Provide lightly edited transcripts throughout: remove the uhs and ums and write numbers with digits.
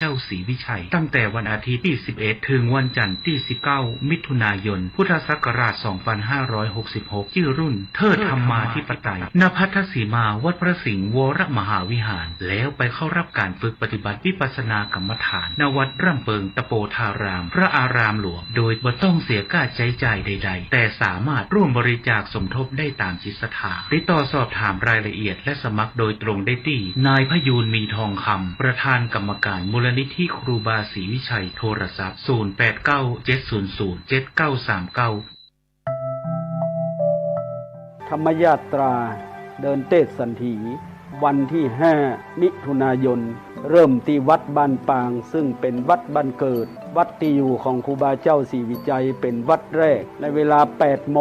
เจ้าศรีวิชัยตั้งแต่วันอาทิตย์ที่11ถึงวันจันทร์ที่19มิถุนายนพุทธศักราช2566ชื่อรุ่นเทิดธรรมาธิปไตยณพัทธสีมาวัดพระสิงห์วรมหาวิหารแล้วไปเข้ารับการฝึกปฏิบัติวิปัสสนากรรมฐานณวัดร่ำเปิงตะโปธารามพระอารามหลวงโดยบ่ต้องเสียค่าใช้จ่ายใดๆแต่สามารถร่วมบริจาคสมทบได้ตามจิตศรัทธาติดต่อสอบถามรายละเอียดและสมัครโดยตรงได้ที่นายพยูนมีทองคำประธานกรรมการมูลนิธิครูบาศรีวิชัยโทรศัพท์ธรรมยาตราเดินเทศสันถีวันที่5มิถุนายนเริ่มที่วัดบ้านปางซึ่งเป็นวัดบ้านเกิดวัดที่อยู่ของครูบาเจ้าศรีวิชัยเป็นวัดแรกในเวลา 8:00 น.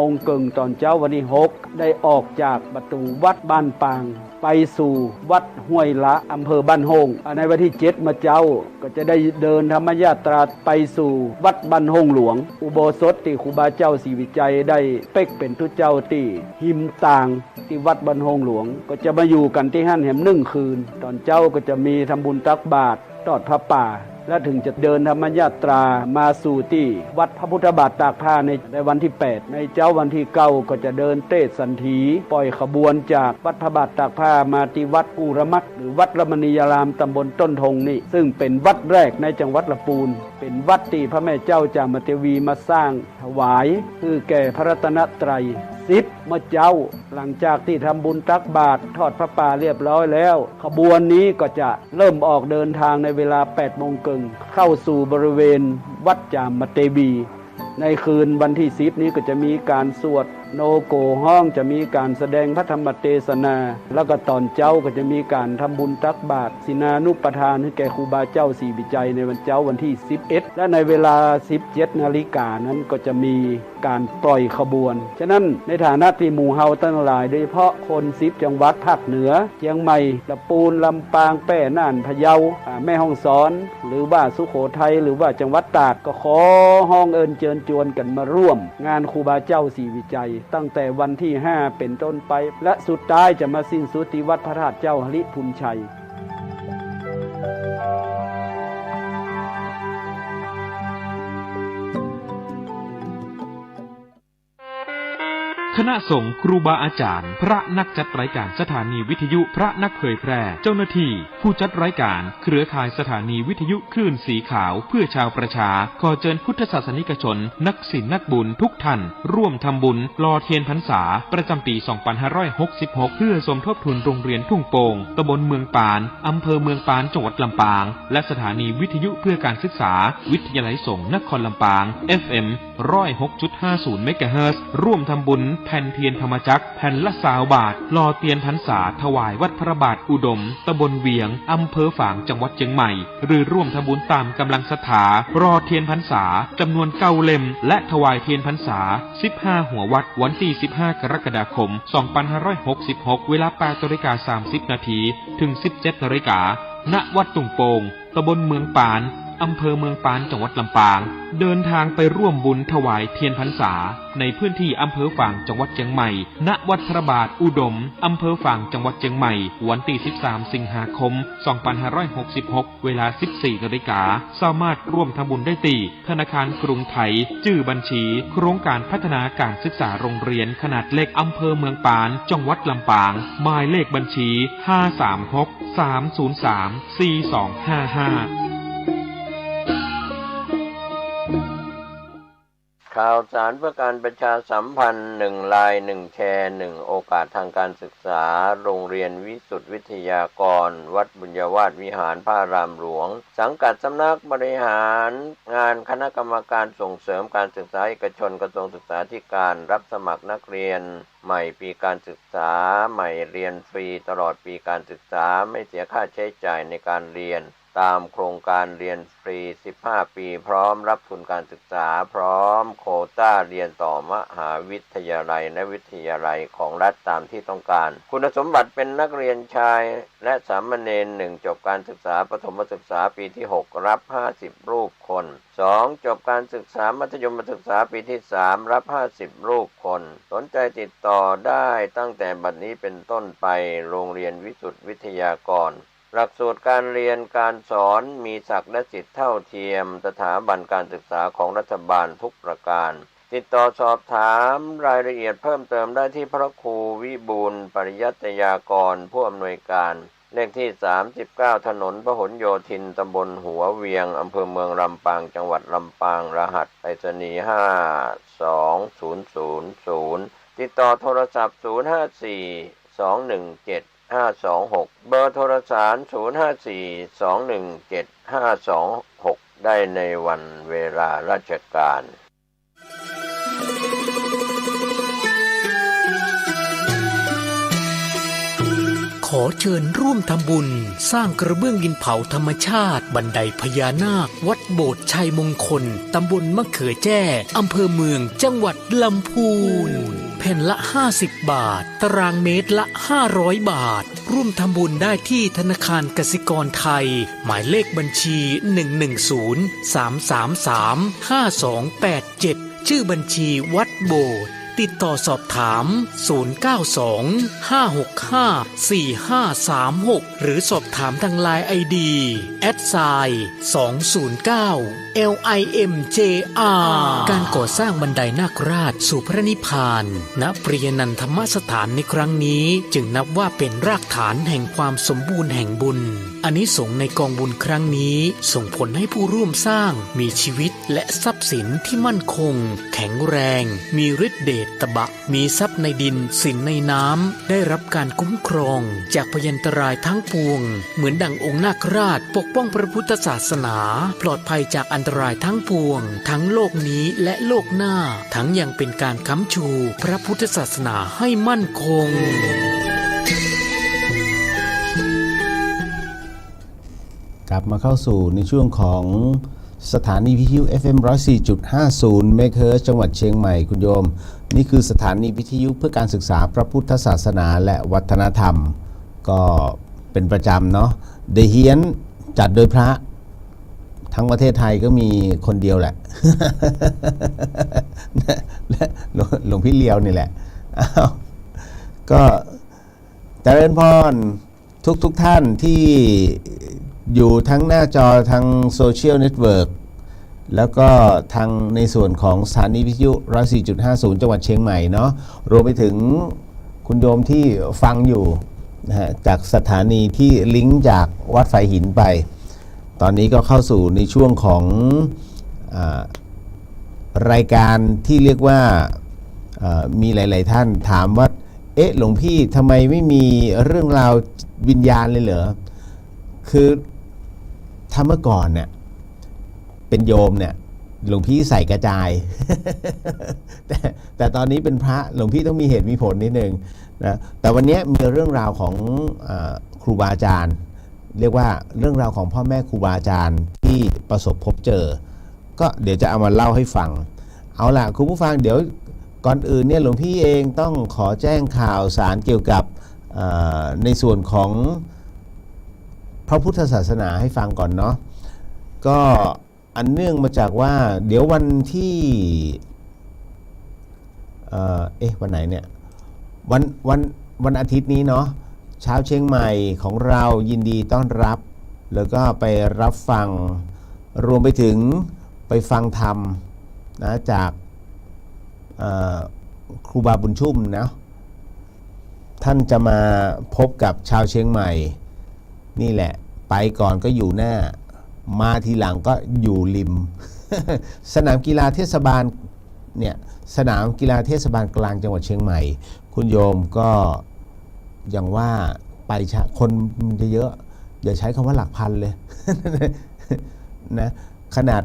ตอนเช้าวันที่6ได้ออกจากประตูวัดบ้านปางไปสู่วัดห้วยละอำเภอบ้านโฮงในวันที่7มาเจ้าก็จะได้เดินธรรมยาตราไปสู่วัดบ้านโฮงหลวงอุโบสถที่ครูบาเจ้าศรีวิชัยได้เป๊กเป็นทุเจ้าที่หิมต่างที่วัดบ้านโฮงหลวงก็จะมาอยู่กันที่หั่นแหม1 คืนตอนเช้าก็จะมีทำบุญตักบาตรทอดพระป่าและถึงจะเดินธรรมยาตรามาสู่ที่วัดพระพุทธบาทตากผ้าในวันที่8ในเจ้าวันที่9ก็จะเดินเทศสันถีปล่อยขบวนจากวัดพระบาทตากผ้ามาที่วัดปูระมัดหรือวัดรมณียารามตำบลต้นทงนี่ซึ่งเป็นวัดแรกในจังหวัดลำพูนเป็นวัดที่พระแม่เจ้าจามเทวีมาสร้างถวายคือแก่พระรัตนตรัย10 เมื่อเจ้าหลังจากที่ทำบุญตักบาตรทอดพระป่าเรียบร้อยแล้วขบวนนี้ก็จะเริ่มออกเดินทางในเวลา 8:00 น.เข้าสู่บริเวณวัดจามเทวีในคืนวันที่10นี้ก็จะมีการสวดโนโกห้องจะมีการแสดงพระธรรมเทศนาแล้วก็ตอนเจ้าก็จะมีการทำบุญตักบาตรศีนานุปทานให้แก่ครูบาเจ้าศรีวิชัยในวันเจ้าวันที่11และในเวลา 17 นาฬิกานั้นก็จะมีการปล่อยขบวนฉะนั้นในฐานะที่หมู่เฮาทั้งหลายโดยเฉพาะคน10จังหวัดภาคเหนือเชียงใหม่ลำพูนลำปางแพร่น่านพะเยาแม่ฮ่องสอนหรือว่าสุโขทัยหรือว่าจังหวัดตากก็ขอห้องเอิญเชิญชวนกันมาร่วมงานครูบาเจ้าศรีวิชัยตั้งแต่วันที่5เป็นต้นไปและสุดท้ายจะมาสิ้นสุดที่วัดพระธาตุเจ้าหฤพุนชัยคณะสงฆ์ครูบาอาจารย์พระนักจัดรายการสถานีวิทยุพระนักเผยแพร่เจ้าหน้าที่ผู้จัดรายการเครือข่ายสถานีวิทยุคลื่นสีขาวเพื่อชาวประชาขอเชิญพุทธศาสนิกชนนักศิลนักบุญทุกท่านร่วมทำบุญหล่อเทียนพรรษาประจำปี 2566 เพื่อสมทบทุนโรงเรียนทุ่งโป่งตำบลเมืองปานอำเภอเมืองปานจังหวัดลำปางและสถานีวิทยุเพื่อการศึกษาวิทยาลัยสงฆ์นครลำปาง FM 106.50 เมกะเฮิรตซ์ร่วมทำบุญแผ่นเทียนธรรมจักรแผ่นละ20 บาทหล่อเทียนพรรษาถวายวัดพระบาทอุดมตำบลเวียงอำเภอฝางจังหวัดเชียงใหม่หรือร่วมทำบุญตามกำลังศรัทธารอเทียนพรรษาจำนวน9 เล่มและถวายเทียนพรรษา15หัววัดวันที่15 กรกฎาคม 2566 เวลา 8:30 นาทีถึง 17 นาฬิกาณวัดตุงโป่งตำบลเมืองปานอำเภอเมืองปานจังหวัดลำปางเดินทางไปร่วมบุญถวายเทียนพรรษาในพื้นที่อำเภอฝางจังหวัดเชียงใหม่ณวัดพระบาทอุดมอำเภอฝางจังหวัดเชียงใหม่วันที่13 สิงหาคม 2566 เวลา 14 นาฬิกาสามารถร่วมทำบุญได้ที่ธนาคารกรุงไทยชื่อบัญชีโครงการพัฒนาการศึกษาโรงเรียนขนาดเล็กอำเภอเมืองปานจังหวัดลำปางหมายเลขบัญชี 536 303 4255ข่าวสารเพื่อการประชาสัมพันธ์1 ไลน์1 แชร์ 1 โอกาสทางการศึกษาโรงเรียนวิสุทธิวิทยากรวัดบุญญาวาสวิหารพระอารามหลวงสังกัดสำนักบริหารงานคณะกรรมการส่งเสริมการศึกษาเอกชนกระทรวงศึกษาธิการรับสมัครนักเรียนใหม่ปีการศึกษาใหม่เรียนฟรีตลอดปีการศึกษาไม่เสียค่าใช้จ่ายในการเรียนตามโครงการเรียนฟรี15 ปีพร้อมรับทุนการศึกษาพร้อมโควต้าเรียนต่อมหาวิทยาลัยและวิทยาลัยของรัฐตามที่ต้องการคุณสมบัติเป็นนักเรียนชายและสามเณร1จบการศึกษาประถมศึกษาปีที่6รับ50 รูปคน2จบการศึกษามัธยมศึกษาปีที่3รับ50 รูปคนสนใจติดต่อได้ตั้งแต่บัดนี้เป็นต้นไปโรงเรียนวิสุทธิวิทยากร หลักสูตรการเรียนการสอนมีศักดิ์และสิทธิเท่าเทียมสถาบันการศึกษาของรัฐบาลทุกประการติดต่อสอบถามรายละเอียดเพิ่มเติมได้ที่พระครูวิบูลย์ปริยัตยากรผู้อำนวยการเลขที่39ถนนพหลโยธินตำบลหัวเวียงอำเภอเมืองลำปางจังหวัดลำปางรหัสไปรษณีย์52000ติดต่อโทรศัพท์054-217-526เบอร์โทรศัพท์054-217-526ได้ในวันเวลาราชการขอเชิญร่วมทำบุญสร้างกระเบื้องดินเผาธรรมชาติบันไดพญานาควัดโบสถ์ชัยมงคลตำบลมะเขือแจ้อำเภอเมืองจังหวัดลำพูนแผ่นละ50 บาทตารางเมตรละ500 บาทร่วมทำบุญได้ที่ธนาคารกสิกรไทยหมายเลขบัญชี110-333-5287ชื่อบัญชีวัดโบสถ์ติดต่อสอบถาม092-565-4536หรือสอบถามทางไลน์ ID @209LIMJR การก่อสร้างบันไดนาคราชสู่พระนิพพานณปริยนันทธรรมสถานในครั้งนี้จึงนับว่าเป็นรากฐานแห่งความสมบูรณ์แห่งบุญอานิสงส์ในกองบุญครั้งนี้ส่งผลให้ผู้ร่วมสร้างมีชีวิตและทรัพย์สินที่มั่นคงแข็งแรงมีฤทธิ์เดชตบะมีทรัพย์ในดินสินในน้ำได้รับการคุ้มครองจากพยันตรายทั้งปวงเหมือนดั่งองค์นาคราชปกป้องพระพุทธศาสนาปลอดภัยจากอันตรายทั้งปวงทั้งโลกนี้และโลกหน้าทั้งยังเป็นการค้ำชูพระพุทธศาสนาให้มั่นคงกลับมาเข้าสู่ในช่วงของสถานีวิทยุ FM 104.50 เมกะเฮิรตซ์จังหวัดเชียงใหม่คุณโยมนี่คือสถานีวิทยุเพื่อการศึกษาพระพุทธศาสนาและวัฒนธรรมก็เป็นประจำเนาะเดเฮียนจัดโดยพระทั้งประเทศไทยก็มีคนเดียวแหละ และหลวงพี่เลียวนี่แหละก็เจริญพรทุกท่านที่อยู่ทั้งหน้าจอทางโซเชียลเน็ตเวิร์กแล้วก็ทางในส่วนของสถานีวิทยุ 104.50 จังหวัดเชียงใหม่เนาะรวมไปถึงคุณโยมที่ฟังอยู่นะฮะจากสถานีที่ลิงก์จากวัดไฟหินไปตอนนี้ก็เข้าสู่ในช่วงของรายการที่เรียกว่ามีหลายๆท่านถามว่าเอ๊ะหลวงพี่ทำไมไม่มีเรื่องราววิญญาณเลยเหรอคือถ้าเมื่อก่อนเนี่ยเป็นโยมเนี่ยหลวงพี่ใส่กระจาย แต่ตอนนี้เป็นพระหลวงพี่ต้องมีเหตุมีผลนิดนึงนะแต่วันนี้มีเรื่องราวของครูบาอาจารย์เรียกว่าเรื่องราวของพ่อแม่ครูบาอาจารย์ที่ประสบพบเจอก็เดี๋ยวจะเอามาเล่าให้ฟังเอาล่ะคุณผู้ฟังเดี๋ยวก่อนอื่นเนี่ยหลวงพี่เองต้องขอแจ้งข่าวสารเกี่ยวกับในส่วนของพระพุทธศาสนาให้ฟังก่อนเนาะก็อันเนื่องมาจากว่าเดี๋ยววันที่วันไหนเนี่ยวันอาทิตย์นี้เนาะเช้าเชียงใหม่ของเรายินดีต้อนรับแล้วก็ไปรับฟังรวมไปถึงไปฟังธรรมนะจากครูบาบุญชุ่มนะท่านจะมาพบกับชาวเชียงใหม่นี่แหละไปก่อนก็อยู่หน้ามาทีหลังก็อยู่ริม สนามกีฬาเทศบาลเนี่ยสนามกีฬาเทศบาลกลางจังหวัดเชียงใหม่คุณโยมก็อย่างว่าไปคนจะเยอะอย่าใช้คำว่าหลักพันเลย นะขนาด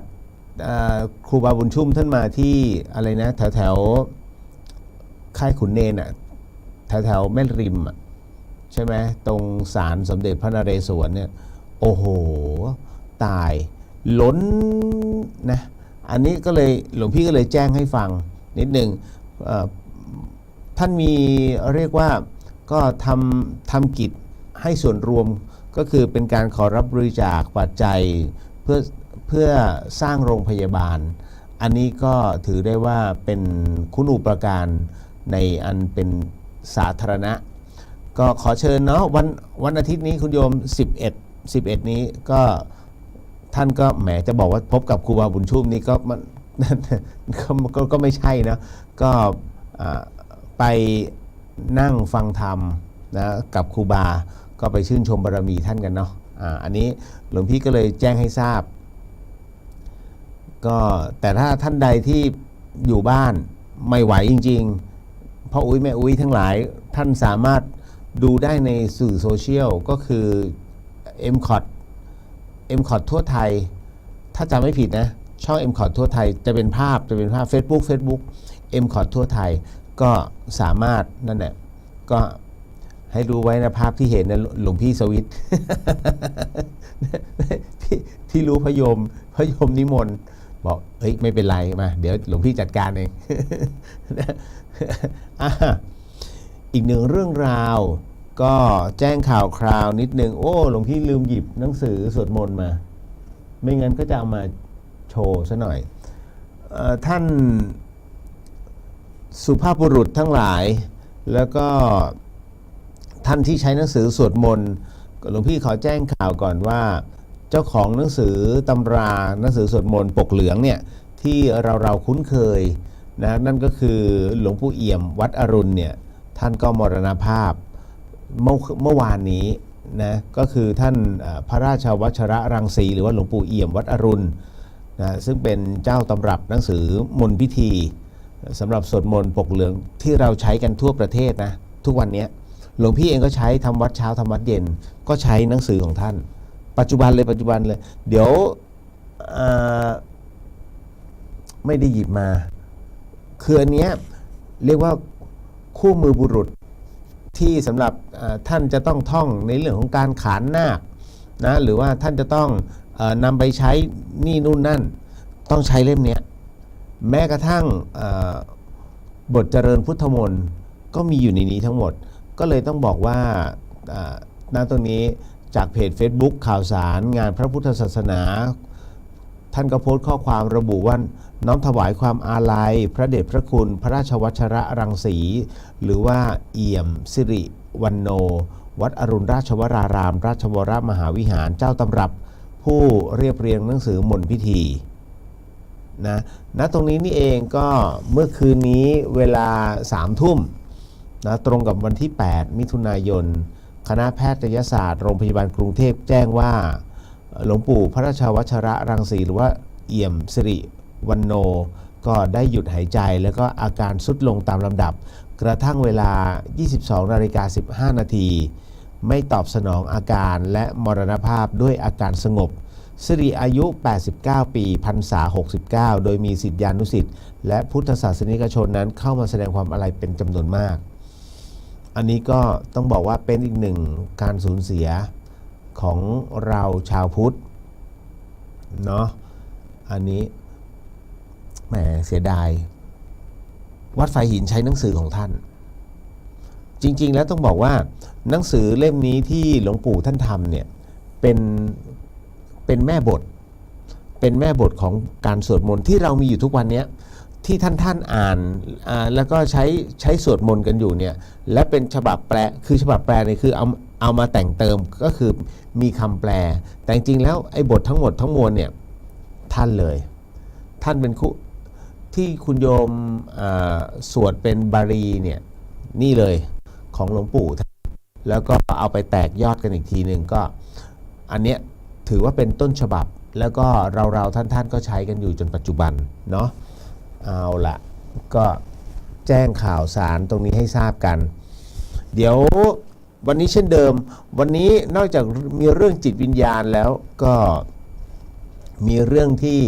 ครูบาบุญชุ่มท่านมาที่อะไรนะแถวค่ายขุนเนนอ่ะแถวแม่ริมอ่ะใช่ไหมตรงศาลสมเด็จพระนเรศวรเนี่ยโอ้โหตายล้นนะอันนี้ก็เลยหลวงพี่ก็เลยแจ้งให้ฟังนิดหนึ่งท่านมีเรียกว่าก็ทำกิจให้ส่วนรวมก็คือเป็นการขอรับบริจาคปัจจัยเพื่อสร้างโรงพยาบาลอันนี้ก็ถือได้ว่าเป็นคุณูปการในอันเป็นสาธารณะก็ขอเชิญเนาะวันอาทิตย์นี้คุณโยม11 11นี้ก็ท่านก็แหมจะบอกว่าพบกับครูบาบุญชุ่มนี่ก็มัน ก็ไม่ใช่นะก็ไปนั่งฟังธรรมนะกับครูบาก็ไปชื่นชมบารมีท่านกันเนาะอันนี้หลวงพี่ก็เลยแจ้งให้ทราบก็แต่ถ้าท่านใดที่อยู่บ้านไม่ไหวจริงๆพ่ออุ้ยแม่อุ้ยทั้งหลายท่านสามารถดูได้ในสื่อโซเชียลก็คือ MCOT ทั่วไทยถ้าจำไม่ผิดนะช่อง MCOT ทั่วไทยจะเป็นภาพFacebook MCOT ทั่วไทยก็สามารถนั่นแหละก็ให้ดูไว้นะภาพที่เห็นนะหลวงพี่สวิต ที่รู้พยมนิมนต์บอกเฮ้ยไม่เป็นไรมาเดี๋ยวหลวงพี่จัดการเอง อีกหนึ่งเรื่องราวก็แจ้งข่าวคราวนิดนึงโอ้หลวงพี่ลืมหยิบหนังสือสวดมนต์มาไม่งั้นก็จะเอามาโชว์ซะหน่อยท่านสุภาพบุรุษทั้งหลายแล้วก็ท่านที่ใช้หนังสือสวดมนต์หลวงพี่ขอแจ้งข่าวก่อนว่าเจ้าของหนังสือตำราหนังสือสวดมนต์ปกเหลืองเนี่ยที่เราคุ้นเคยนะนั่นก็คือหลวงปู่เอี่ยมวัดอรุณเนี่ยท่านก็มรณภาพเมื่อวานนี้นะก็คือท่านพระราชวัชระรังสีหรือว่าหลวงปู่เอี่ยมวัดอรุณนะซึ่งเป็นเจ้าตำรับหนังสือมนต์พิธีสำหรับสวดมนต์ปกเหลืองที่เราใช้กันทั่วประเทศนะทุกวันนี้หลวงพี่เองก็ใช้ทำวัดเช้าทำวัดเย็นก็ใช้หนังสือของท่านปัจจุบันเลยเดี๋ยวไม่ได้หยิบมาคืออันเนี้ยเรียกว่าคู่มือบุรุษที่สำหรับท่านจะต้องท่องในเรื่องของการขานนาคนะหรือว่าท่านจะต้องนำไปใช้นี่นู่นนั่นต้องใช้เล่มนี้แม้กระทั่งบทเจริญพุทธมนต์ก็มีอยู่ในนี้ทั้งหมดก็เลยต้องบอกว่าณตรงนี้จากเพจ Facebook ข่าวสารงานพระพุทธศาสนาท่านก็โพสต์ข้อความระบุว่าน้อมถวายความอาลัยพระเดชพระคุณพระราชวัชระรังสีหรือว่าเอี่ยมสิริวันโนวัดอรุณราชวรารามราชวรมหาวิหารเจ้าตำรับผู้เรียบเรียงหนังสือมนต์พิธีณตรงนี้นี่เองก็เมื่อคืนนี้เวลา3 ทุ่มนะตรงกับวันที่8มิถุนายนคณะแพทยศาสตร์โรงพยาบาลกรุงเทพแจ้งว่าหลวงปู่พระราชวัชระรังสีหรือว่าเอี่ยมสิริวันโนก็ได้หยุดหายใจแล้วก็อาการทรุดลงตามลำดับกระทั่งเวลา 22:15 นาทีไม่ตอบสนองอาการและมรณภาพด้วยอาการสงบสิริอายุ 89 ปีพรรษา 69 โดยมีศิษยานุศิษย์และพุทธศาสนิกชนนั้นเข้ามาแสดงความอาลัยเป็นจำนวนมากอันนี้ก็ต้องบอกว่าเป็นอีกหนึ่งการสูญเสียของเราชาวพุทธเนาะอันนี้แหมเสียดายวัดไฟหินใช้หนังสือของท่านจริงๆแล้วต้องบอกว่าหนังสือเล่มนี้ที่หลวงปู่ท่านทำเนี่ยเป็นแม่บทของการสวดมนต์ที่เรามีอยู่ทุกวันนี้ที่ท่านอ่านแล้วก็ใช้สวดมนต์กันอยู่เนี่ยและเป็นฉบับแปลคือฉบับแปลเนี่ยคือเอามาแต่งเติมก็คือมีคำแปลแต่จริงๆแล้วไอ้บททั้งหมดทั้งมวลเนี่ยท่านเลยท่านเป็นที่คุณโยมสวดเป็นบาลีเนี่ยนี่เลยของหลวงปู่แล้วก็เอาไปแตกยอดกันอีกทีหนึ่งก็อันเนี้ยถือว่าเป็นต้นฉบับแล้วก็เราท่านก็ใช้กันอยู่จนปัจจุบันเนาะเอาละก็แจ้งข่าวสารตรงนี้ให้ทราบกันเดี๋ยววันนี้เช่นเดิมวันนี้นอกจากมีเรื่องจิตวิญญาณแล้วก็มีเรื่องที่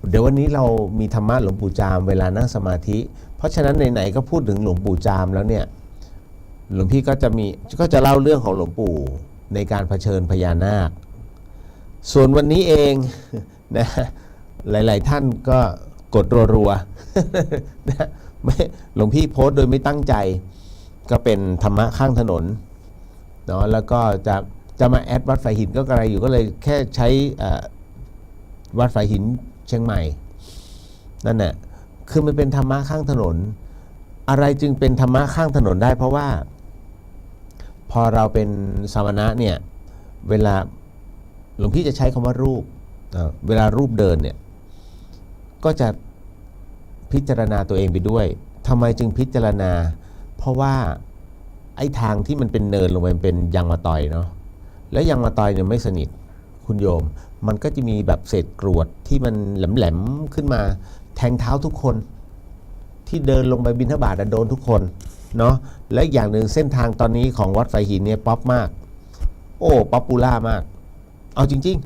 เดี๋ยววันนี้เรามีธรรมะหลวงปู่จามเวลานั่งสมาธิเพราะฉะนั้นไหนๆก็พูดถึงหลวงปู่จามแล้วเนี่ยหลวงพี่ก็จะเล่าเรื่องของหลวงปู่ในการเผชิญพญานาคส่วนวันนี้เองนะหลายๆท่านก็กดรัวๆนะหลวงพี่โพสต์โดยไม่ตั้งใจก็เป็นธรรมะข้างถนนเนาะแล้วก็จะมาแอดวัดไฟหินก็กระไรอยู่ก็เลยแค่ใช้วัดไฟหินเชียงใหม่นั่นแหละคือมันเป็นธรรมะข้างถนนอะไรจึงเป็นธรรมะข้างถนนได้เพราะว่าพอเราเป็นสมณะเนี่ย เวลาหลวงพี่จะใช้คำว่ารูปเวลารูปเดินเนี่ยก็จะพิจารณาตัวเองไปด้วยทำไมจึงพิจารณาเพราะว่าไอ้ทางที่มันเป็นเนินลงไปเป็นยางมะตอยเนาะแล้วยางมะตอยเนี่ยไม่สนิทคุณโยมมันก็จะมีแบบเศษกรวดที่มันแหลมๆขึ้นมาแทงเท้าทุกคนที่เดินลงไปบิณฑบาตโดนทุกคนเนาะและอย่างหนึ่งเส้นทางตอนนี้ของวัดไฟหินเนี่ยป๊อปมากโอ้ป๊อปปูล่ามากเอาจริง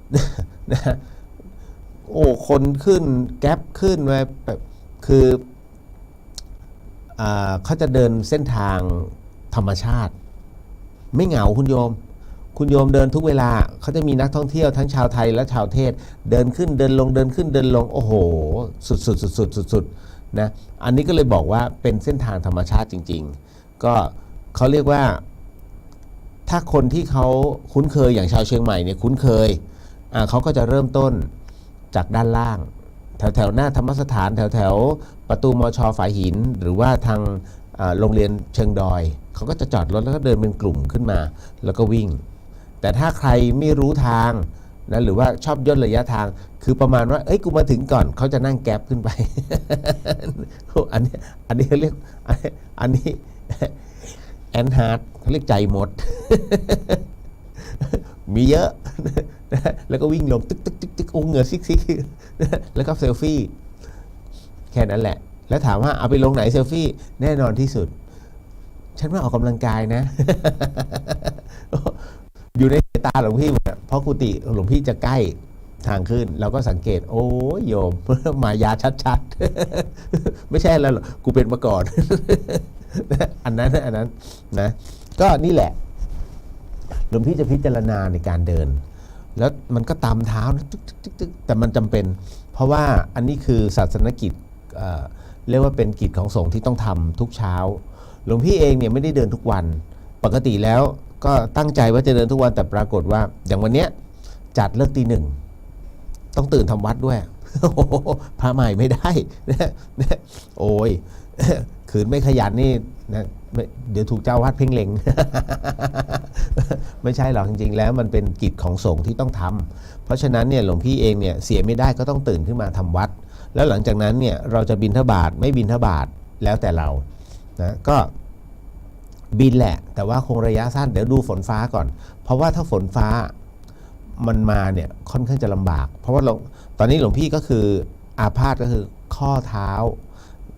ๆนะโอ้คนขึ้นแก๊ปขึ้นมาแบบคือเขาจะเดินเส้นทางธรรมชาติไม่เหงาคุณโยมเดินทุกเวลาเขาจะมีนักท่องเที่ยวทั้งชาวไทยและชาวเทศเดินขึ้นเดินลงเดินขึ้นเดินลงโอ้โหสุดนะอันนี้ก็เลยบอกว่าเป็นเส้นทางธรรมชาติจริงๆก็เขาเรียกว่าถ้าคนที่เขาคุ้นเคยอย่างชาวเชียงใหม่เนี่ยคุ้นเคยเขาก็จะเริ่มต้นจากด้านล่างแถวหน้าธรรมสถานแถวประตูมช.ฝายหินหรือว่าทางโรงเรียนเชิงดอยเขาก็จะจอดรถแล้วก็เดินเป็นกลุ่มขึ้นมาแล้วก็วิ่งแต่ถ้าใครไม่รู้ทางนะหรือว่าชอบย่นระยะทางคือประมาณว่าเอ้ยกูมาถึงก่อนเขาจะนั่งแก๊ปขึ้นไป อันนี้เรียกอันนี้แอนฮาร์ดเขาเรียกใจหมด มีเยอะ แล้วก็วิ่งลงตึกโอ้เหงื่อซิกแล้วก็เซลฟี่แค่นั้นแหละแล้วถามว่าเอาไปลงไหนเซลฟี่แน่นอนที่สุดฉันว่าออกกำลังกายนะ อยู่ในสายตาหลวงพี่เพราะกุฏิหลวงพี่จะใกล้ทางขึ้นเราก็สังเกตโอ้ยโยม มายาชัดๆ ไม่ใช่แล้วหรอกกูเป็นมาก่อน อันนั้นนะก็นี่แหละหลวงพี่จะพิจารณาในการเดินแล้วมันก็ตามเท้านะตึกแต่มันจำเป็นเพราะว่าอันนี้คือศาสนกิจเรียกว่าเป็นกิจของสงฆ์ที่ต้องทำทุกเช้าหลวงพี่เองเนี่ยไม่ได้เดินทุกวันปกติแล้วก็ตั้งใจว่าจะเดินทุกวันแต่ปรากฏว่าอย่างวันเนี้ยจัดเลิกตี 1ต้องตื่นทำวัดด้วย พระใหม่ไม่ได้โอ้ยขืนไม่ขยันนี่นะเดี๋ยวถูกเจ้าวัดเพ่งเล็ง ไม่ใช่หรอกจริงๆแล้วมันเป็นกิจของสงฆ์ที่ต้องทำเพราะฉะนั้นเนี่ยหลวงพี่เองเนี่ยเสียไม่ได้ก็ต้องตื่นขึ้นมาทำวัดแล้วหลังจากนั้นเนี่ยเราจะบิณฑบาตไม่บิณฑบาตแล้วแต่เรานะก็บินแหละแต่ว่าคงระยะสั้นเดี๋ยวดูฝนฟ้าก่อนเพราะว่าถ้าฝนฟ้ามันมาเนี่ยค่อนข้างจะลำบากเพราะว่าตอนนี้หลวงพี่ก็คืออาพาธก็คือข้อเท้า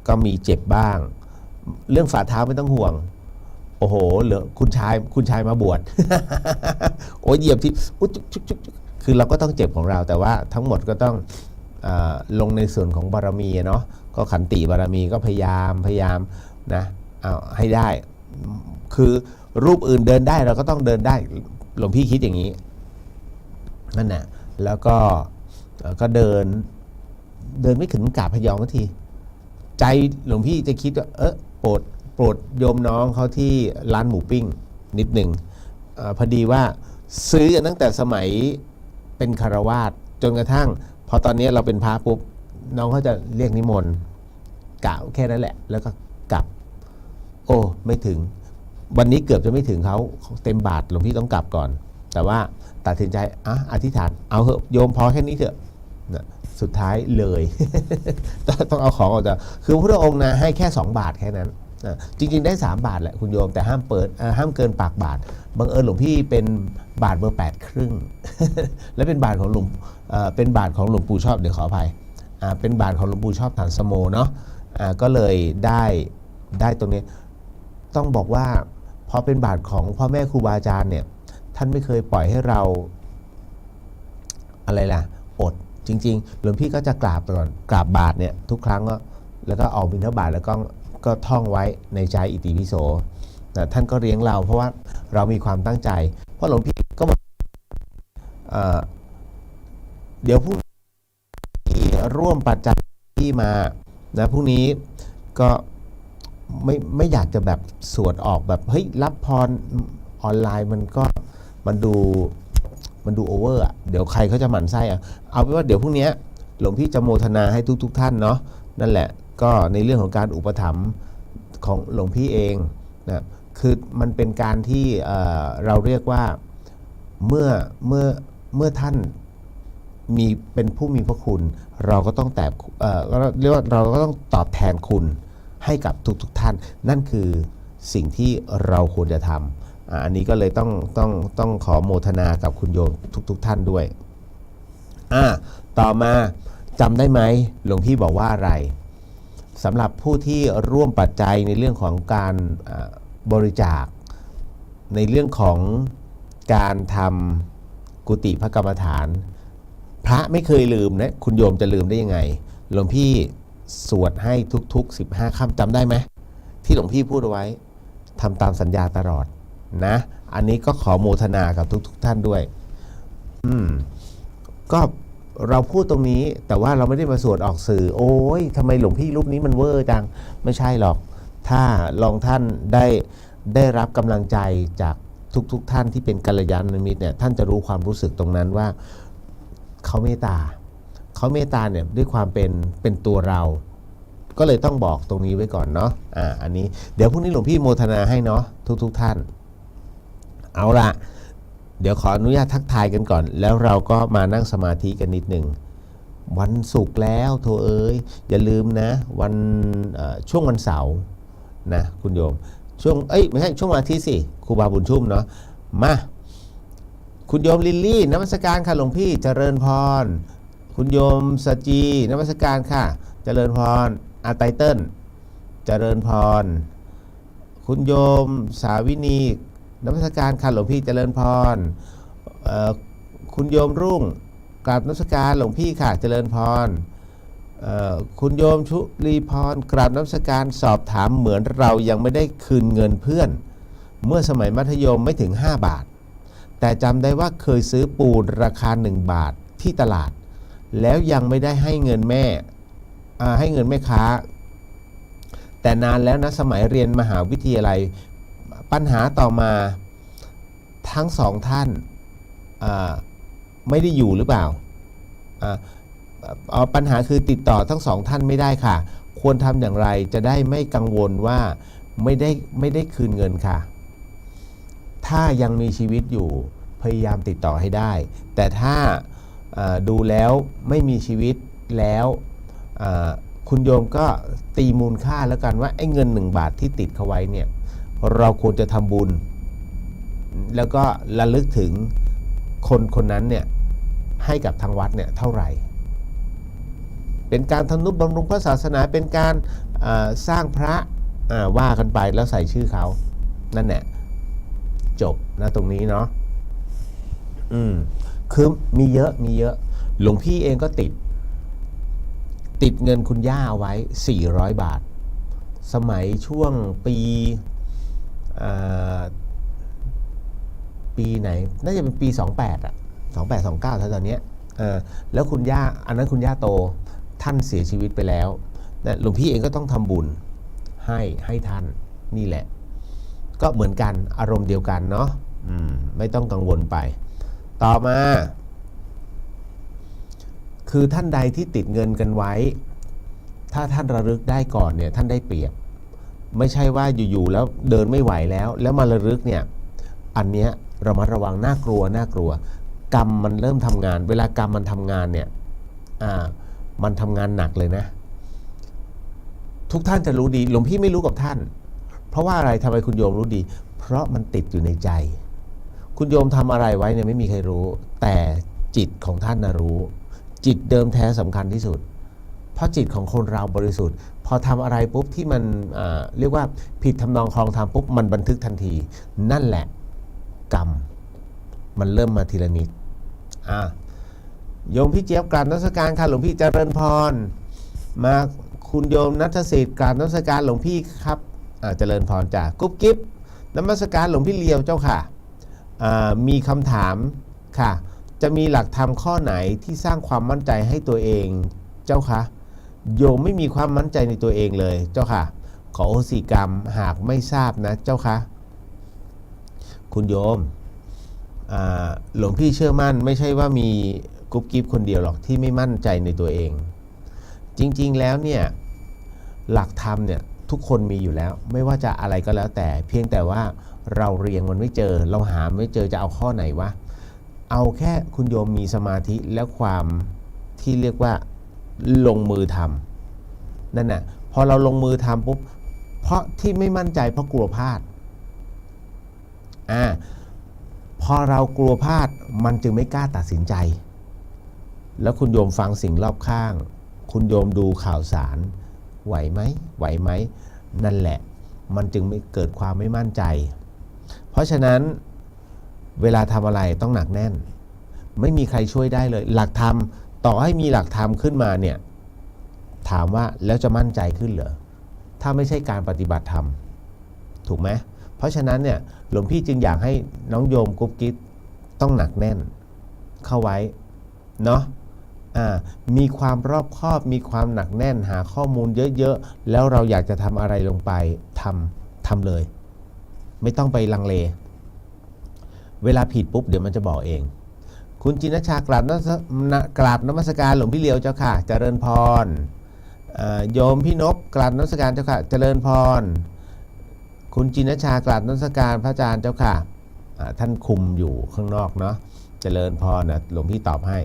ก็มีเจ็บบ้างเรื่องฝ่าเท้าไม่ต้องห่วงโอ้โหเหลือคุณชายมาบวช โอ้ยเหยียบที่คือเราก็ต้องเจ็บของเราแต่ว่าทั้งหมดก็ต้องลงในส่วนของบารมีเนาะก็ขันติบารมีก็พยายามนะเอาให้ได้คือรูปอื่นเดินได้เราก็ต้องเดินได้หลวงพี่คิดอย่างนี้นั่นแหละแล้วก็เดินไม่ถึงกราบพยองทีใจหลวงพี่จะคิดว่าโปรดโยมน้องเขาที่ร้านหมูปิ้งนิดหนึ่งพอดีว่าซื้อตั้งแต่สมัยเป็นคฤหัสถ์จนกระทั่งพอตอนนี้เราเป็นพระปุ๊บน้องเขาจะเรียกนิมนต์กล่าวแค่นั้นแหละแล้วก็กลับโอ้ไม่ถึงวันนี้เกือบจะไม่ถึงเขาเต็มบาทหลวงพี่ต้องกลับก่อนแต่ว่าตัดสินใจอธิษฐานเอาเหอะโยมพอแค่นี้เถอะสุดท้ายเลย ต้องเอาของออกจากคือพระองค์นะให้แค่2 บาทแค่นั้นจริงๆได้3 บาทแหละคุณโยมแต่ห้ามเกินปากบาทบังเอิญหลวงพี่เป็นบาทเบอร์8 ครึ่ง และเป็นบาทของหลวงปู่ชอบเดี๋ยวขออภัยเป็นบาทของหลวงปู่ชอบฐานสโมเนาะก็เลยได้ตรงนี้ต้องบอกว่าพอเป็นบาทของพ่อแม่ครูบาอาจารย์เนี่ยท่านไม่เคยปล่อยให้เราอะไรล่ะอดจริงๆหลวงพี่ก็จะกราบก่อนกราบบาทเนี่ยทุกครั้งก็แล้วก็ออกบิณฑบาตแล้วก็ท่องไว้ในใจอิติปิโสท่านก็เลี้ยงเราเพราะว่าเรามีความตั้งใจเพราะหลวงพี่ก็บอกเดี๋ยวพรุ่งนี้ร่วมปัจจัยที่มานะพรุ่งนี้ก็ไม่อยากจะแบบสวดออกแบบเฮ้ยรับพรออนไลน์มันดูโอเวอร์อ่ะเดี๋ยวใครเขาจะหมั่นไส้อ่ะเอาเป็นว่าเดี๋ยวพรุ่งนี้หลวงพี่จะโมทนาให้ทุกท่านเนาะนั่นแหละก็ในเรื่องของการอุปถัมภ์ของหลวงพี่เองนะคือมันเป็นการที่เราเรียกว่า เมื่อเมื่อเมื่อท่านมีเป็นผู้มีพระคุณเราก็ต้องเรียกว่าเราก็ต้องตอบแทนคุณให้กับทุกท่านนั่นคือสิ่งที่เราควรจะทำอันนี้ก็เลยต้องขอโมทนากับคุณโยมทุกท่านด้วยต่อมาจำได้ไหมหลวงพี่บอกว่าอะไรสำหรับผู้ที่ร่วมปัจจัยในเรื่องของการบริจาคในเรื่องของการทำกุฏิพระกรรมฐานพระไม่เคยลืมนะคุณโยมจะลืมได้ยังไงหลวงพี่สวดให้ทุกๆ15ค่ำจำได้ไหมที่หลวงพี่พูดเอาไว้ทำตามสัญญาตลอดนะอันนี้ก็ขอโมทนากับทุกท่านด้วยก็เราพูดตรงนี้แต่ว่าเราไม่ได้มาสวดออกสื่อโอ้ยทำไมหลวงพี่รูปนี้มันเวอร์จังไม่ใช่หรอกถ้าลองท่านได้รับกำลังใจจากทุกท่านที่เป็นกัลยาณมิตรเนี่ยท่านจะรู้ความรู้สึกตรงนั้นว่าเขาเมตตาเนี่ยด้วยความเป็นตัวเราก็เลยต้องบอกตรงนี้ไว้ก่อนเนาะอันนี้เดี๋ยวพรุ่งนี้หลวงพี่โมทนาให้เนาะทุกท่านเอาละเดี๋ยวขออนุญาตทักทายกันก่อนแล้วเราก็มานั่งสมาธิกันนิดหนึ่งวันศุกร์แล้วโธ่เอ้ยอย่าลืมนะวันช่วงวันเสาร์นะคุณโยมช่วงไม่ใช่ช่วงวันอาทิตย์สิครูบาบุญชุ่มเนาะมาคุณโยมลิลลี่นมัสการค่ะหลวงพี่เจริญพรคุณโยมสจีนมัสการค่ะเจริญพรไตเติ้ลเจริญพรคุณโยมสาวินีนมัสการค่ะหลวงพี่เจริญพรคุณโยมรุ่งกราบนมัสการหลวงพี่ค่ะเจริญพรคุณโยมชุลีพรกราบนมัสการสอบถามเหมือนเรายังไม่ได้คืนเงินเพื่อนเมื่อสมัยมัธยมไม่ถึง5 บาทแต่จำได้ว่าเคยซื้อปูนราคา1 บาทที่ตลาดแล้วยังไม่ได้ให้เงินแม่ค้าแต่นานแล้วนะสมัยเรียนมหาวิทยาลัยปัญหาต่อมาทั้ง2 ท่านไม่ได้อยู่หรือเปล่าปัญหาคือติดต่อทั้ง2 ท่านไม่ได้ค่ะควรทำอย่างไรจะได้ไม่กังวลว่าไม่ได้คืนเงินค่ะถ้ายังมีชีวิตอยู่พยายามติดต่อให้ได้แต่ถ้าดูแล้วไม่มีชีวิตแล้วคุณโยมก็ตีมูลค่าแล้วกันว่าไอ้เงิน1 บาทที่ติดเขาไว้เนี่ยเราควรจะทำบุญแล้วก็ระลึกถึงคนนั้นเนี่ยให้กับทางวัดเนี่ยเท่าไหร่เป็นการทำนุบำรุงพระศาสนาเป็นการสร้างพระว่ากันไปแล้วใส่ชื่อเขานั่นแหละจบนะตรงนี้เนาะคือมีเยอะหลวงพี่เองก็ติดเงินคุณย่าเอาไว้400 บาทสมัยช่วงปีไหนน่าจะเป็นปี28 29ตอนนี้แล้วคุณย่าอันนั้นคุณย่าโตท่านเสียชีวิตไปแล้วหลวงพี่เองก็ต้องทำบุญให้ท่านนี่แหละก็เหมือนกันอารมณ์เดียวกันเนาะไม่ต้องกังวลไปต่อมาคือท่านใดที่ติดเงินกันไว้ถ้าท่านระลึกได้ก่อนเนี่ยท่านได้เปรียบไม่ใช่ว่าอยู่ๆแล้วเดินไม่ไหวแล้วมาระลึกเนี่ยอันเนี้ยระมัดระวังน่ากลัวกรรมมันเริ่มทำงานเวลากรรมมันทำงานเนี่ยมันทำงานหนักเลยนะทุกท่านจะรู้ดีหลวงพี่ไม่รู้กับท่านเพราะว่าอะไรทำไมคุณโยมรู้ดีเพราะมันติดอยู่ในใจคุณโยมทำอะไรไว้เนี่ยไม่มีใครรู้แต่จิตของท่านนะรู้จิตเดิมแท้สำคัญที่สุดเพราะจิตของคนเราบริสุทธิ์พอทำอะไรปุ๊บที่มันเรียกว่าผิดทำนองคลองธรรมปุ๊บมันบันทึกทันทีนั่นแหละกรรมมันเริ่มมาทีละนิดโยมพี่เจี๊ยบกราบนมัสการค่ะหลวงพี่เจริญพรมาคุณโยมณัฐศิษย์กราบนมัสการหลวงพี่ครับเจริญพรจ้ะกุ๊บกิ๊บนมัสการหลวงพี่เลียวเจ้าค่ะมีคำถามค่ะจะมีหลักธรรมข้อไหนที่สร้างความมั่นใจให้ตัวเองเจ้าคะโยมไม่มีความมั่นใจในตัวเองเลยเจ้าค่ะขอโอสิกรรมหากไม่ทราบนะเจ้าคะคุณโยมหลวงพี่เชื่อมั่นไม่ใช่ว่ามีกุ๊บกิ๊บคนเดียวหรอกที่ไม่มั่นใจในตัวเองจริงๆแล้วเนี่ยหลักธรรมเนี่ยทุกคนมีอยู่แล้วไม่ว่าจะอะไรก็แล้วแต่เพียงแต่ว่าเราเรียงมันไม่เจอเราหาไม่เจอจะเอาข้อไหนวะ เอาแค่คุณโยมมีสมาธิและความที่เรียกว่าลงมือทำนั่นน่ะพอเราลงมือทำปุ๊บเพราะที่ไม่มั่นใจเพราะกลัวพลาดพอเรากลัวพลาดมันจึงไม่กล้าตัดสินใจแล้วคุณโยมฟังสิ่งรอบข้างคุณโยมดูข่าวสารไหวไหมนั่นแหละมันจึงไม่เกิดความไม่มั่นใจเพราะฉะนั้นเวลาทำอะไรต้องหนักแน่นไม่มีใครช่วยได้เลยหลักธรรมต่อให้มีหลักธรรมขึ้นมาเนี่ยถามว่าแล้วจะมั่นใจขึ้นเหรอถ้าไม่ใช่การปฏิบัติธรรมถูกไหมเพราะฉะนั้นเนี่ยหลวงพี่จึงอยากให้น้องโยมกุ๊บกิ๊บต้องหนักแน่นเข้าไว้เนาะมีความรอบคอบมีความหนักแน่นหาข้อมูลเยอะๆแล้วเราอยากจะทำอะไรลงไปทำเลยไม่ต้องไปลังเลเวลาผิดปุ๊บเดี๋ยวมันจะบอกเองคุณจินชากราบนมัสการหลวงพี่เลียวเจ้าค่ะเจริญพรโยมพี่นพกราบนมัสการเจ้าค่ะเจริญพรคุณจินชากราบนมัสการพระอาจารย์เจ้าค่ะท่านคุมอยู่ข้างนอกเนาะเจริญพรนะหลวงพี่ตอบให้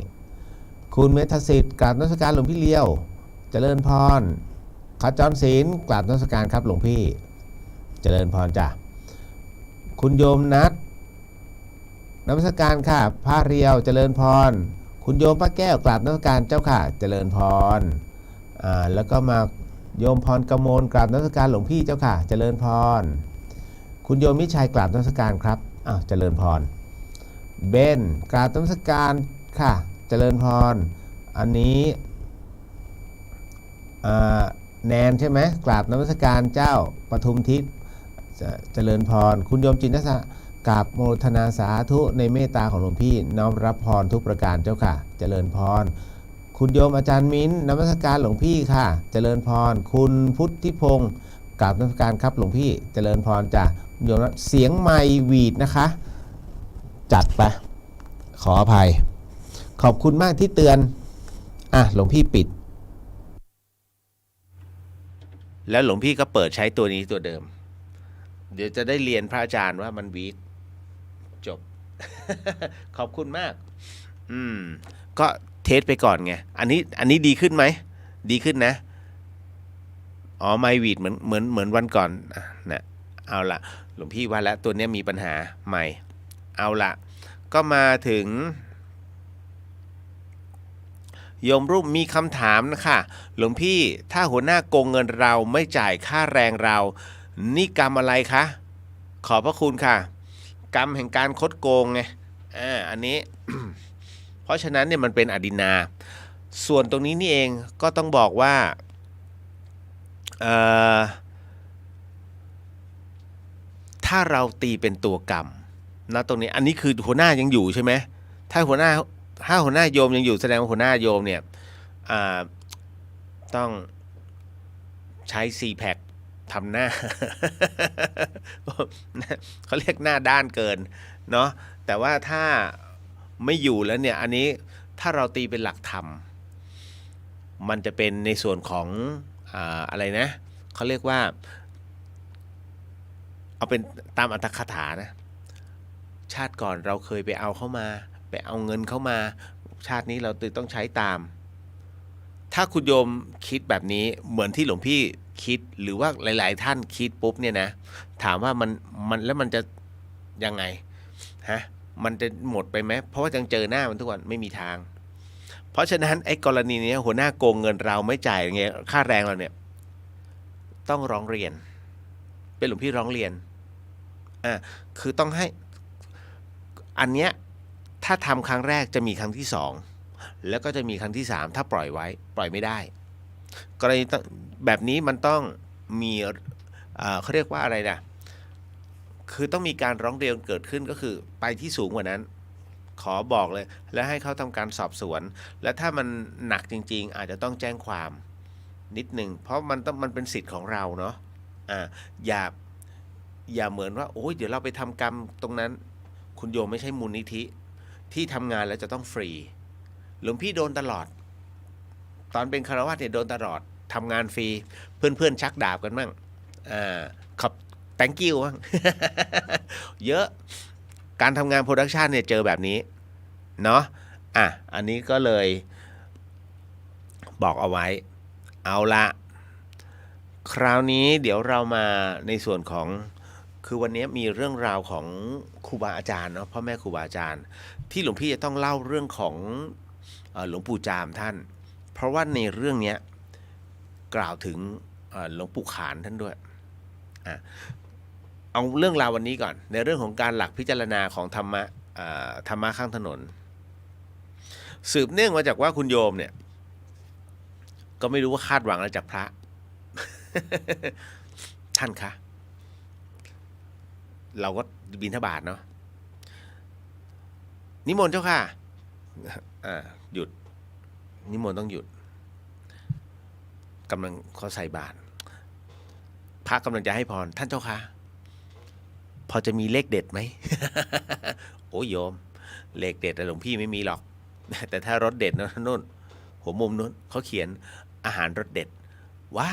คุณเมธสิทธิ์กราบนมัสการหลวงพี่เลียวเจริญพรขจรศิลป์กราบนมัสการครับหลวงพี่เจริญพรจ้ะคุณโยมนัทนมัสการค่ะพระเรียวเจริญพรคุณโยมพระแก้วกราบนมัสการเจ้าค่ะเจริญพรแล้วก็มาโยมพรกมลกราบนมัสการหลวงพี่เจ้าค่ะเจริญพรคุณโยมมิชัยกราบนมัสการครับเจริญพรเบนกราบนมัสการค่ะเจริญพรอันนี้แนนใช่ไหมกราบนมัสการเจ้าปทุมทิพย์เจริญพรคุณโยมจินทสะกราบโมทนาสาธุในเมตตาของหลวงพี่น้อมรับพรทุกประการเจ้าค่ะเจริญพรคุณโยมอาจารย์มิ้นนมัสการหลวงพี่ค่ะเจริญพรคุณพุทธิพงศ์กราบนมัสการครับหลวงพี่เจริญพรจ้ะโยมเสียงไมค์หวีดนะคะจัดไปขออภัยขอบคุณมากที่เตือนหลวงพี่ปิดแล้วหลวงพี่ก็เปิดใช้ตัวนี้ตัวเดิมเดี๋ยวจะได้เรียนพระอาจารย์ว่ามันวีดจบ ขอบคุณมากก็เทสไปก่อนไงอันนี้ดีขึ้นไหมดีขึ้นนะไมค์วีดเหมือนวันก่อนนะเอาละหลวงพี่ว่าแล้วตัวนี้มีปัญหาใหม่เอาละก็มาถึงโยมรูปมีคำถามนะคะหลวงพี่ถ้าหัวหน้าโกงเงินเราไม่จ่ายค่าแรงเรานี่กรรมอะไรคะขอบพระคุณค่ะกรรมแห่งการคดโกงไงอันนี้ เพราะฉะนั้นเนี่ยมันเป็นอดินาส่วนตรงนี้นี่เองก็ต้องบอกว่าถ้าเราตีเป็นตัวกรรมนะตรงนี้อันนี้คือหัวหน้ายังอยู่ใช่ไหมถ้าหัวหน้าโยมยังอยู่แสดงว่าหัวหน้าโยมเนี่ยต้องใช้ CPAC ทำหน้า เขาเรียกหน้าด้านเกินเนาะแต่ว่าถ้าไม่อยู่แล้วเนี่ยอันนี้ถ้าเราตีเป็นหลักธรรมมันจะเป็นในส่วนของอะไรนะเขาเรียกว่าเอาเป็นตามอัตถคถานะชาติก่อนเราเคยไปเอาเข้ามาไปเอาเงินเข้ามาชาตินี้เราต้องใช้ตามถ้าคุณโยมคิดแบบนี้เหมือนที่หลวงพี่คิดหรือว่าหลายๆท่านคิดปุ๊บเนี่ยนะถามว่ามันแล้วมันจะยังไงมันจะหมดไปไหมเพราะว่ายังเจอหน้ามันทุกวันไม่มีทางเพราะฉะนั้นไอ้กรณีนี้หัวหน้าโกงเงินเราไม่จ่ายไงค่าแรงเราเนี่ยต้องร้องเรียนเป็นหลวงพี่ร้องเรียนคือต้องให้อันเนี้ยถ้าทำครั้งแรกจะมีครั้งที่2แล้วก็จะมีครั้งที่3ถ้าปล่อยไว้ปล่อยไม่ได้กรณีแบบนี้มันต้องมีเขาเรียกว่าอะไรนะคือต้องมีการร้องเรียนเกิดขึ้นก็คือไปที่สูงกว่านั้นขอบอกเลยแล้วให้เขาทำการสอบสวนและถ้ามันหนักจริงๆอาจจะต้องแจ้งความนิดนึงเพราะมันเป็นสิทธิ์ของเราเนาะอย่าเหมือนว่าโอ้ยเดี๋ยวเราไปทำกรรมตรงนั้นคุณโยมไม่ใช่มูลนิธิที่ทำงานแล้วจะต้องฟรีหลวงพี่โดนตลอดตอนเป็นคฤหัสถ์เนี่ยโดนตลอดทำงานฟรีเพื่อนๆชักดาบกันบ้างขอบ thank you บ้าง เยอะการทำงานโปรดักชันเนี่ยเจอแบบนี้ เนาะอันนี้ก็เลยบอกเอาไว้เอาละคราวนี้เดี๋ยวเรามาในส่วนของคือวันนี้มีเรื่องราวของครูบาอาจารย์เนาะพ่อแม่ครูบาอาจารย์ที่หลวงพี่จะต้องเล่าเรื่องของหลวงปู่จามท่านเพราะว่าในเรื่องนี้กล่าวถึงหลวงปู่ขานท่านด้วยเอาเรื่องราววันนี้ก่อนในเรื่องของการหลักพิจารณาของธรรมะข้างถนนสืบเนื่องมาจากว่าคุณโยมเนี่ยก็ไม่รู้ว่าคาดหวังอะไรจากพระ ท่านคะเราก็บิณฑบาตเนาะนิมนต์เจ้าค่ะหยุดนิมนต์ต้องหยุดกำลังเขาใส่บาตรพระกำลังจะให้พรท่านเจ้าค่ะพอจะมีเลขเด็ดไหม โอ้โยมเลขเด็ดแต่หลวงพี่ไม่มีหรอก แต่ถ้ารสเด็ดนะนู่นหัวมุมนู้นเขาเขียนอาหารรสเด็ดว้า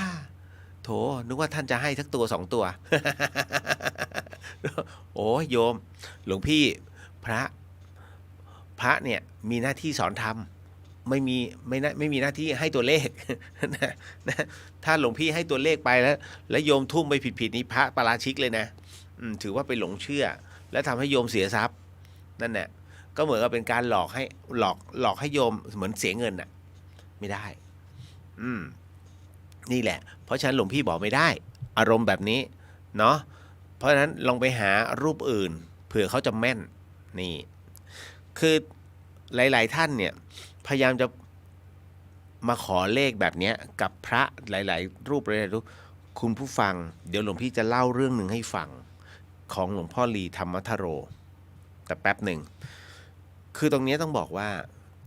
โถนึกว่าท่านจะให้สักตัว2 ตัว โอ้โยมหลวงพี่พระเนี่ยมีหน้าที่สอนธรรมไม่มีหน้าที่ให้ตัวเลข นะถ้าหลวงพี่ให้ตัวเลขไปแล้วโยมทุ่มไปผิดนี่พระปาราชิกเลยนะถือว่าไปหลงเชื่อและทำให้โยมเสียทรัพย์นั่นแหละก็เหมือนกับเป็นการหลอกให้โยมเหมือนเสียเงินน่ะไม่ได้นี่แหละเพราะฉะนั้นหลวงพี่บอกไม่ได้อารมณ์แบบนี้เนาะเพราะฉะนั้นลองไปหารูปอื่นเผื่อเขาจะแม่นนี่คือหลายๆท่านเนี่ยพยายามจะมาขอเลขแบบนี้กับพระหลายๆรูปเลยรูปคุณผู้ฟังเดี๋ยวหลวงพี่จะเล่าเรื่องหนึ่งให้ฟังของหลวงพ่อลีธรรมทโรแต่แป๊บหนึ่งคือตรงนี้ต้องบอกว่า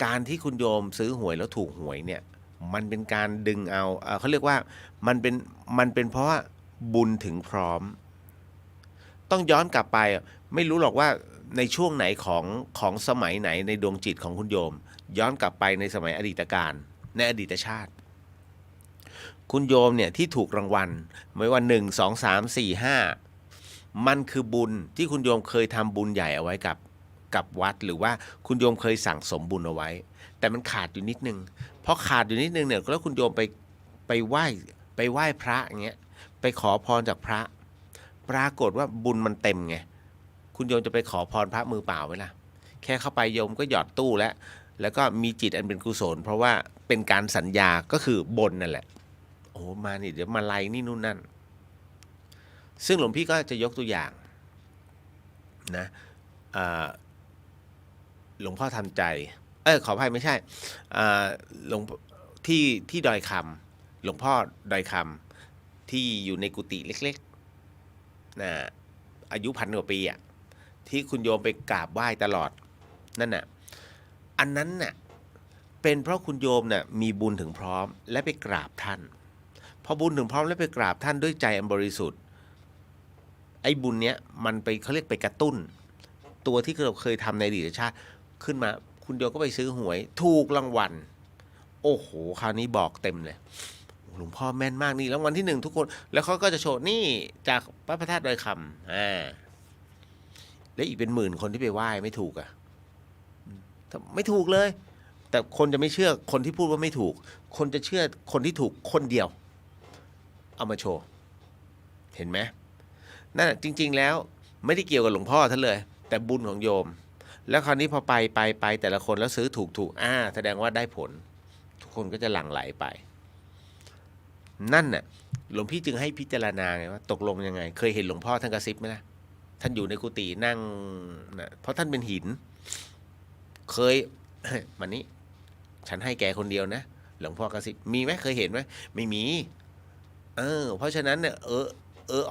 การที่คุณโยมซื้อหวยแล้วถูกหวยเนี่ยมันเป็นการดึงเอาเขาเรียกว่ามันเป็นเพราะว่าบุญถึงพร้อมต้องย้อนกลับไปไม่รู้หรอกว่าในช่วงไหนของสมัยไหนในดวงจิตของคุณโยมย้อนกลับไปในสมัยอดีตการในอดีตชาติคุณโยมเนี่ยที่ถูกรางวัลไม่ว่า1 2 3 4 5มันคือบุญที่คุณโยมเคยทำบุญใหญ่เอาไว้กับวัดหรือว่าคุณโยมเคยสั่งสมบุญเอาไว้แต่มันขาดอยู่นิดนึงพอขาดอยู่นิดนึงเนี่ยแล้วคุณโยมไปไหว้พระอย่างเงี้ยไปขอพรจากพระปรากฏว่าบุญมันเต็มไงคุณโยมจะไปขอพรพระมือเปล่าไหมล่ะแค่เข้าไปโยมก็หยอดตู้แล้วก็มีจิตอันเป็นกุศลเพราะว่าเป็นการสัญญาก็คือบนนั่นแหละโอ้มานี่เดี๋ยวมาไล่นี่นู่นนั่นซึ่งหลวงพี่ก็จะยกตัวอย่างนะหลวงพ่อทันใจขออภัยไม่ใช่หลวงที่ดอยคำหลวงพ่อดอยคำที่อยู่ในกุฏิเล็กๆนะอายุ1,000 กว่าปีที่คุณโยมไปกราบไหว้ตลอดนั่นน่ะอันนั้นน่ะเป็นเพราะคุณโยมน่ะมีบุญถึงพร้อมและไปกราบท่านพอบุญถึงพร้อมและไปกราบท่านด้วยใจอันบริสุทธิ์ไอ้บุญเนี้ยมันไปเขาเรียกไปกระตุ้นตัวที่เราเคยทำในอดีตชาติขึ้นมาคุณโยมก็ไปซื้อหวยถูกรางวัลโอ้โหคราวนี้บอกเต็มเลยหลวงพ่อแม่นมากนี่รางวัลที่1ทุกคนแล้วเขาก็จะโชว์นี่จากพระธาตุดอยคำและอีกเป็นหมื่นคนที่ไปไหว้ไม่ถูกไม่ถูกเลยแต่คนจะไม่เชื่อคนที่พูดว่าไม่ถูกคนจะเชื่อคนที่ถูกคนเดียวเอามาโชว์เห็นไหมนั่นจริงๆแล้วไม่ได้เกี่ยวกับหลวงพ่อท่านเลยแต่บุญของโยมแล้วคราวนี้พอไปแต่ละคนแล้วซื้อถูกแสดงว่าได้ผลทุกคนก็จะหลั่งไหลไปนั่นน่ะหลวงพี่จึงให้พิจารณาไงว่าตกลงยังไงเคยเห็นหลวงพ่อท่านกระซิบไหมล่ะท่านอยู่ในกุฏินั่งนะเพราะท่านเป็นหินเคย มันนี้ฉันให้แกคนเดียวนะหลวงพ่อกระซิบมีไหมเคยเห็นไหมไม่มีเพราะฉะนั้นเนี่ย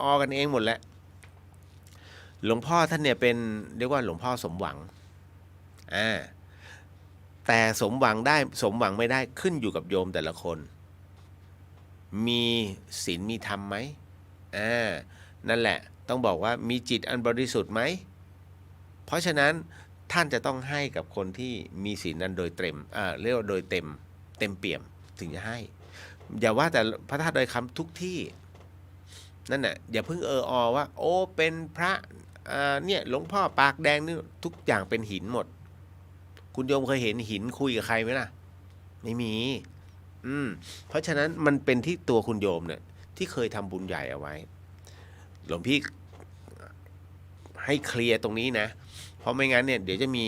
อกันเองหมดแหละหลวงพ่อท่านเนี่ยเป็นเรียกว่าหลวงพ่อสมหวังแต่สมหวังได้สมหวังไม่ได้ขึ้นอยู่กับโยมแต่ละคนมีศีลมีธรรมไหมนั่นแหละต้องบอกว่ามีจิตอันบริสุทธิ์ไหมเพราะฉะนั้นท่านจะต้องให้กับคนที่มีศีลนั้นโดยเต็มเรียกว่าโดยเต็มเปี่ยมถึงจะให้อย่าว่าแต่พระธาตุดอยคำทุกที่นั่นน่ะอย่าเพิ่งว่าโอ้เป็นพระเนี่ยหลวงพ่อปากแดงนี่ทุกอย่างเป็นหินหมด คุณโยมเคยเห็นหินคุยกับใครไหมล่ะไม่มีเพราะฉะนั้นมันเป็นที่ตัวคุณโยมเนี่ยที่เคยทำบุญใหญ่เอาไว้หลวงพี่ให้เคลียร์ตรงนี้นะเพราะไม่งั้นเนี่ยเดี๋ยวจะมี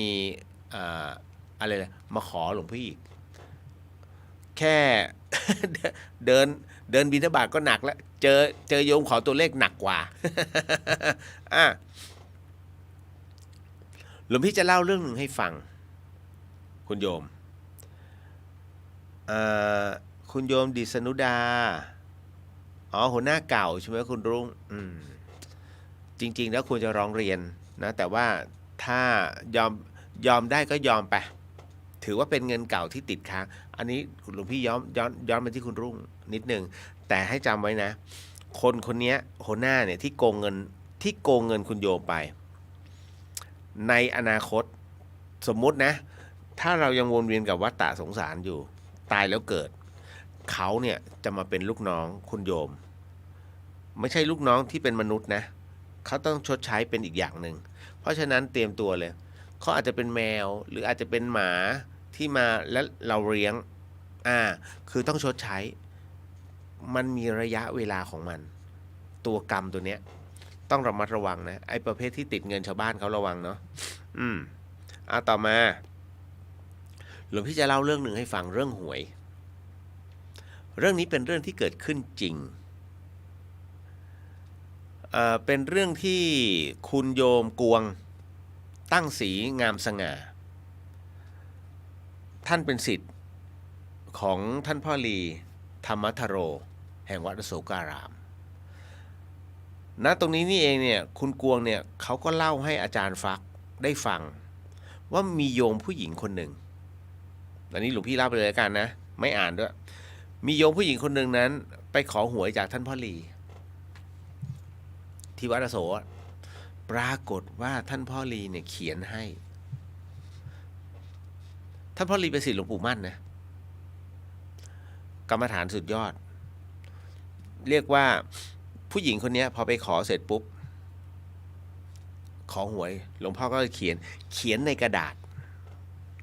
อะไรเลยมาขอหลวงพี่อีกแค่ เดินบิณฑบาตก็หนักแล้วเจอโยมขอตัวเลขหนักกว่า หลวงพี่จะเล่าเรื่องหนึ่งให้ฟังคุณโยมคุณโยมดิษนุดาหัวหน้าเก่าใช่ไหมคุณรุ่งจริงๆแล้วควรจะร้องเรียนนะแต่ว่าถ้ายอมได้ก็ยอมไปถือว่าเป็นเงินเก่าที่ติดค้างอันนี้หลวงพี่ย้อนมาที่คุณรุ่งนิดนึงแต่ให้จำไว้นะคนนี้หัวหน้าเนี่ยที่โกงเงินคุณโยมไปในอนาคตสมมุตินะถ้าเรายังวนเวียนกับวัฏฏะสงสารอยู่ตายแล้วเกิดเขาเนี่ยจะมาเป็นลูกน้องคุณโยมไม่ใช่ลูกน้องที่เป็นมนุษย์นะเขาต้องชดใช้เป็นอีกอย่างหนึ่งเพราะฉะนั้นเตรียมตัวเลยเขาอาจจะเป็นแมวหรืออาจจะเป็นหมาที่มาแล้วเราเลี้ยงคือต้องชดใช้มันมีระยะเวลาของมันตัวกรรมตัวเนี้ยต้องระมัดระวังนะไอ้ประเภทที่ติดเงินชาวบ้านเขาระวังเนาะต่อมาหลวงพี่จะเล่าเรื่องหนึ่งให้ฟังเรื่องหวยเรื่องนี้เป็นเรื่องที่เกิดขึ้นจริงเป็นเรื่องที่คุณโยมกวงตั้งศรีงามสง่าท่านเป็นศิษย์ของท่านพ่อลีธรรมทโรแห่งวัดอโศการามณตรงนี้นี่เองเนี่ยคุณกวงเนี่ยเขาก็เล่าให้อาจารย์ฟักได้ฟังว่ามีโยมผู้หญิงคนหนึ่งอันนี้หลวงพี่เล่าไปเลยกันนะไม่อ่านด้วยมีโยมผู้หญิงคนหนึ่งนั้นไปขอหวยจากท่านพ่อลีที่วัดอโศกปรากฏว่าท่านพ่อลีเนี่ยเขียนให้ท่านพ่อลีเป็นศิษย์หลวงปู่มั่นนะกรรมฐานสุดยอดเรียกว่าผู้หญิงคนนี้พอไปขอเสร็จปุ๊บขอหวยหลวงพ่อก็เขียนในกระดาษ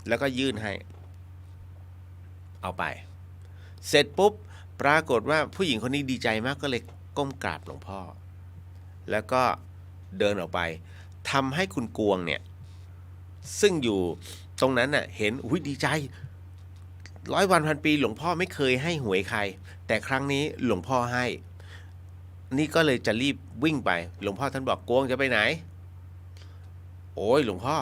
แล้วก็ยื่นให้เอาไปเสร็จปุ๊บปรากฏว่าผู้หญิงคนนี้ดีใจมากก็เลยก้มกราบหลวงพ่อแล้วก็เดินออกไปทำให้คุณกวงเนี่ยซึ่งอยู่ตรงนั้นน่ะเห็นดีใจ100 วันพันปีหลวงพ่อไม่เคยให้หวยใครแต่ครั้งนี้หลวงพ่อให้นี่ก็เลยจะรีบวิ่งไปหลวงพ่อท่านบอกกวงจะไปไหนโอ้ยหลวงพ่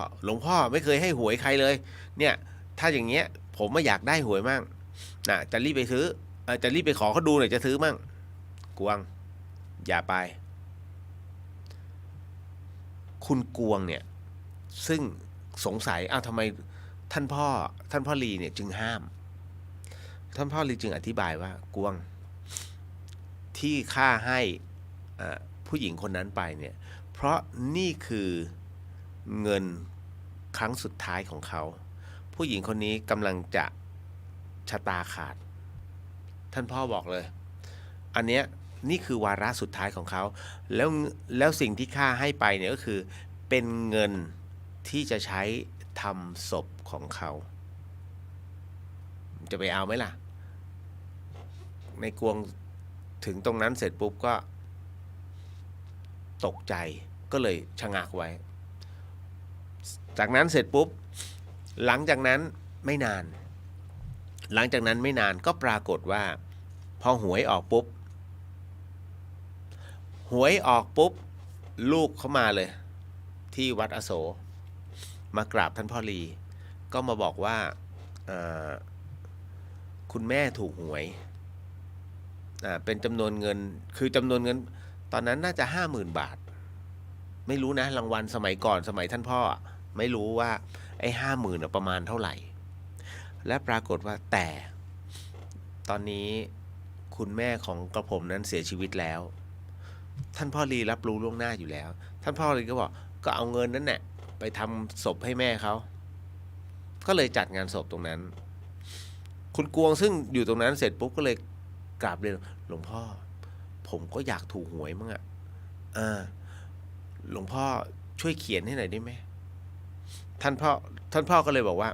อไม่เคยให้หวยใครเลยเนี่ยถ้าอย่างเงี้ยผมไม่อยากได้หวยมั่งนะจะรีบไปซื้อจะรีบไปขอเขาดูหน่อยจะซื้อมั่งกวงอย่าไปคุณกวงเนี่ยซึ่งสงสัยทำไมท่านพ่อลีเนี่ยจึงห้ามท่านพ่อลีจึงอธิบายว่ากวงที่ข้าให้ผู้หญิงคนนั้นไปเนี่ยเพราะนี่คือเงินครั้งสุดท้ายของเขาผู้หญิงคนนี้กำลังจะชะตาขาดท่านพ่อบอกเลยอันเนี้ยนี่คือวาระสุดท้ายของเขาแล้วสิ่งที่ข้าให้ไปเนี่ยก็คือเป็นเงินที่จะใช้ทำศพของเขาจะไปเอาไหมล่ะในกวงถึงตรงนั้นเสร็จปุ๊บก็ตกใจก็เลยชะงักไว้จากนั้นเสร็จปุ๊บหลังจากนั้นไม่นานก็ปรากฏว่าพอหวยออกปุ๊บลูกเขามาเลยที่วัดอโศกมากราบท่านพ่อลีก็มาบอกว่าคุณแม่ถูกหวยเป็นจำนวนเงินคือจำนวนเงินตอนนั้นน่าจะ 50,000 บาทไม่รู้นะรางวัลสมัยก่อนสมัยท่านพ่อไม่รู้ว่าไอ้ 50,000 ประมาณเท่าไหร่และปรากฏว่าแต่ตอนนี้คุณแม่ของกระผมนั้นเสียชีวิตแล้วท่านพ่อลีรับรู้ล่วงหน้าอยู่แล้วท่านพ่อลีก็บอกก็เอาเงินนั้นแหละไปทำศพให้แม่เขาก็เลยจัดงานศพตรงนั้นคุณกวงซึ่งอยู่ตรงนั้นเสร็จปุ๊บก็เลยกราบเรียนหลวงพ่อผมก็อยากถูกหวยมั้งหลวงพ่อช่วยเขียนให้หน่อยได้ไหมท่านพ่อก็เลยบอกว่า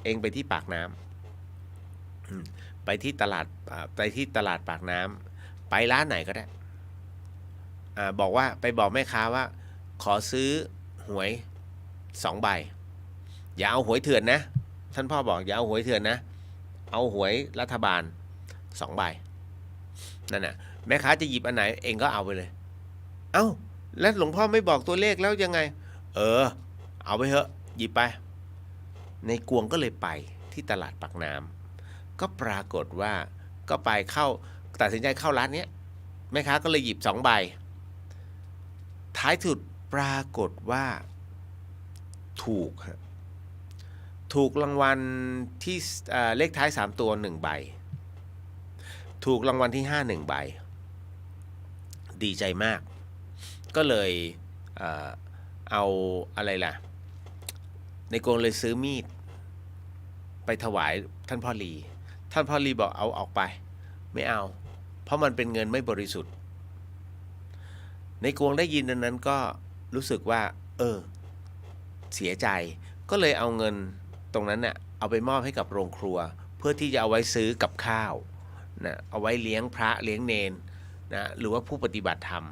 เองไปที่ปากน้ำไปที่ตลาดปากน้ำไปร้านไหนก็ได้บอกว่าไปบอกแม่ค้าว่าขอซื้อหวย2 ใบอย่าเอาหวยเถื่อนนะท่านพ่อบอกอย่าเอาหวยเถื่อนนะเอาหวยรัฐบาล2 ใบนั่นน่ะแม่ค้าจะหยิบอันไหนเองก็เอาไปเลยเอ้าแล้วหลวงพ่อไม่บอกตัวเลขแล้วยังไงเอาไปเถอะหยิบไปในกวงก็เลยไปที่ตลาดปากน้ำก็ปรากฏว่าก็ไปตัดสินใจเข้าร้านนี้แม่ค้าก็เลยหยิบ2 ใบท้ายสุดปรากฏว่าถูกรางวัลที่เลขท้าย3 ตัว1 ใบถูกรางวัลที่5 1 ใบดีใจมากก็เลยเอาอะไรล่ะในกวงเลยซื้อมีดไปถวายท่านพ่อลีบอกเอาออกไปไม่เอาเพราะมันเป็นเงินไม่บริสุทธิ์ในกวงได้ยินดังนั้นก็รู้สึกว่าเสียใจก็เลยเอาเงินตรงนั้นน่ะเอาไปมอบให้กับโรงครัวเพื่อที่จะเอาไว้ซื้อกับข้าวนะเอาไว้เลี้ยงพระเลี้ยงเนนนะหรือว่าผู้ปฏิบัติธรรม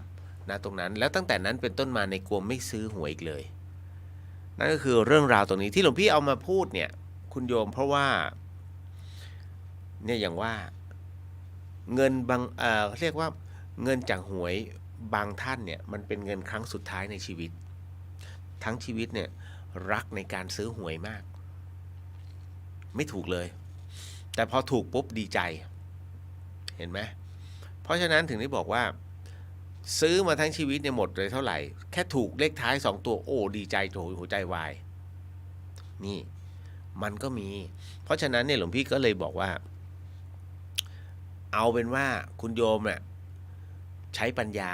นะตรงนั้นแล้วตั้งแต่นั้นเป็นต้นมาในกวงไม่ซื้อหวยอีกเลยนั่นก็คือเรื่องราวตรงนี้ที่หลวงพี่เอามาพูดเนี่ยคุณโยมเพราะว่าเนี่ยอย่างว่าเงินบางเรียกว่าเงินจากหวยบางท่านเนี่ยมันเป็นเงินครั้งสุดท้ายในชีวิตทั้งชีวิตเนี่ยรักในการซื้อหวยมากไม่ถูกเลยแต่พอถูกปุ๊บดีใจเห็นไหมเพราะฉะนั้นถึงได้บอกว่าซื้อมาทั้งชีวิตเนี่ยหมดเลยเท่าไหร่แค่ถูกเลขท้าย2 ตัวโอ้ดีใจโถหัวใจวายนี่มันก็มีเพราะฉะนั้นเนี่ยหลวงพี่ก็เลยบอกว่าเอาเป็นว่าคุณโยมเนี่ยใช้ปัญญา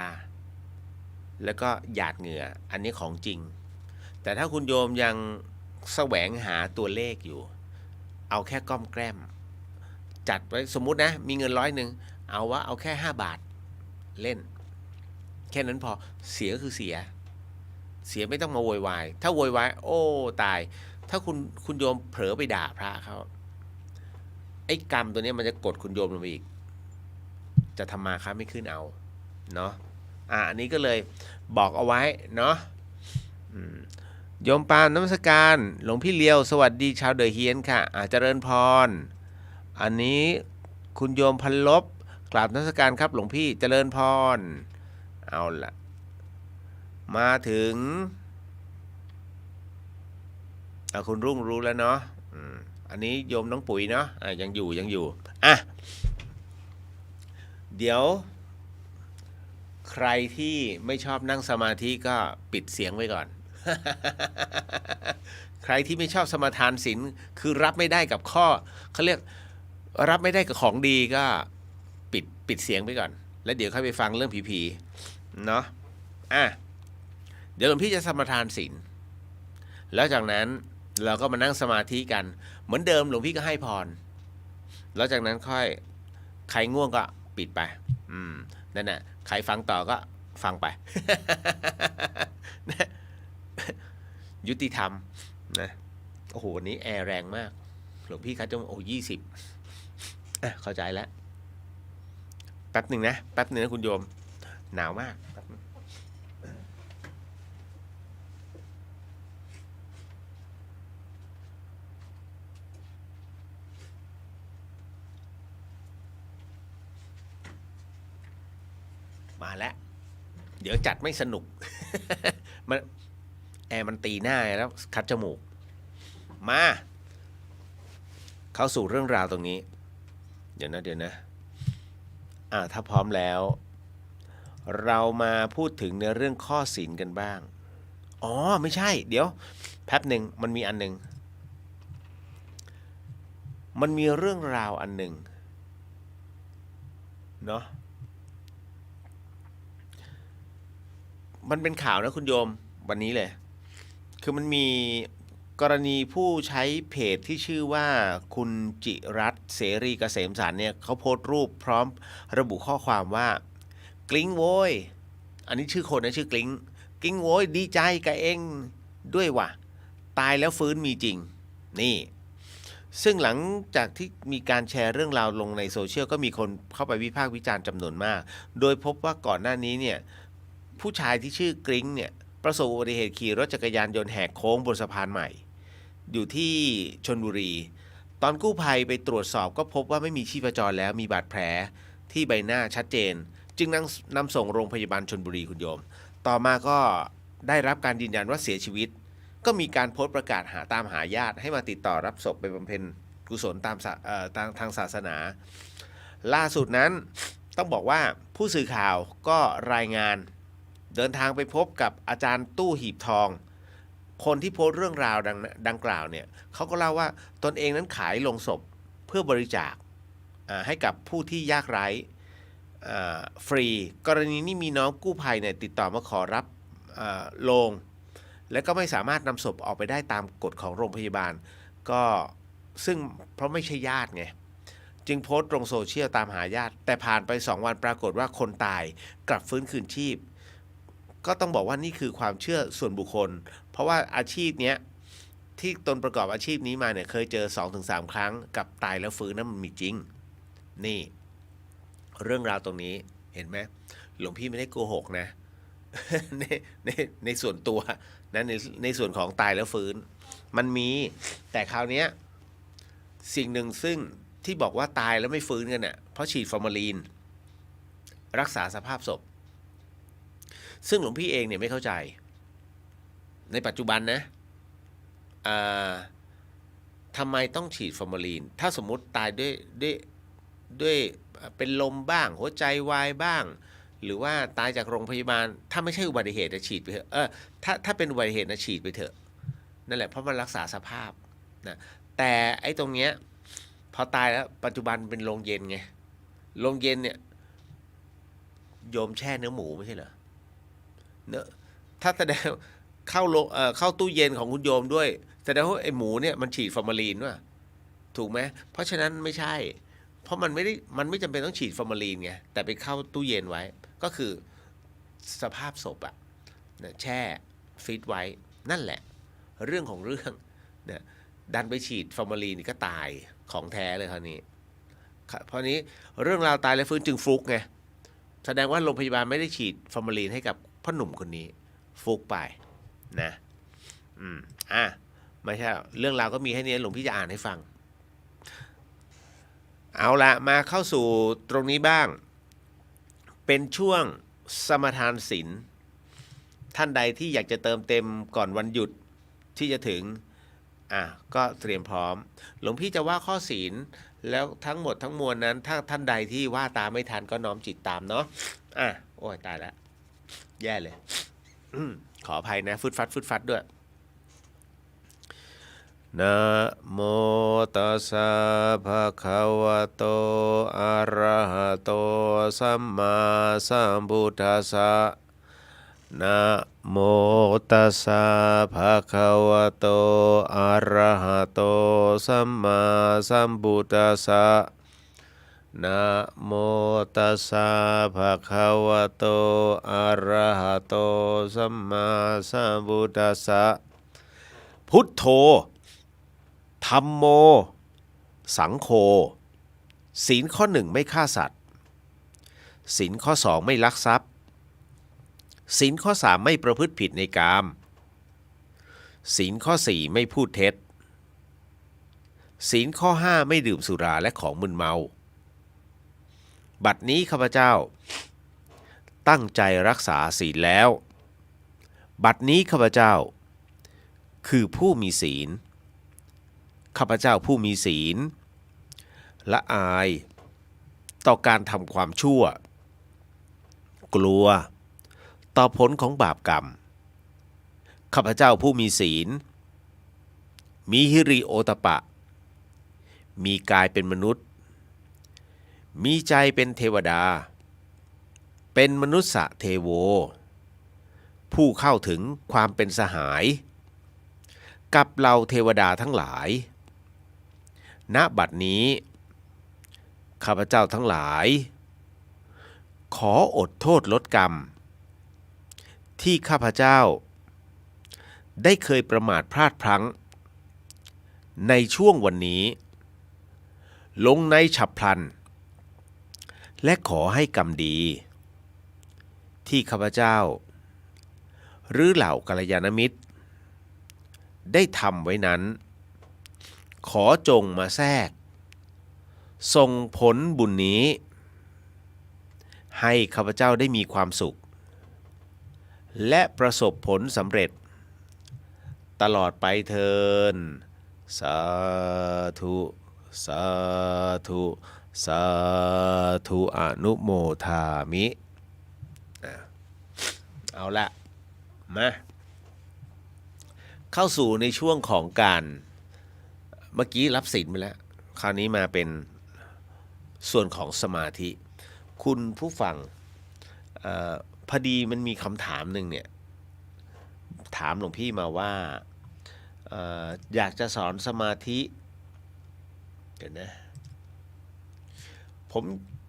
แล้วก็หยาดเหงื่ออันนี้ของจริงแต่ถ้าคุณโยมยังแสวงหาตัวเลขอยู่เอาแค่ก้อมแกล้มจัดไว้สมมุตินะมีเงิน100เอาแค่5 บาทเล่นแค่นั้นพอเสียก็คือเสียไม่ต้องมาโวยวายถ้าโวยวายโอ้ตายถ้าคุณโยมเผลอไปด่าพระเขาไอ้กรรมตัวนี้มันจะกดคุณโยมลงไปอีกจะทำมาค้าไม่ขึ้นเอาเนาะอันนี้ก็เลยบอกเอาไว้เนาะโยมปานนมัสการหลวงพี่เลียวสวัสดีชาวเดอะเฮียนค่ะเจริญพรอันนี้คุณโยมพันลบกราบนมัสการครับหลวงพี่เจริญพรเอาละมาถึงคุณรุ่งรู้แล้วเนาะอันนี้โยมน้องปุ๋ยเนาะยังอยู่เดี๋ยวใครที่ไม่ชอบนั่งสมาธิก็ปิดเสียงไว้ก่อน ใครที่ไม่ชอบสมาทานศีลคือรับไม่ได้กับข้อเขาเรียกรับไม่ได้กับของดีก็ปิดเสียงไปก่อนแล้วเดี๋ยวค่อยไปฟังเรื่องผีๆเนาะเดี๋ยวหลวงพี่จะสมาทานศีลแล้วจากนั้นเราก็มานั่งสมาธิกันเหมือนเดิมหลวงพี่ก็ให้พรแล้วจากนั้นค่อยใครง่วงก็ปิดไปนั่นแหละใครฟังต่อก็ฟังไป ยุติธรรมนะโอ้โหวันนี้แอร์แรงมากหลวงพี่คัดจง20เข้าใจแล้วแป๊บหนึ่งนะคุณโยมหนาวมากมาแล้วเดี๋ยวจัดไม่สนุก แอร์มันตีหน้าแล้วคัดจมูกมาเข้าสู่เรื่องราวตรงนี้เดี๋ยวนะถ้าพร้อมแล้วเรามาพูดถึงในเรื่องข้อศีลกันบ้างไม่ใช่เดี๋ยวแป๊บหนึ่งมันมีอันหนึ่งมันมีเรื่องราวอันหนึ่งเนาะมันเป็นข่าวนะคุณโยมวันนี้เลยคือมันมีกรณีผู้ใช้เพจที่ชื่อว่าคุณจิรัตน์เสรีเกษมสารเนี่ยเขาโพสต์รูปพร้อมระบุข้อความว่ากลิ้งโว้ยอันนี้ชื่อคนนะชื่อกลิ้งโว้ยดีใจกับเองด้วยว่ะตายแล้วฟื้นมีจริงนี่ ซึ่งหลังจากที่มีการแชร์เรื่องราวลงในโซเชียลก็มีคนเข้าไปวิพากษ์วิจารณ์จำนวนมากโดยพบว่าก่อนหน้านี้เนี่ยผู้ชายที่ชื่อกริ้งเนี่ยประสบอุบัติเหตุขี่รถจักรยานยนต์แหกโค้งบนสะพานใหม่อยู่ที่ชลบุรีตอนกู้ภัยไปตรวจสอบก็พบว่าไม่มีชีพจรแล้วมีบาดแผลที่ใบหน้าชัดเจนจึงนำส่งโรงพยาบาลชลบุรีคุณโยมต่อมาก็ได้รับการยืนยันว่าเสียชีวิตก็มีการโพสต์ประกาศตามหาญาติให้มาติดต่อรับศพไปบำเพ็ญกุศลตามทางศาสนาล่าสุดนั้นต้องบอกว่าผู้สื่อข่าวก็รายงานเดินทางไปพบกับอาจารย์ตู้หีบทองคนที่โพสต์เรื่องราวดังกล่าวเนี่ยเขาก็เล่าว่าตนเองนั้นขายโลงศพเพื่อบริจาคให้กับผู้ที่ยากไร้ฟรีกรณีนี้มีน้องกู้ภัยเนี่ยติดต่อมาขอรับโลงและก็ไม่สามารถนำศพออกไปได้ตามกฎของโรงพยาบาลก็ซึ่งเพราะไม่ใช่ญาติไงจึงโพสต์ลงโซเชียลตามหาญาติแต่ผ่านไป2 วันปรากฏว่าคนตายกลับฟื้นคืนชีพก็ต้องบอกว่านี่คือความเชื่อส่วนบุคคลเพราะว่าอาชีพเนี้ยที่ตนประกอบอาชีพนี้มาเนี่ยเคยเจอ 2-3 ครั้งกับตายแล้วฟื้นนั้นมันมีจริงนี่เรื่องราวตรงนี้เห็นไหมหลวงพี่ไม่ได้โกหกนะ ในส่วนตัวนะในส่วนของตายแล้วฟื้นมันมีแต่คราวนี้สิ่งหนึ่งซึ่งที่บอกว่าตายแล้วไม่ฟื้นกันเนี่ยเพราะฉีดฟอร์มาลีนรักษาสภาพศพซึ่งหลวงพี่เองเนี่ยไม่เข้าใจในปัจจุบันนะทำไมต้องฉีดฟอร์มาลีนถ้าสมมุติตายด้วยเป็นลมบ้างหัวใจวายบ้างหรือว่าตายจากโรงพยาบาลถ้าไม่ใช่อุบัติเหตุจะฉีดไปเถอะถ้าเป็นอุบัติเหตุนะฉีดไปเถอะนั่นแหละเพราะมันรักษาสภาพนะแต่ไอ้ตรงเนี้ยพอตายแล้วปัจจุบันเป็นโรงเย็นไงโรงเย็นเนี่ยโยมแช่เนื้อหมูไม่ใช่เหรอเนื้อถ้าแสดงเข้าตู้เย็นของคุณโยมด้วยแสดงว่าไอ้หมูเนี่ยมันฉีดฟอร์มาลีนว่ะถูกไหมเพราะฉะนั้นไม่ใช่เพราะมันไม่จำเป็นต้องฉีดฟอร์มาลีนไงแต่ไปเข้าตู้เย็นไว้ก็คือสภาพศพอะแช่ฟิตไว้นั่นแหละเรื่องของเรื่องเนี่ยดันไปฉีดฟอร์มาลีนก็ตายของแท้เลยคราวนี้เพราะนี้เรื่องราวตายและฟื้นจึงฟลุกไงแสดงว่าโรงพยาบาลไม่ได้ฉีดฟอร์มาลีนให้กับพ่อหนุ่มคนนี้ฟลุกไปนะไม่ใช่เรื่องราวก็มีแค่นี้หลวงพี่จะอ่านให้ฟังเอาละมาเข้าสู่ตรงนี้บ้างเป็นช่วงสมทานศีลท่านใดที่อยากจะเติมเต็มก่อนวันหยุดที่จะถึงก็เตรียมพร้อมหลวงพี่จะว่าข้อศีลแล้วทั้งหมดทั้งมวลนั้นถ้าท่านใดที่ว่าตามไม่ทันก็น้อมจิตตามเนาะโอ้ยตายแล้วแย่เลยขออภัยนะฟึดฟัดด้วยนะโมตัสสะภะคะวะโตอะระหะโตสัมมาสัมพุทธัสสะนะโมตัสสะภะคะวะโตอะระหะโตสัมมาสัมพุทธัสสะนะโมตัสสะภะคะวะโตอะระหะโตสัมมาสัมพุทธัสสะพุทโธธัมโมสังโฆศีลข้อ 1ไม่ฆ่าสัตว์ศีลข้อ 2ไม่ลักทรัพย์ศีลข้อ 3ไม่ประพฤติผิดในกามศีลข้อ 4ไม่พูดเท็จศีลข้อ 5ไม่ดื่มสุราและของมึนเมาบัดนี้ข้าพเจ้าตั้งใจรักษาศีลแล้วบัดนี้ข้าพเจ้าคือผู้มีศีลข้าพเจ้าผู้มีศีลละอายต่อการทำความชั่วกลัวต่อผลของบาปกรรมข้าพเจ้าผู้มีศีลมีหิริโอตปะมีกายเป็นมนุษย์มีใจเป็นเทวดาเป็นมนุษย์เทโวผู้เข้าถึงความเป็นสหายกับเราเทวดาทั้งหลายณบัดนี้ข้าพเจ้าทั้งหลายขออดโทษลดกรรมที่ข้าพเจ้าได้เคยประมาทพลาดพลั้ง ในช่วงวันนี้ลงในฉับพลันและขอให้กรรมดีที่ข้าพเจ้าหรือเหล่ากัลยาณมิตรได้ทำไว้นั้นขอจงมาแทรกส่งผลบุญนี้ให้ข้าพเจ้าได้มีความสุขและประสบผลสำเร็จตลอดไปเถิดสาธุสาธุสาธุอนุโมทามิเอาละมาเข้าสู่ในช่วงของการเมื่อกี้รับศีลไปแล้วคราวนี้มาเป็นส่วนของสมาธิคุณผู้ฟังพอดีมันมีคำถามหนึ่งเนี่ยถามหลวงพี่มาว่าอยากจะสอนสมาธิเดี๋ยวนะ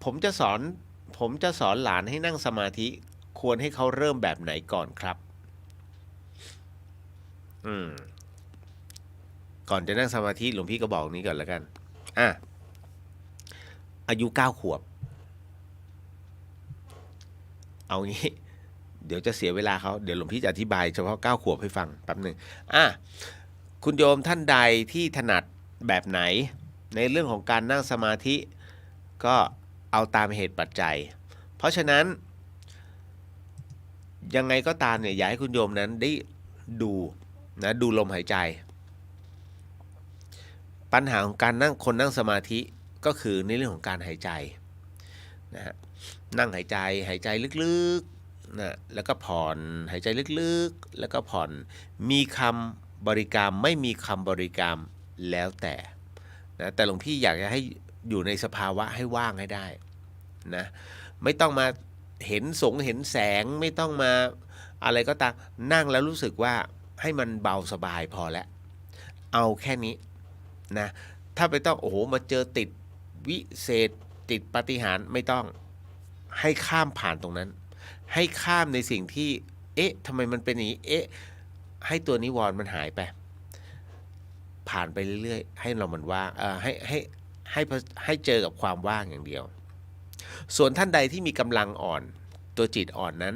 ผมจะสอนหลานให้นั่งสมาธิควรให้เขาเริ่มแบบไหนก่อนครับก่อนจะนั่งสมาธิหลวงพี่ก็บอกนี้ก่อนแล้วกันอายุ9 ขวบเอางี้เดี๋ยวจะเสียเวลาเขาเดี๋ยวหลวงพี่จะอธิบายเฉพาะ9 ขวบให้ฟังแป๊บหนึ่งคุณโยมท่านใดที่ถนัดแบบไหนในเรื่องของการนั่งสมาธิก็เอาตามเหตุปัจจัยเพราะฉะนั้นยังไงก็ตามเนี่ยอยากให้คุณโยมนั้นได้ดูลมหายใจปัญหาของการนั่งสมาธิก็คือในเรื่องของการหายใจนะฮะนั่งหายใจลึกๆนะแล้วก็ผ่อนหายใจลึกๆแล้วก็ผ่อนมีคำบริกรรมไม่มีคำบริกรรมแล้วแต่นะแต่หลวงพี่อยากจะให้อยู่ในสภาวะให้ว่างให้ได้นะไม่ต้องมาเห็นแสงไม่ต้องมาอะไรก็ตามนั่งแล้วรู้สึกว่าให้มันเบาสบายพอแล้วเอาแค่นี้นะถ้าไปต้องมาเจอติดวิเศษติดปาฏิหาริย์ไม่ต้องให้ข้ามผ่านตรงนั้นให้ข้ามในสิ่งที่ทำไมมันเป็นอย่างนี้ให้ตัวนิวรณ์มันหายไปผ่านไปเรื่อยๆให้เรามันว่างให้เจอกับความว่างอย่างเดียวส่วนท่านใดที่มีกำลังอ่อนตัวจิตอ่อนนั้น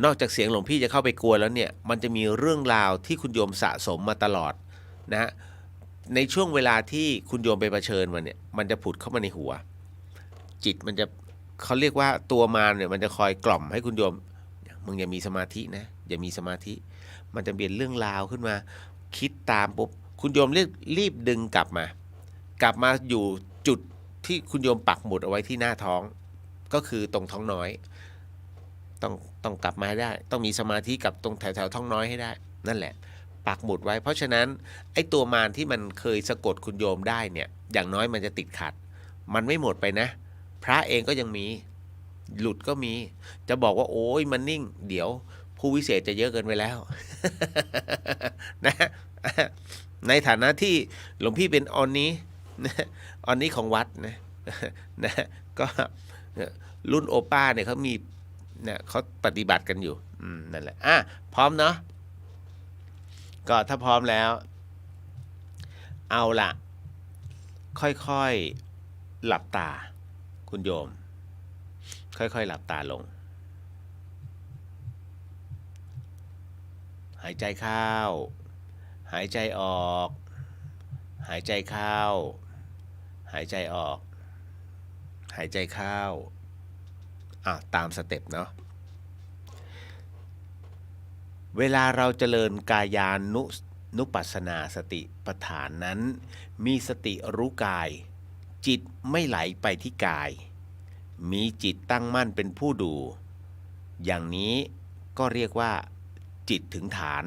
นอกจากเสียงหลวงพี่จะเข้าไปกวนแล้วเนี่ยมันจะมีเรื่องราวที่คุณโยมสะสมมาตลอดนะในช่วงเวลาที่คุณโยมไปเผชิญมันเนี่ยมันจะผุดเข้ามาในหัวจิตมันจะเขาเรียกว่าตัวมารเนี่ยมันจะคอยกล่อมให้คุณโยมมึงอย่ามีสมาธินะอย่ามีสมาธิมันจะเปลี่ยนเรื่องราวขึ้นมาคิดตามปุ๊บคุณโยมรีบดึงกลับมาอยู่จุดที่คุณโยมปักหมุดเอาไว้ที่หน้าท้องก็คือตรงท้องน้อยต้องกลับมาให้ได้ต้องมีสมาธิกับตรงแถวท้องน้อยให้ได้นั่นแหละปักหมุดไว้เพราะฉะนั้นไอ้ตัวมารที่มันเคยสะกดคุณโยมได้เนี่ยอย่างน้อยมันจะติดขัดมันไม่หมดไปนะพระเองก็ยังมีหลุดก็มีจะบอกว่าโอ้ยมันนิ่งเดี๋ยวผู้วิเศษจะเยอะเกินไปแล้ว นะในฐานะที่หลวงพี่เป็นออนนี้ของวัดนะก็รุ่นโอป้าเนี่ยเขามีเนี่ยเขาปฏิบัติกันอยู่นั่นแหละพร้อมเนาะก็ถ้าพร้อมแล้วเอาล่ะค่อยๆหลับตาคุณโยมค่อยๆหลับตาลงหายใจเข้าหายใจออกหายใจเข้าหายใจออกหายใจเข้าตามสเต็ปเนาะเวลาเราเจริญกายานุปัสสนาสติปัฏฐานนั้นมีสติรู้กายจิตไม่ไหลไปที่กายมีจิตตั้งมั่นเป็นผู้ดูอย่างนี้ก็เรียกว่าจิตถึงฐาน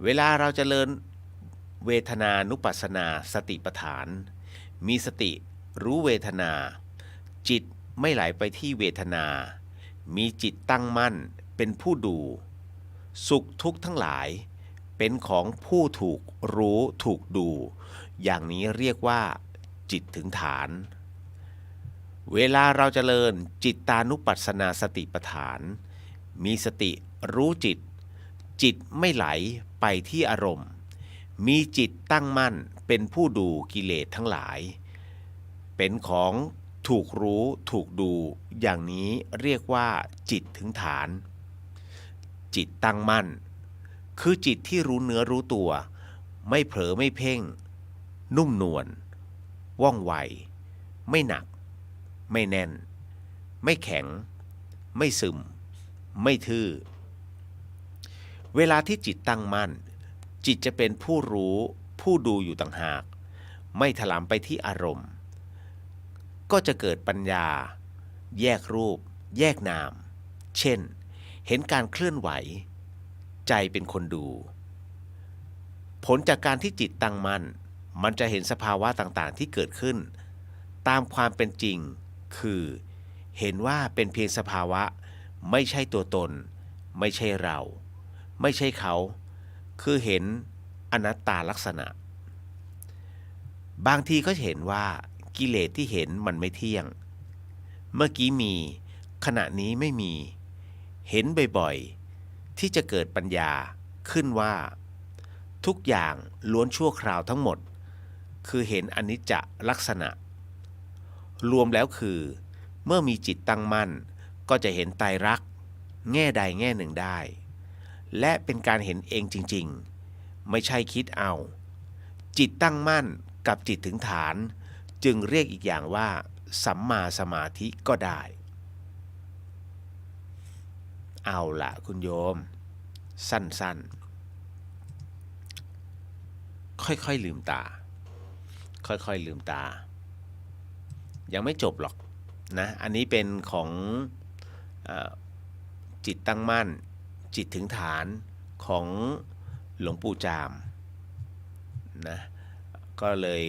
เวลาเราเจริญเวทนานุปัสสนาสติปัฏฐานมีสติรู้เวทนาจิตไม่ไหลไปที่เวทนามีจิตตั้งมั่นเป็นผู้ดูสุขทุกข์ทั้งหลายเป็นของผู้ถูกรู้ถูกดูอย่างนี้เรียกว่าจิตถึงฐานเวลาเราเจริญจิตตานุปัสสนาสติปัฏฐานมีสติรู้จิตไม่ไหลไปที่อารมณ์ มีจิตตั้งมั่นเป็นผู้ดูกิเลสทั้งหลายเป็นของถูกรู้ถูกดูอย่างนี้เรียกว่าจิตถึงฐานจิตตั้งมั่นคือจิตที่รู้เนื้อรู้ตัวไม่เผลอไม่เพ่งนุ่มนวลว่องไวไม่หนักไม่แน่นไม่แข็งไม่ซึมไม่ทื่อเวลาที่จิตตั้งมั่นจิตจะเป็นผู้รู้ผู้ดูอยู่ต่างหากไม่ถลำไปที่อารมณ์ก็จะเกิดปัญญาแยกรูปแยกนามเช่นเห็นการเคลื่อนไหวใจเป็นคนดูผลจากการที่จิตตั้งมั่นมันจะเห็นสภาวะต่างๆที่เกิดขึ้นตามความเป็นจริงคือเห็นว่าเป็นเพียงสภาวะไม่ใช่ตัวตนไม่ใช่เราไม่ใช่เขาคือเห็นอนัตตาลักษณะบางทีก็เห็นว่ากิเลสที่เห็นมันไม่เที่ยงเมื่อกี้มีขณะนี้ไม่มีเห็นบ่อยๆที่จะเกิดปัญญาขึ้นว่าทุกอย่างล้วนชั่วคราวทั้งหมดคือเห็นอนิจจลักษณะรวมแล้วคือเมื่อมีจิตตั้งมั่นก็จะเห็นไตรลักษณ์แง่ใดแง่หนึ่งได้และเป็นการเห็นเองจริงๆไม่ใช่คิดเอาจิตตั้งมั่นกับจิตถึงฐานจึงเรียกอีกอย่างว่าสัมมาสมาธิก็ได้เอาละคุณโยมสั้นๆค่อยๆลืมตาค่อยๆลืมตายังไม่จบหรอกนะอันนี้เป็นของจิตตั้งมั่นจิตถึงฐานของหลวงปู่จามนะก็เลย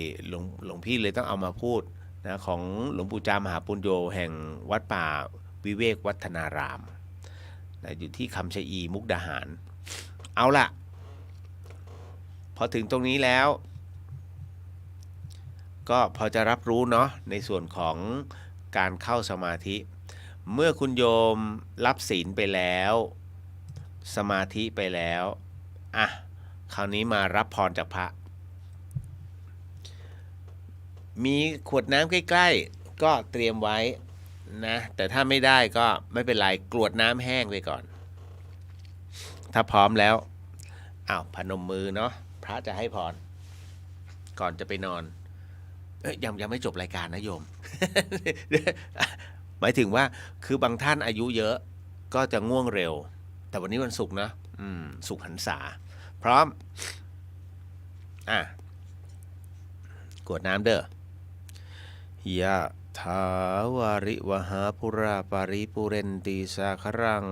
หลวงพี่เลยต้องเอามาพูดนะของหลวงปู่จามมหาปุญโญแห่งวัดป่าวิเวกวัฒนารามนะอยู่ที่คำชะอีมุกดาหารเอาล่ะพอถึงตรงนี้แล้วก็พอจะรับรู้เนาะในส่วนของการเข้าสมาธิเมื่อคุณโยมรับศีลไปแล้วสมาธิไปแล้วอ่ะคราวนี้มารับพรจากพระมีขวดน้ำใกล้ๆก็เตรียมไว้นะแต่ถ้าไม่ได้ก็ไม่เป็นไรกรวดน้ำแห้งไปก่อนถ้าพร้อมแล้วพนมมือเนาะพระจะให้พรก่อนจะไปนอนยังไม่จบรายการนะโยม หมายถึงว่าคือบางท่านอายุเยอะก็จะง่วงเร็วแต่วันนี้วันศุกร์นะศุกร์หันษาพร้อมกรวดน้ำเด้อยะถาวาริวหาปุราปาริปุเรนติสาครัง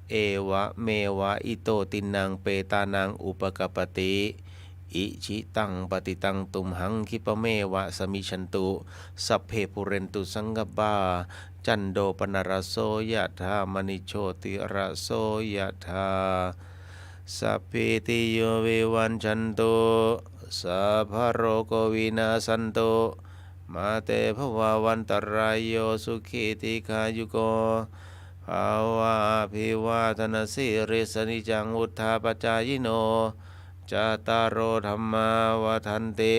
เอวะเมวะอิโตตินังเปตานังอุปกปติอิชิตังปฏิตังตุมหังคิปเมวะสมิชันตุสัพเพปุเรนตุสังกปาจันโดปนรโสยะธามณิโชติระโสยะธาสัพพิติโยวิวัญชันตุสัพพะโรโควินาสันตุมาเตภวาวันตรายโยสุขีติขายุโกภาวะภิวาทนาสิริสนิจังอุทธาปจายโนจตารโอธรรมาวทันติ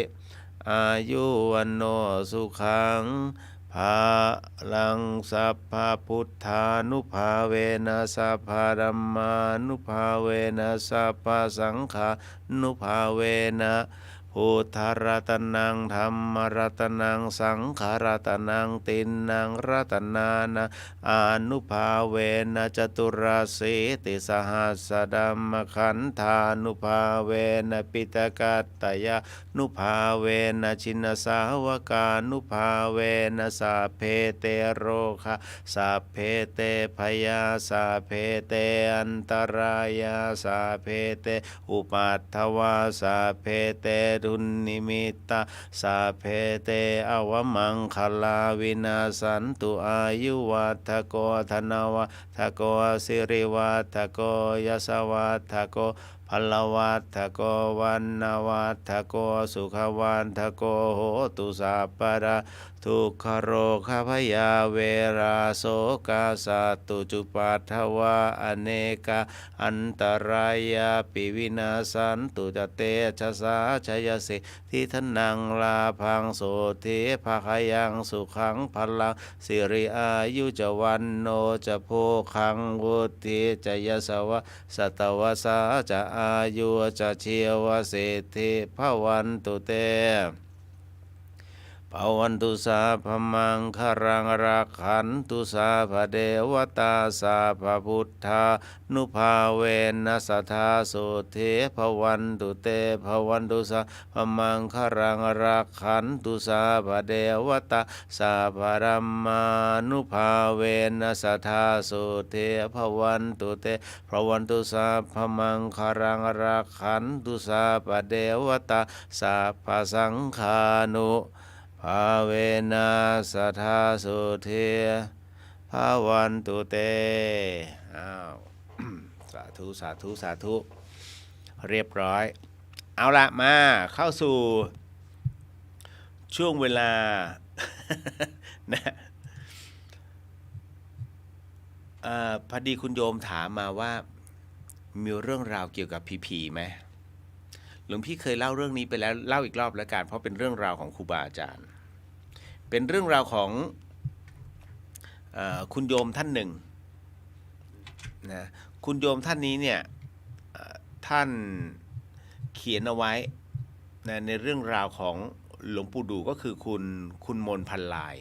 อายุวันโนสุขังภาลังสัพพพุทธานุภาเวนะสัพพธัมมานุภาเวนะสัพพสังฆานุภาเวนะพุทธรัตนังธัมมรัตนังสังฆรัตนังตินนังรัตนานะอานุภาเวนะจตุราสีติสหัสดัมมขันธานุภาเวนะปิตกัตตยานุภาเวนะชินสาวกานุภาเวนะสัพเพเตโรคะสัพเพเตพยาสัพเพเตอันตรายาสัพเพเตอุปัฏฐวาสัพเพเตทุนนิมิตตาสัพเพเตอวมังคลาวินาสันตุอายุวัฏโกธนวัฏโกสิริวัฏโกยสวัฏโก พลวัตถโกวันนวัตถโกสุขวันถโกโหตุสัพพะทุกขโรคพยาเวราโสกาสัตตุจุปัฏฐวะอเนกาอันตรายาปิวินาสันตุจเตชะสาชยสิทิทนังลาพังโสเทภคยังสุขังพลังสิริอายุจวันโนจะโพคังวุติจะยสวะสตวสาจะอายุจะเชียวเศรษฐิภวันตุเตภวันตุสาพมังคารังรักขันตุสาพเดวตาสาพพุทธานุภาเวนัสทาโสเทภวันตุเตภวันตุสาพมังคารังรักขันตุสาพเดวตาสาพรัมมานุภาเวนัสทาโสเทภวันตุเตภวันตุสาพมังคารังรักขันตุสาพเดวตาสาพสังฆานุภาเวนัสทาสุเทภาวันตุเตอ้าว สาธุสาธุสาธุเรียบร้อยเอาละมาเข้าสู่ช่วงเวลา นะพอดีคุณโยมถามมาว่ามีเรื่องราวเกี่ยวกับผีไหมหลวงพี่เคยเล่าเรื่องนี้ไปแล้วเล่าอีกรอบแล้วกันเพราะเป็นเรื่องราวของครูบาอาจารย์เป็นเรื่องราวของคุณโยมท่านหนึ่งนะคุณโยมท่านนี้เนี่ยท่านเขียนเอาไว้นะในเรื่องราวของหลวงปู่ดูก็คือคุณมนพันลาย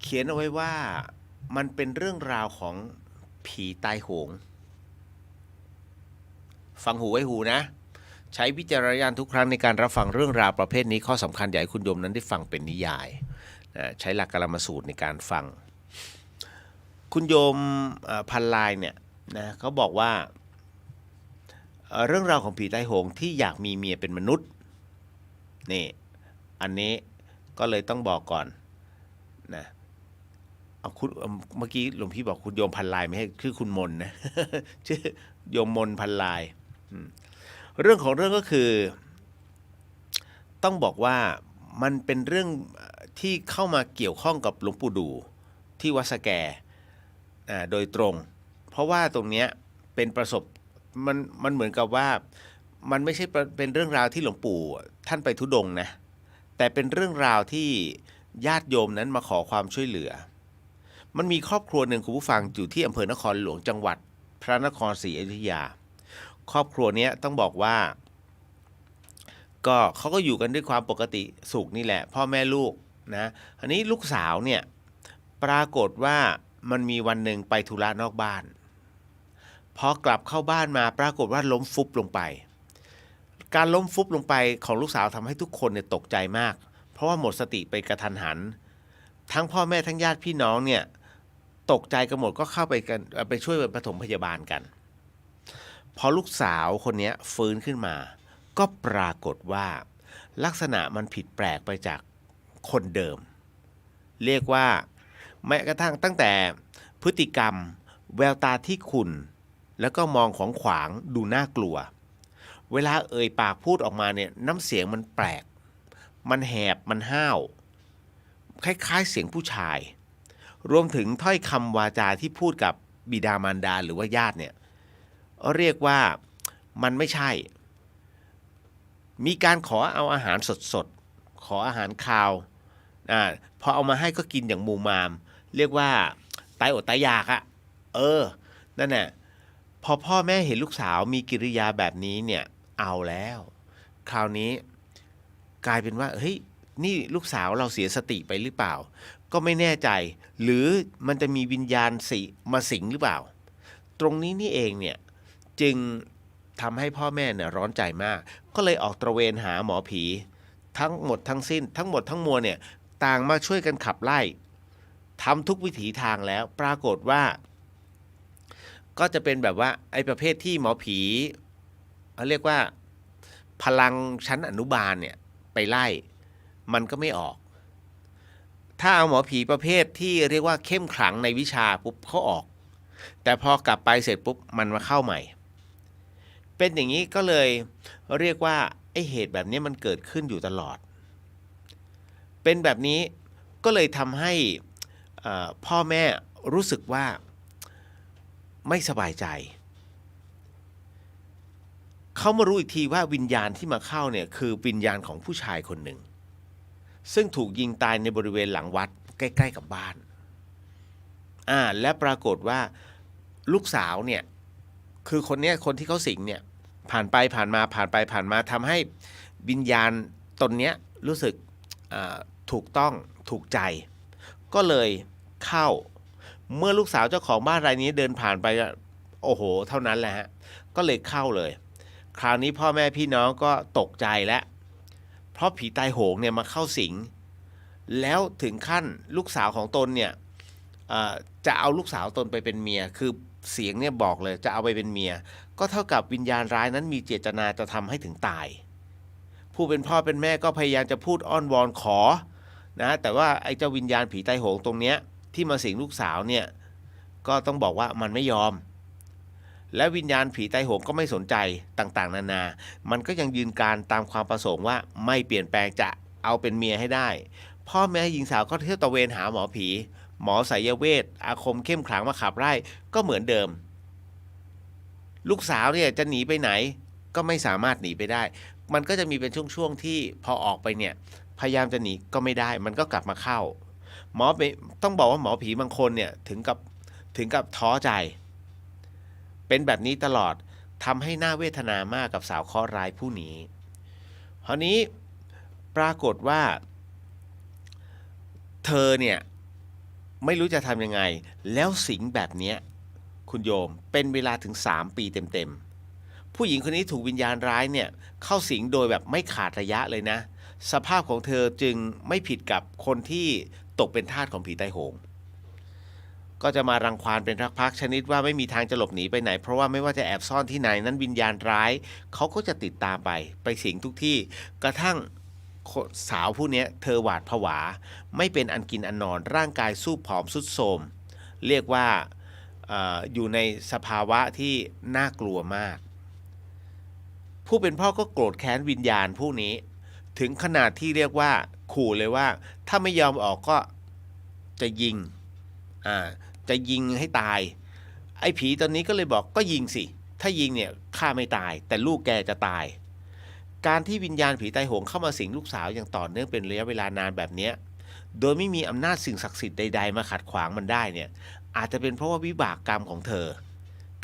เขียนเอาไว้ว่ามันเป็นเรื่องราวของผีตายโหงฟังหูไว้หูนะใช้วิจารณญาณทุกครั้งในการรับฟังเรื่องราวประเภทนี้ข้อสำคัญอยากให้คุณโยมนั้นได้ฟังเป็นนิยายใช้หลักกลมสูตรในการฟังคุณโยมพันลายเนี่ยนะเขาบอกว่าเรื่องราวของผีตายโหงที่อยากมีเมียเป็นมนุษย์นี่อันนี้ก็เลยต้องบอกก่อนนะเอาคุณเมื่อกี้หลวงพี่บอกคุณโยมพันลายไม่ใช่คือคุณมนนะ ชื่อโยมมนพันลายเรื่องของเรื่องก็คือต้องบอกว่ามันเป็นเรื่องที่เข้ามาเกี่ยวข้องกับหลวงปู่ดูที่วัดสะแกโดยตรงเพราะว่าตรงเนี้ยเป็นประสบมันเหมือนกับว่ามันไม่ใช่เป็นเรื่องราวที่หลวงปู่ท่านไปธุดงค์นะแต่เป็นเรื่องราวที่ญาติโยมนั้นมาขอความช่วยเหลือมันมีครอบครัวหนึ่งคุณผู้ฟังอยู่ที่อำเภอนครหลวงจังหวัดพระนครศรีอยุธยาครอบครัวนี้ต้องบอกว่าก็เขาก็อยู่กันด้วยความปกติสุขนี่แหละพ่อแม่ลูกนะอันนี้ลูกสาวเนี่ยปรากฏว่ามันมีวันหนึ่งไปธุระนอกบ้านพอกลับเข้าบ้านมาปรากฏว่าล้มฟุบลงไปการล้มฟุบลงไปของลูกสาวทำให้ทุกคนเนี่ยตกใจมากเพราะว่าหมดสติไปกระทันหันทั้งพ่อแม่ทั้งญาติพี่น้องเนี่ยตกใจกันหมดก็เข้าไปช่วยปฐมพยาบาลกันพอลูกสาวคนนี้ฟื้นขึ้นมาก็ปรากฏว่าลักษณะมันผิดแปลกไปจากคนเดิมเรียกว่าแม้กระทั่งตั้งแต่พฤติกรรมแววตาที่ขุ่นแล้วก็มองของขวางดูน่ากลัวเวลาเอ่ยปากพูดออกมาเนี่ยน้ำเสียงมันแปลกมันแหบมันห้าวคล้ายๆเสียงผู้ชายรวมถึงถ้อยคำวาจาที่พูดกับบิดามารดาหรือว่าญาติเนี่ยเรียกว่ามันไม่ใช่มีการขอเอาอาหารสดๆขออาหารคาวพอเอามาให้ก็กินอย่างมูมามเรียกว่าตายอดตายอยากนั่นแหละพอพ่อแม่เห็นลูกสาวมีกิริยาแบบนี้เนี่ยเอาแล้วคราวนี้กลายเป็นว่าเฮ้ยนี่ลูกสาวเราเสียสติไปหรือเปล่าก็ไม่แน่ใจหรือมันจะมีวิญญาณมาสิงหรือเปล่าตรงนี้นี่เองเนี่ยจึงทำให้พ่อแม่เนี่ยร้อนใจมากก็เลยออกตระเวนหาหมอผีทั้งหมดทั้งสิ้นทั้งหมดทั้งมวลเนี่ยต่างมาช่วยกันขับไล่ทำทุกวิถีทางแล้วปรากฏว่าก็จะเป็นแบบว่าไอ้ประเภทที่หมอผีเขาเรียกว่าพลังชั้นอนุบาลเนี่ยไปไล่มันก็ไม่ออกถ้าเอาหมอผีประเภทที่เรียกว่าเข้มขลังในวิชาปุ๊บเขาออกแต่พอกลับไปเสร็จปุ๊บมันมาเข้าใหม่ เป็นอย่างนี้ก็เลยเรียกว่าไอ้เหตุแบบนี้มันเกิดขึ้นอยู่ตลอดเป็นแบบนี้ก็เลยทำให้พ่อแม่รู้สึกว่าไม่สบายใจเขามารู้อีกทีว่าวิญญาณที่มาเข้าเนี่ยคือวิญญาณของผู้ชายคนหนึ่งซึ่งถูกยิงตายในบริเวณหลังวัดใกล้ๆกับบ้านและปรากฏว่าลูกสาวเนี่ยคือคนที่เขาสิงเนี่ยผ่านไปผ่านมาทำให้วิญญาณตนเนี้ยรู้สึกถูกต้องถูกใจก็เลยเข้าเมื่อลูกสาวเจ้าของบ้านรายนี้เดินผ่านไปโอ้โหเท่านั้นแหละฮะก็เลยเข้าเลยคราวนี้พ่อแม่พี่น้องก็ตกใจแล้วเพราะผีตายโหงเนี่ยมาเข้าสิงแล้วถึงขั้นลูกสาวของตนเนี่ยจะเอาลูกสาวตนไปเป็นเมียคือเสียงเนี่ยบอกเลยจะเอาไปเป็นเมียก็เท่ากับวิญญาณร้ายนั้นมีเจตนาจะทำให้ถึงตายผู้เป็นพ่อเป็นแม่ก็พยายามจะพูดอ้อนวอนขอนะแต่ว่าไอ้เจ้าวิญญาณผีตายโหงตรงเนี้ยที่มาสิงลูกสาวเนี่ยก็ต้องบอกว่ามันไม่ยอมและวิญญาณผีตายโหงก็ไม่สนใจต่างๆนานามันก็ยังยืนการตามความประสงค์ว่าไม่เปลี่ยนแปลงจะเอาเป็นเมียให้ได้พ่อแม่หญิงสาวก็เที่ยวตะเวนหาหมอผีหมอไสยเวทอาคมเข้มขลังมาขับไล่ก็เหมือนเดิมลูกสาวเนี่ยจะหนีไปไหนก็ไม่สามารถหนีไปได้มันก็จะมีเป็นช่วงๆที่พอออกไปเนี่ยพยายามจะหนีก็ไม่ได้มันก็กลับมาเข้าหมอต้องบอกว่าหมอผีบางคนเนี่ยถึงกับท้อใจเป็นแบบนี้ตลอดทำให้น่าเวทนามากกับสาวเคราะห์ร้ายผู้นี้คราวนี้ปรากฏว่าเธอเนี่ยไม่รู้จะทำยังไงแล้วสิงแบบนี้คุณโยมเป็นเวลาถึง3 ปีเต็มๆผู้หญิงคนนี้ถูกวิญญาณร้ายเนี่ยเข้าสิงโดยแบบไม่ขาดระยะเลยนะสภาพของเธอจึงไม่ผิดกับคนที่ตกเป็นทาสของผีตายโหงก็จะมารังควานเป็นพักๆชนิดว่าไม่มีทางจะหลบหนีไปไหนเพราะว่าไม่ว่าจะแอบซ่อนที่ไหนนั้นวิญญาณร้ายเขาก็จะติดตามไปสิงทุกที่กระทั่งสาวผู้นี้เธอหวาดผวาไม่เป็นอันกินอันนอนร่างกายสู้ผอมสุดโทรมเรียกว่าอยู่ในสภาวะที่น่ากลัวมากผู้เป็นพ่อก็โกรธแค้นวิญญาณผู้นี้ถึงขนาดที่เรียกว่าขู่เลยว่าถ้าไม่ยอมออกก็จะยิงให้ตายไอ้ผีตอนนี้ก็เลยบอกก็ยิงสิถ้ายิงเนี่ยฆ่าไม่ตายแต่ลูกแกจะตายการที่วิญญาณผีตายโหงเข้ามาสิงลูกสาวอย่างต่อเนื่องเป็นระยะเวลานานแบบนี้โดยไม่มีอำนาจสิ่งศักดิ์สิทธิ์ใดๆมาขัดขวางมันได้เนี่ยอาจจะเป็นเพราะว่าวิบากกรรมของเธอ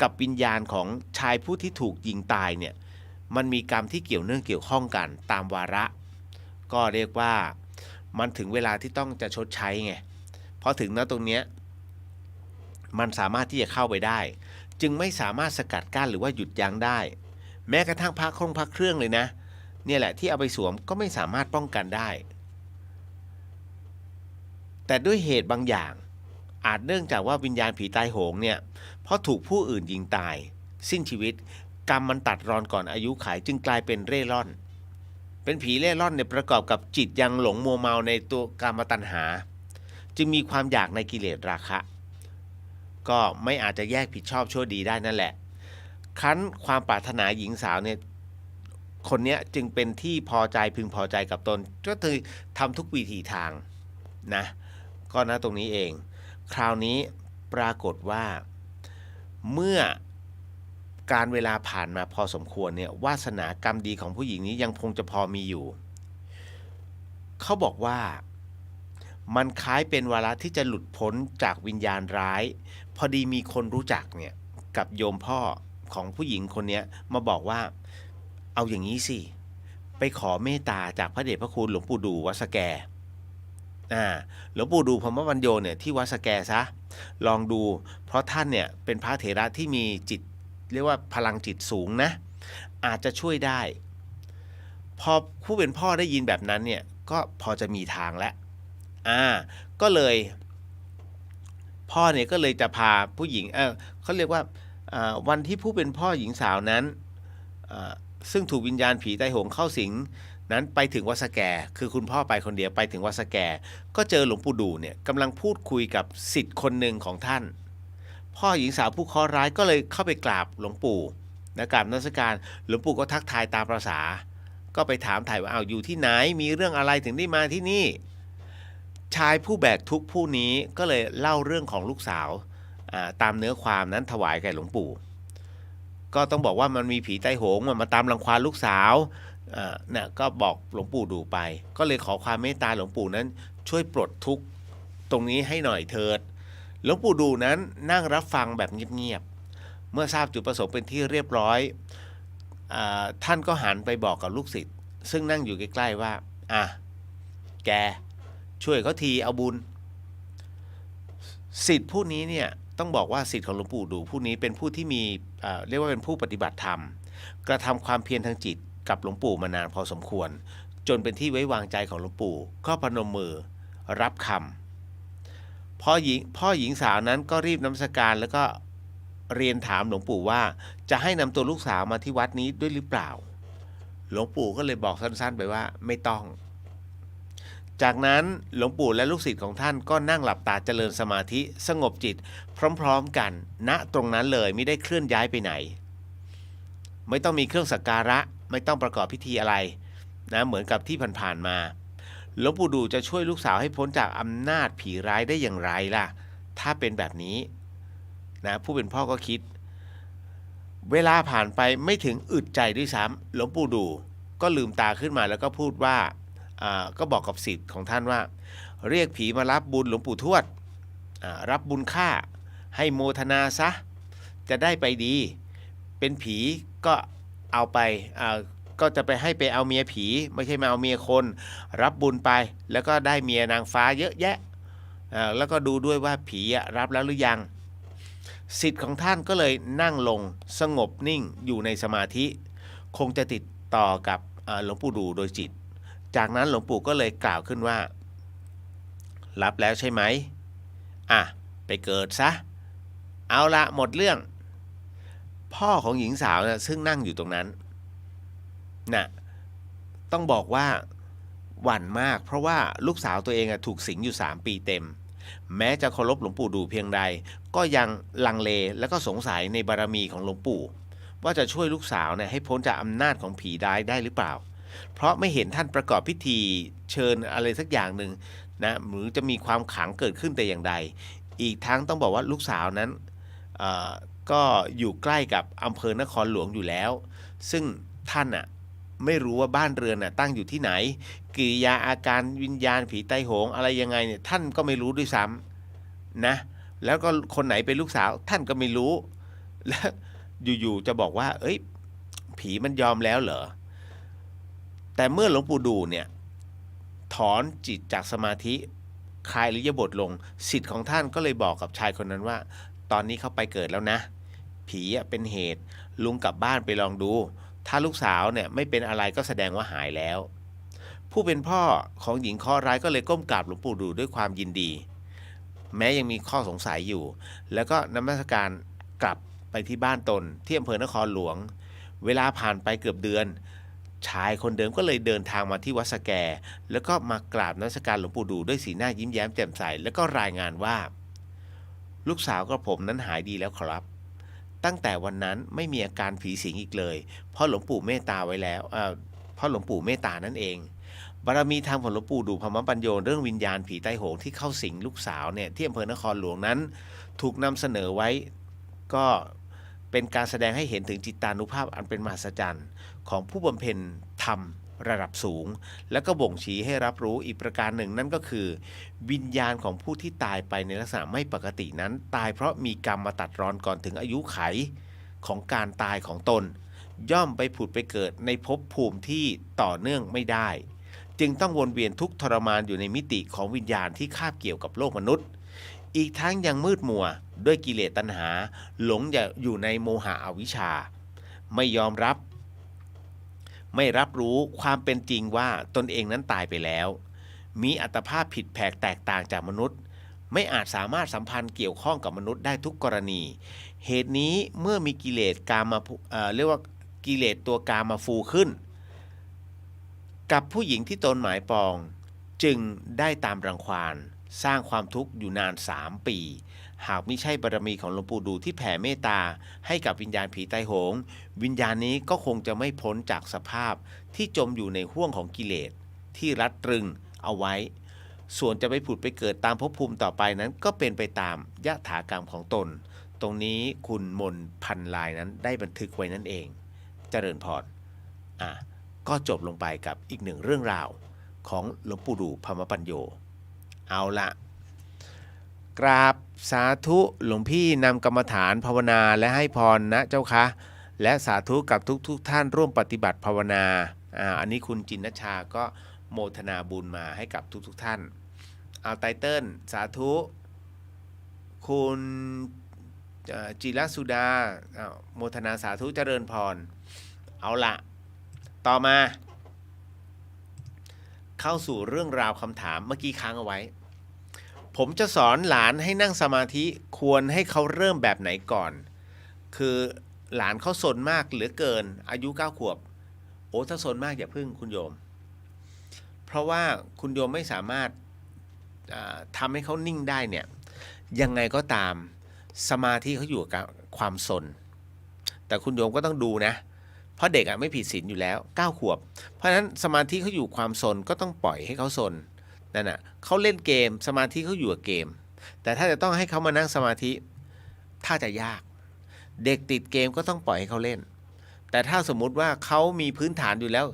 กับวิญญาณของชายผู้ที่ถูกยิงตายเนี่ยมันมีกรรมที่เกี่ยวเนื่องเกี่ยวข้องกันตามวาระก็เรียกว่ามันถึงเวลาที่ต้องจะชดใช้ไงพอถึงณตรงเนี้ยมันสามารถที่จะเข้าไปได้จึงไม่สามารถสกัดกั้นหรือว่าหยุดยั้งได้แม้กระทั่งพระเครื่องเลยนะเนี่ยแหละที่เอาไปสวมก็ไม่สามารถป้องกันได้แต่ด้วยเหตุบางอย่างอาจเนื่องจากว่าวิญญาณผีตายโหงเนี่ยเพราะถูกผู้อื่นยิงตายสิ้นชีวิตกรรมมันตัดรอนก่อนอายุขัยจึงกลายเป็นเร่ร่อนเป็นผีเร่ร่อนเนี่ยประกอบกับจิตยังหลงมัวเมาในตัวกามตัณหาจึงมีความอยากในกิเลสราคะก็ไม่อาจจะแยกผิดชอบชั่วดีได้นั่นแหละครั้นความปรารถนาหญิงสาวเนี่ยคนนี้จึงเป็นที่พอใจพึงพอใจกับตนก็คือทำทุกวิถีทางนะก็นะตรงนี้เองคราวนี้ปรากฏว่าเมื่อการเวลาผ่านมาพอสมควรเนี่ยวาสนากรรมดีของผู้หญิงนี้ยังคงจะพอมีอยู่เขาบอกว่ามันคล้ายเป็นวาระที่จะหลุดพ้นจากวิญญาณร้ายพอดีมีคนรู้จักเนี่ยกับโยมพ่อของผู้หญิงคนนี้มาบอกว่าเอาอย่างนี้สิไปขอเมตตาจากพระเดชพระคุณหลวงปู่ดูวัดสแกหลวงปู่ดูพรหมวรรณโญเนี่ยที่วัดสแกซะลองดูเพราะท่านเนี่ยเป็นพระเถระที่มีจิตเรียกว่าพลังจิตสูงนะอาจจะช่วยได้พอผู้เป็นพ่อได้ยินแบบนั้นเนี่ยก็พอจะมีทางแล้วก็เลยพ่อเนี่ยก็เลยจะพาผู้หญิงเขาเรียกว่าวันที่ผู้เป็นพ่อหญิงสาวนั้นซึ่งถูกวิญญาณผีตายโหงเข้าสิงนั้นไปถึงวัดสแกคือคุณพ่อไปคนเดียวไปถึงวัดสแกก็เจอหลวงปู่ดูเนี่ยกำลังพูดคุยกับศิษย์คนหนึ่งของท่านพ่อหญิงสาวผู้เคราะห์ร้ายก็เลยเข้าไปกราบหลวงปู่ นะกราบนมัสการหลวงปู่ก็ทักทายตามประษาก็ไปถามถ่ายว่าอยู่ที่ไหนมีเรื่องอะไรถึงได้มาที่นี่ชายผู้แบกทุกข์ผู้นี้ก็เลยเล่าเรื่องของลูกสาวตามเนื้อความนั้นถวายแก่หลวงปู่ก็ต้องบอกว่ามันมีผีใต้โหงมาตามรังควานลูกสาวเนี่ยก็บอกหลวงปู่ดูไปก็เลยขอความเมตตาหลวงปู่นั้นช่วยปลดทุกข์ตรงนี้ให้หน่อยเถิดหลวงปู่ดูนั้นนั่งรับฟังแบบเงียบๆเมื่อทราบจุดประสงค์เป็นที่เรียบร้อยท่านก็หันไปบอกกับลูกศิษย์ซึ่งนั่งอยู่ใกล้ๆว่าแกช่วยเขาทีเอาบุญศิษย์ผู้นี้เนี่ยต้องบอกว่าศิษย์ของหลวงปู่ดูผู้นี้เป็นผู้ที่มีเรียกว่าเป็นผู้ปฏิบัติธรรมกระทำความเพียรทางจิตกับหลวงปู่มานานพอสมควรจนเป็นที่ไว้วางใจของหลวงปู่ก็พนมมือรับคำพ่อหญิงสาวนั้นก็รีบนมัสการแล้วก็เรียนถามหลวงปู่ว่าจะให้นำตัวลูกสาวมาที่วัดนี้ด้วยหรือเปล่าหลวงปู่ก็เลยบอกสั้นๆไปว่าไม่ต้องจากนั้นหลวงปู่และลูกศิษย์ของท่านก็นั่งหลับตาเจริญสมาธิสงบจิตพร้อมๆกันณตรงนั้นเลยไม่ได้เคลื่อนย้ายไปไหนไม่ต้องมีเครื่องสักการะไม่ต้องประกอบพิธีอะไรนะเหมือนกับที่ผ่านๆมาหลวงปู่ดูจะช่วยลูกสาวให้พ้นจากอำนาจผีร้ายได้อย่างไรล่ะถ้าเป็นแบบนี้นะผู้เป็นพ่อก็คิดเวลาผ่านไปไม่ถึงอึดใจด้วยซ้ำหลวงปู่ดูก็ลืมตาขึ้นมาแล้วก็พูดว่าก็บอกกับศิษย์ของท่านว่าเรียกผีมารับบุญหลวงปู่ทวดรับบุญค่าให้โมทนาซะจะได้ไปดีเป็นผีก็เอาไปก็จะไปให้ไปเอาเมียผีไม่ใช่มาเอาเมียคนรับบุญไปแล้วก็ได้เมียนางฟ้าเยอะแยะแล้วก็ดูด้วยว่าผีรับแล้วหรือยังศิษย์ของท่านก็เลยนั่งลงสงบนิ่งอยู่ในสมาธิคงจะติดต่อกับหลวงปู่ดูโดยจิตจากนั้นหลวงปู่ก็เลยกล่าวขึ้นว่ารับแล้วใช่ไหมไปเกิดซะเอาละหมดเรื่องพ่อของหญิงสาวนะซึ่งนั่งอยู่ตรงนั้นต้องบอกว่าหวั่นมากเพราะว่าลูกสาวตัวเองถูกสิงอยู่3 ปีเต็มแม้จะเคารพหลวงปู่ดูเพียงใดก็ยังลังเลและก็สงสัยในบารมีของหลวงปู่ว่าจะช่วยลูกสาวให้พ้นจากอำนาจของผีร้ายได้หรือเปล่าเพราะไม่เห็นท่านประกอบพิธีเชิญอะไรสักอย่างหนึ่งนะหรือจะมีความขลังเกิดขึ้นแต่อย่างใดอีกทั้งต้องบอกว่าลูกสาวนั้นก็อยู่ใกล้กับอำเภอนครหลวงอยู่แล้วซึ่งท่านไม่รู้ว่าบ้านเรือนตั้งอยู่ที่ไหนกิริยาอาการวิญญาณผีใต้โหงอะไรยังไงเนี่ยท่านก็ไม่รู้ด้วยซ้ำนะแล้วก็คนไหนเป็นลูกสาวท่านก็ไม่รู้แล้วอยู่ๆจะบอกว่าผีมันยอมแล้วเหรอแต่เมื่อหลวงปู่ดูเนี่ยถอนจิตจากสมาธิคลายอิริยาบถลงศิษย์ของท่านก็เลยบอกกับชายคนนั้นว่าตอนนี้เขาไปเกิดแล้วนะผีเป็นเหตุลุงกลับบ้านไปลองดูถ้าลูกสาวเนี่ยไม่เป็นอะไรก็แสดงว่าหายแล้วผู้เป็นพ่อของหญิงเคราะห์ร้ายก็เลยก้มกราบหลวงปู่ดูด้วยความยินดีแม้ยังมีข้อสงสัยอยู่แล้วก็นมัสการกลับไปที่บ้านตนที่อำเภอนครหลวงเวลาผ่านไปเกือบเดือนชายคนเดิมก็เลยเดินทางมาที่วัดสแกแล้วก็มากราบนมัสการหลวงปู่ดูด้วยสีหน้ายิ้มแย้มแจ่มใสแล้วก็รายงานว่าลูกสาวกับผมนั้นหายดีแล้วครับตั้งแต่วันนั้นไม่มีอาการผีสิงอีกเลยเพราะหลวงปู่เมตตาไว้แล้วเพราะหลวงปู่เมตตานั่นเองบารมีธรรมของหลวงปู่ดูพรหมปัญโยเรื่องวิญญาณผีใต้โหงที่เข้าสิงลูกสาวเนี่ยที่อำเภอนครหลวงนั้นถูกนำเสนอไว้ก็เป็นการแสดงให้เห็นถึงจิตตานุภาพอันเป็นมหัศจรรย์ของผู้บำเพ็ญธรรมระดับสูงและก็บ่งชี้ให้รับรู้อีกประการหนึ่งนั่นก็คือวิญญาณของผู้ที่ตายไปในลักษณะไม่ปกตินั้นตายเพราะมีกรรมมาตัดรอนก่อนถึงอายุไขของการตายของตนย่อมไปผุดไปเกิดในภพภูมิที่ต่อเนื่องไม่ได้จึงต้องวนเวียนทุกข์ทรมานอยู่ในมิติของวิญญาณที่คาบเกี่ยวกับโลกมนุษย์อีกทั้งยังมืดมัวด้วยกิเลสตัณหาหลงอยู่ในโมหะอวิชชาไม่ยอมรับไม่รับรู้ความเป็นจริงว่าตนเองนั้นตายไปแล้วมีอัตภาพผิดแผกแตกต่างจากมนุษย์ไม่อาจสามารถสัมพันธ์เกี่ยวข้องกับมนุษย์ได้ทุกกรณีเหตุนี้เมื่อมีกิเลสกามาเรียกว่ากิเลสตัวกามาฟูขึ้นกับผู้หญิงที่ตนหมายปองจึงได้ตามรังควาน สร้างความทุกข์อยู่นาน3 ปีหากไม่ใช่บารมีของหลวงปู่ดูที่แผ่เมตตาให้กับวิญญาณผีตายโหงวิญญาณนี้ก็คงจะไม่พ้นจากสภาพที่จมอยู่ในห้วงของกิเลสที่รัดตรึงเอาไว้ส่วนจะไปผุดไปเกิดตามภพภูมิต่อไปนั้นก็เป็นไปตามยถากรรมของตนตรงนี้คุณมนพันลายนั้นได้บันทึกไว้นั่นเองเจริญพรก็จบลงไปกับอีกหนึ่งเรื่องราวของหลวงปู่ดูพรหมปัญโยเอาละกราบสาธุหลวงพี่นำกรรมฐานภาวนาและให้พรนะเจ้าคะและสาธุกับทุกท่านร่วมปฏิบัติภาวนาอันนี้คุณจินนชาก็โมทนาบุญมาให้กับทุกท่านเอาไตเติ้ลสาธุคุณจิรสุดาโมทนาสาธุเจริญพรเอาละต่อมาเข้าสู่เรื่องราวคำถามเมื่อกี้ค้างเอาไว้ผมจะสอนหลานให้นั่งสมาธิควรให้เขาเริ่มแบบไหนก่อนคือหลานเขาซนมากเหลือเกินอายุ9 ขวบโอ้ถ้าซนมากอย่าพึ่งคุณโยมเพราะว่าคุณโยมไม่สามารถทำให้เขานิ่งได้เนี่ยยังไงก็ตามสมาธิเขาอยู่กับความซนแต่คุณโยมก็ต้องดูนะเพราะเด็กไม่ผิดศีลอยู่แล้ว9 ขวบเพราะฉะนั้นสมาธิเขาอยู่ความซนก็ต้องปล่อยให้เขาซนนั่นน่ะเขาเล่นเกมสมาธิเขาอยู่กับเกมแต่ถ้าจะต้องให้เขามานั่งสมาธิถ้าจะยากเด็กติดเกมก็ต้องปล่อยให้เขาเล่นแต่ถ้าสมมุติว่าเขามีพื้นฐานอยู่แล้ว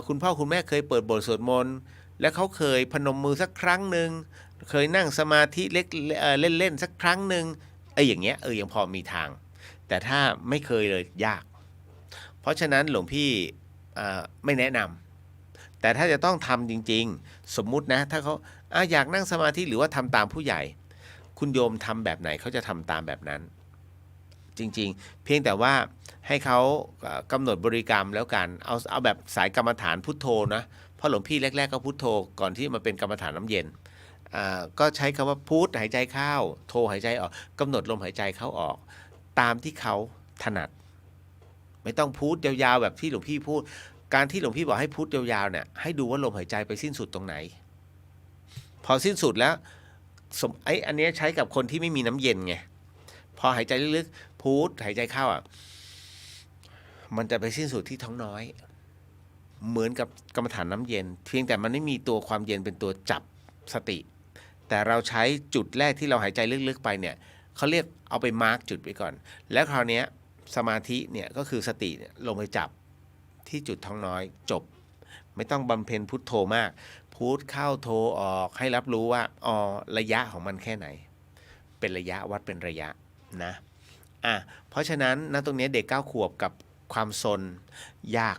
คุณพ่อคุณแม่เคยเปิดบทสวดมนต์และเขาเคยพนมมือสักครั้งหนึ่งเคยนั่งสมาธิเล็กเล่นสักครั้งหนึ่งอย่างเงี้ยยังพอมีทางแต่ถ้าไม่เคยเลยยากเพราะฉะนั้นหลวงพี่ไม่แนะนำแต่ถ้าจะต้องทำจริงๆสมมุตินะถ้าเขาอยากนั่งสมาธิหรือว่าทำตามผู้ใหญ่คุณโยมทำแบบไหนเขาจะทำตามแบบนั้นจริงๆเพียงแต่ว่าให้เขากำหนดบริกรรมแล้วกันเอาแบบสายกรรมฐานพุทโธนะเพราะหลวงพี่แรกๆก็พุทโธก่อนที่มาเป็นกรรมฐานน้ำเย็นก็ใช้คำว่าพุทหายใจเข้าโธหายใจออกกำหนดลมหายใจเข้าออกตามที่เขาถนัดไม่ต้องพูดยาวๆแบบที่หลวงพี่พูดการที่หลวงพี่บอกให้พูดยาวๆเนี่ยให้ดูว่าลมหายใจไปสิ้นสุดตรงไหนพอสิ้นสุดแล้วอันนี้ใช้กับคนที่ไม่มีน้ำเย็นไงพอหายใจลึกๆพูดหายใจเข้ามันจะไปสิ้นสุดที่ท้องน้อยเหมือนกับกรรมฐานน้ำเย็นเพียงแต่มันไม่มีตัวความเย็นเป็นตัวจับสติแต่เราใช้จุดแรกที่เราหายใจลึกๆไปเนี่ยเขาเรียกเอาไปมาร์กจุดไว้ก่อนแล้วคราวนี้สมาธิเนี่ยก็คือสติเนี่ยลงไปจับที่จุดท้องน้อยจบไม่ต้องบำเพ็ญพุทโธมากพุทเข้าโธออกให้รับรู้ว่าระยะของมันแค่ไหนเป็นระยะวัดเป็นระยะนะเพราะฉะนั้นตรงนี้เด็ก9 ขวบกับความซนยาก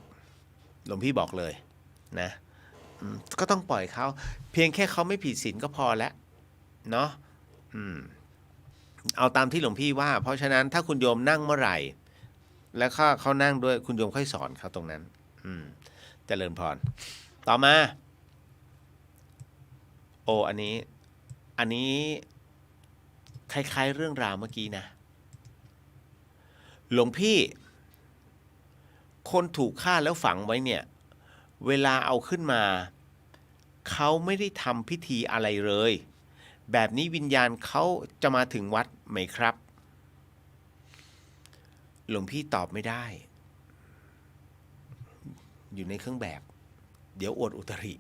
หลวงพี่บอกเลยนะก็ต้องปล่อยเขาเพียงแค่เขาไม่ผิดศีลก็พอแล้วเนาะเอาตามที่หลวงพี่ว่าเพราะฉะนั้นถ้าคุณโยมนั่งเมื่อไหร่แล้วเขานั่งด้วยคุณโยมค่อยสอนเขาตรงนั้นเจริญพรต่อมาอันนี้คล้ายๆเรื่องราวเมื่อกี้นะหลวงพี่คนถูกฆ่าแล้วฝังไว้เนี่ยเวลาเอาขึ้นมาเขาไม่ได้ทำพิธีอะไรเลยแบบนี้วิญญาณเขาจะมาถึงวัดไหมครับหลวงพี่ตอบไม่ได้อยู่ในเครื่องแบบเดี๋ยวอวดอุตริ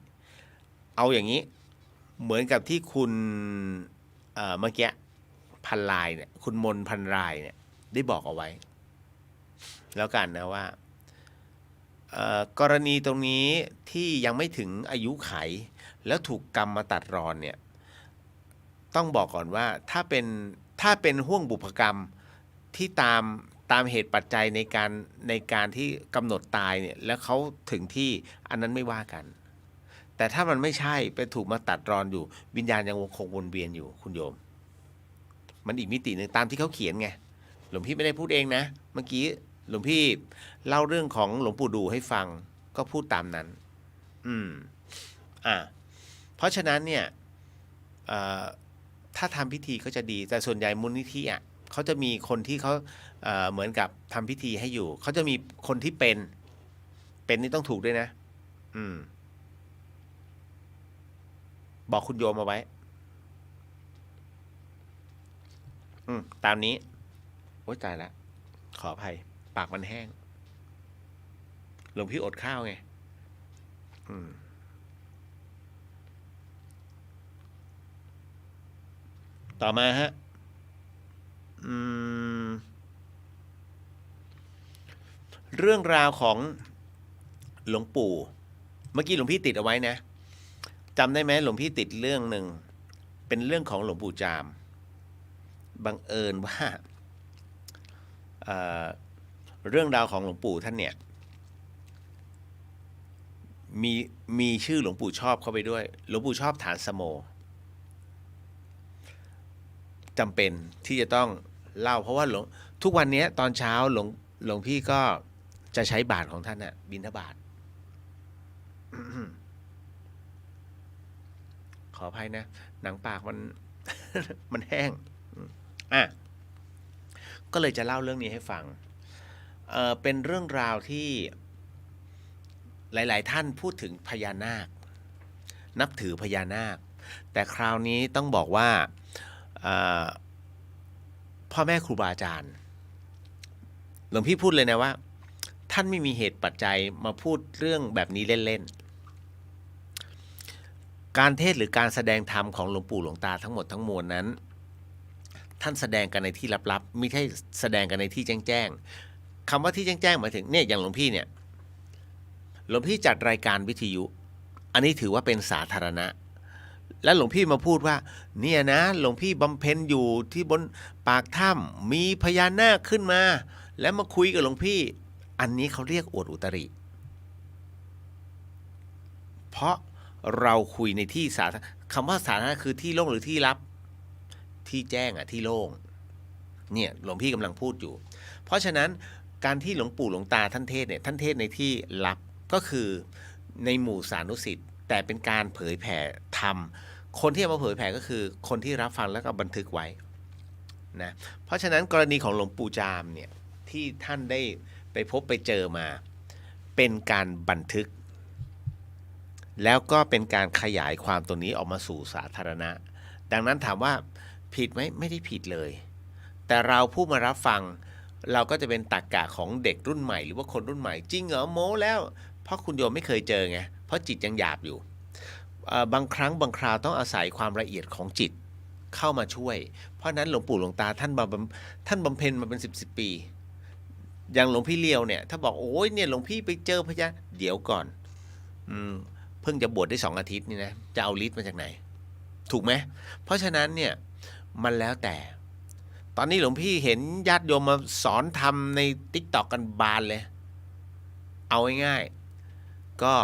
เอาอย่างนี้เหมือนกับที่คุณเมื่อกี้พันลายเนี่ยคุณมนพันลายเนี่ยได้บอกเอาไว้แล้วกันนะว่ากรณีตรงนี้ที่ยังไม่ถึงอายุไขแล้วถูกกรรมมาตัดรอนเนี่ยต้องบอกก่อนว่าถ้าเป็นห่วงบุพกรรมที่ตามเหตุปัจจัยในการที่กำหนดตายเนี่ยแล้วเขาถึงที่อันนั้นไม่ว่ากันแต่ถ้ามันไม่ใช่ไปถูกมาตัดรอนอยู่วิญญาณยังคงวนเวียนอยู่คุณโยมมันอีกมิติหนึ่งตามที่เขาเขียนไงหลวงพี่ไม่ได้พูดเองนะเมื่อกี้หลวงพี่เล่าเรื่องของหลวงปู่ดูให้ฟังก็พูดตามนั้นเพราะฉะนั้นเนี่ยถ้าทำพิธีก็จะดีแต่ส่วนใหญ่มูลนิธิเขาจะมีคนที่เขาเหมือนกับทำพิธีให้อยู่เขาจะมีคนที่เป็นนี่ต้องถูกด้วยนะบอกคุณโยมเอาไว้ ตามนี้โอ๊ยตายแล้วขออภัยปากมันแห้งหลวงพี่อดข้าวไงต่อมาฮะเรื่องราวของหลวงปู่เมื่อกี้หลวงพี่ติดเอาไว้นะจำได้ไหมหลวงพี่ติดเรื่องหนึ่งเป็นเรื่องของหลวงปู่จามบังเอิญว่าเรื่องราวของหลวงปู่ท่านเนี่ยมีชื่อหลวงปู่ชอบเข้าไปด้วยหลวงปู่ชอบฐานสโมจำเป็นที่จะต้องเล่าเพราะว่าทุกวันนี้ตอนเช้าหลวงพี่ก็จะใช้บาตรของท่านน่ะบิณฑบาต ขออภัยนะหนังปากมัน มันแห้งก็เลยจะเล่าเรื่องนี้ให้ฟังเป็นเรื่องราวที่หลายๆท่านพูดถึงพญานาคนับถือพญานาคแต่คราวนี้ต้องบอกว่าพ่อแม่ครูบาอาจารย์หลวงพี่พูดเลยนะว่าท่านไม่มีเหตุปัจจัยมาพูดเรื่องแบบนี้เล่นๆการเทศหรือการแสดงธรรมของหลวงปู่หลวงตาทั้งหมดทั้งมวลนั้นท่านแสดงกันในที่ลับๆไม่ใช่แสดงกันในที่แจ้งๆคำว่าที่แจ้งๆหมายถึงเนี่ยอย่างหลวงพี่เนี่ยหลวงพี่จัดรายการวิทยุอันนี้ถือว่าเป็นสาธารณะแล้วหลวงพี่มาพูดว่าเนี่ยนะหลวงพี่บำเพ็ญอยู่ที่บนปากถ้ำมีพญานาคขึ้นมาแล้วมาคุยกับหลวงพี่อันนี้เขาเรียกอวดอุตริเพราะเราคุยในที่สาธารณะคำว่าสาธารณะคือที่โล่งหรือที่ลับที่แจ้งที่โล่งเนี่ยหลวงพี่กำลังพูดอยู่เพราะฉะนั้นการที่หลวงปู่หลวงตาท่านเทศเนี่ยท่านเทศในที่ลับก็คือในหมู่สานุศิษย์แต่เป็นการเผยแผ่ธรรมคนที่เอามาเผยแผ่ก็คือคนที่รับฟังแล้วก็บันทึกไว้นะเพราะฉะนั้นกรณีของหลวงปู่จามเนี่ยที่ท่านได้ไปพบไปเจอมาเป็นการบันทึกแล้วก็เป็นการขยายความตัวนี้ออกมาสู่สาธารณะดังนั้นถามว่าผิดไหมไม่ได้ผิดเลยแต่เราผู้มารับฟังเราก็จะเป็นตรรกะของเด็กรุ่นใหม่หรือว่าคนรุ่นใหม่จริงเหรอโม้แล้วเพราะคุณโยมไม่เคยเจอไงเพราะจิตยังหยาบอยู่บางครั้งบางคราวต้องอาศัยความละเอียดของจิตเข้ามาช่วยเพราะนั้นหลวงปู่หลวงตาท่านบำเพ็ญมาเป็น10 ปีอย่างหลวงพี่เลี้ยวเนี่ยถ้าบอกโอ้ยเนี่ยหลวงพี่ไปเจอพญาเดี๋ยวก่อนเพิ่งจะบวชได้2 อาทิตย์นี่นะจะเอาฤทธิ์มาจากไหนถูกไหมเพราะฉะนั้นเนี่ยมันแล้วแต่ตอนนี้หลวงพี่เห็นญาติโยมมาสอนทำใน TikTok กันบานเลยเอาง่ายๆก็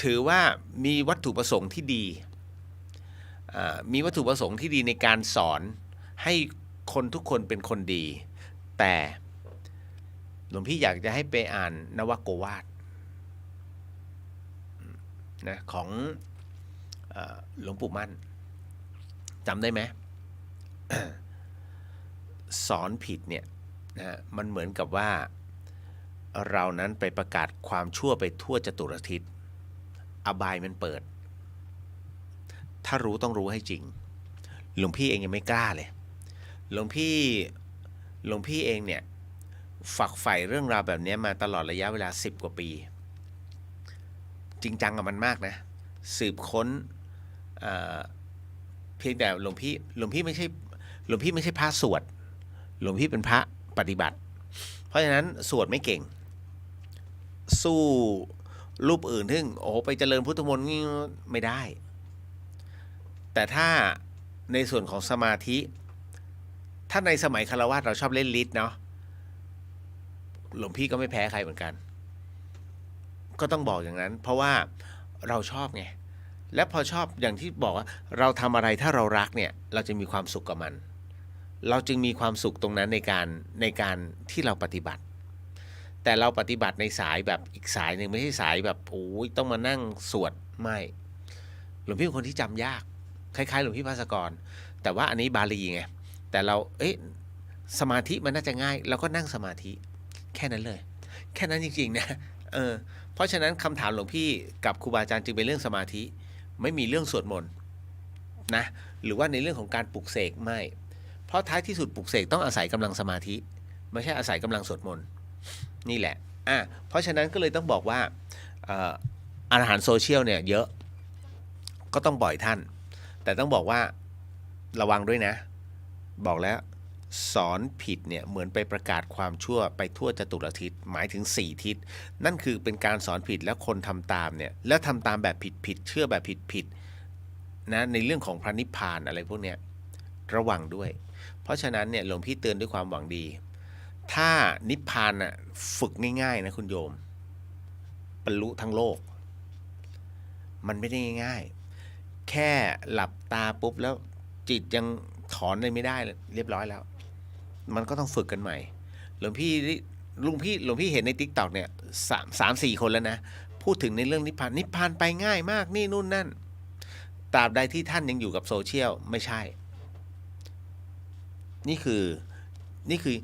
ถือว่ามีวัตถุประสงค์ที่ดีมีวัตถุประสงค์ที่ดีในการสอนให้คนทุกคนเป็นคนดีแต่หลวงพี่อยากจะให้ไปอ่านนวโกวาทนะของหลวงปู่มั่นจำได้ไหม สอนผิดเนี่ยนะมันเหมือนกับว่าเรานั้นไปประกาศความชั่วไปทั่วจตุรทิศอบายมันเปิดถ้ารู้ต้องรู้ให้จริงหลวงพี่เองยังไม่กล้าเลยหลวงพี่เองเนี่ยฝักใฝ่เรื่องราวแบบนี้มาตลอดระยะเวลา10 กว่าปีจริงจังกับมันมากนะสืบค้นเพียงแต่หลวงพี่ไม่ใช่พระสวดหลวงพี่เป็นพระปฏิบัติเพราะฉะนั้นสวดไม่เก่งสู้รูปอื่นที่ไปเจริญพุทธมนต์ไม่ได้แต่ถ้าในส่วนของสมาธิถ้าในสมัยฆราวาสเราชอบเล่นฤทธิ์เนาะหลวงพี่ก็ไม่แพ้ใครเหมือนกันก็ต้องบอกอย่างนั้นเพราะว่าเราชอบไงและพอชอบอย่างที่บอกว่าเราทำอะไรถ้าเรารักเนี่ยเราจะมีความสุขกับมันเราจึงมีความสุขตรงนั้นในการที่เราปฏิบัติแต่เราปฏิบัติในสายแบบอีกสายหนึ่งไม่ใช่สายแบบโอ้ยต้องมานั่งสวดไม่หลวงพี่เป็นคนที่จำยากคล้ายๆหลวงพี่ภาสกรแต่ว่าอันนี้บาลีไงแต่เราสมาธิมันน่าจะง่ายเราก็นั่งสมาธิแค่นั้นเลยแค่นั้นจริงๆนะเพราะฉะนั้นคำถามหลวงพี่กับครูบาอาจารย์จึงเป็นเรื่องสมาธิไม่มีเรื่องสวดมนต์นะหรือว่าในเรื่องของการปลุกเสกไม่ เพราะท้ายที่สุดปลุกเสกต้องอาศัยกำลังสมาธิไม่ใช่อาศัยกำลังสวดมนต์นี่แหละเพราะฉะนั้นก็เลยต้องบอกว่าอาหารโซเชียลเนี่ยเยอะก็ต้องปล่อยท่านแต่ต้องบอกว่าระวังด้วยนะบอกแล้วสอนผิดเนี่ยเหมือนไปประกาศความชั่วไปทั่วจตุรทิศหมายถึง4ทิศนั่นคือเป็นการสอนผิดแล้วคนทำตามเนี่ยแล้วทำตามแบบผิดเชื่อแบบผิดนะในเรื่องของพระนิพพานอะไรพวกเนี้ยระวังด้วยเพราะฉะนั้นเนี่ยหลวงพี่เตือนด้วยความหวังดีถ้านิพพานน่ะฝึกง่ายๆนะคุณโยมบรรลุทั้งโลกมันไม่ได้ง่ายๆแค่หลับตาปุ๊บแล้วจิตยังถอนเลยไม่ได้เรียบร้อยแล้วมันก็ต้องฝึกกันใหม่หลวงพี่เห็นใน TikTok เนี่ย3-4 คนแล้วนะพูดถึงในเรื่องนิพพานไปง่ายมากนี่นู่นนั่นตราบใดที่ท่านยังอยู่กับโซเชียลไม่ใช่นี่คือ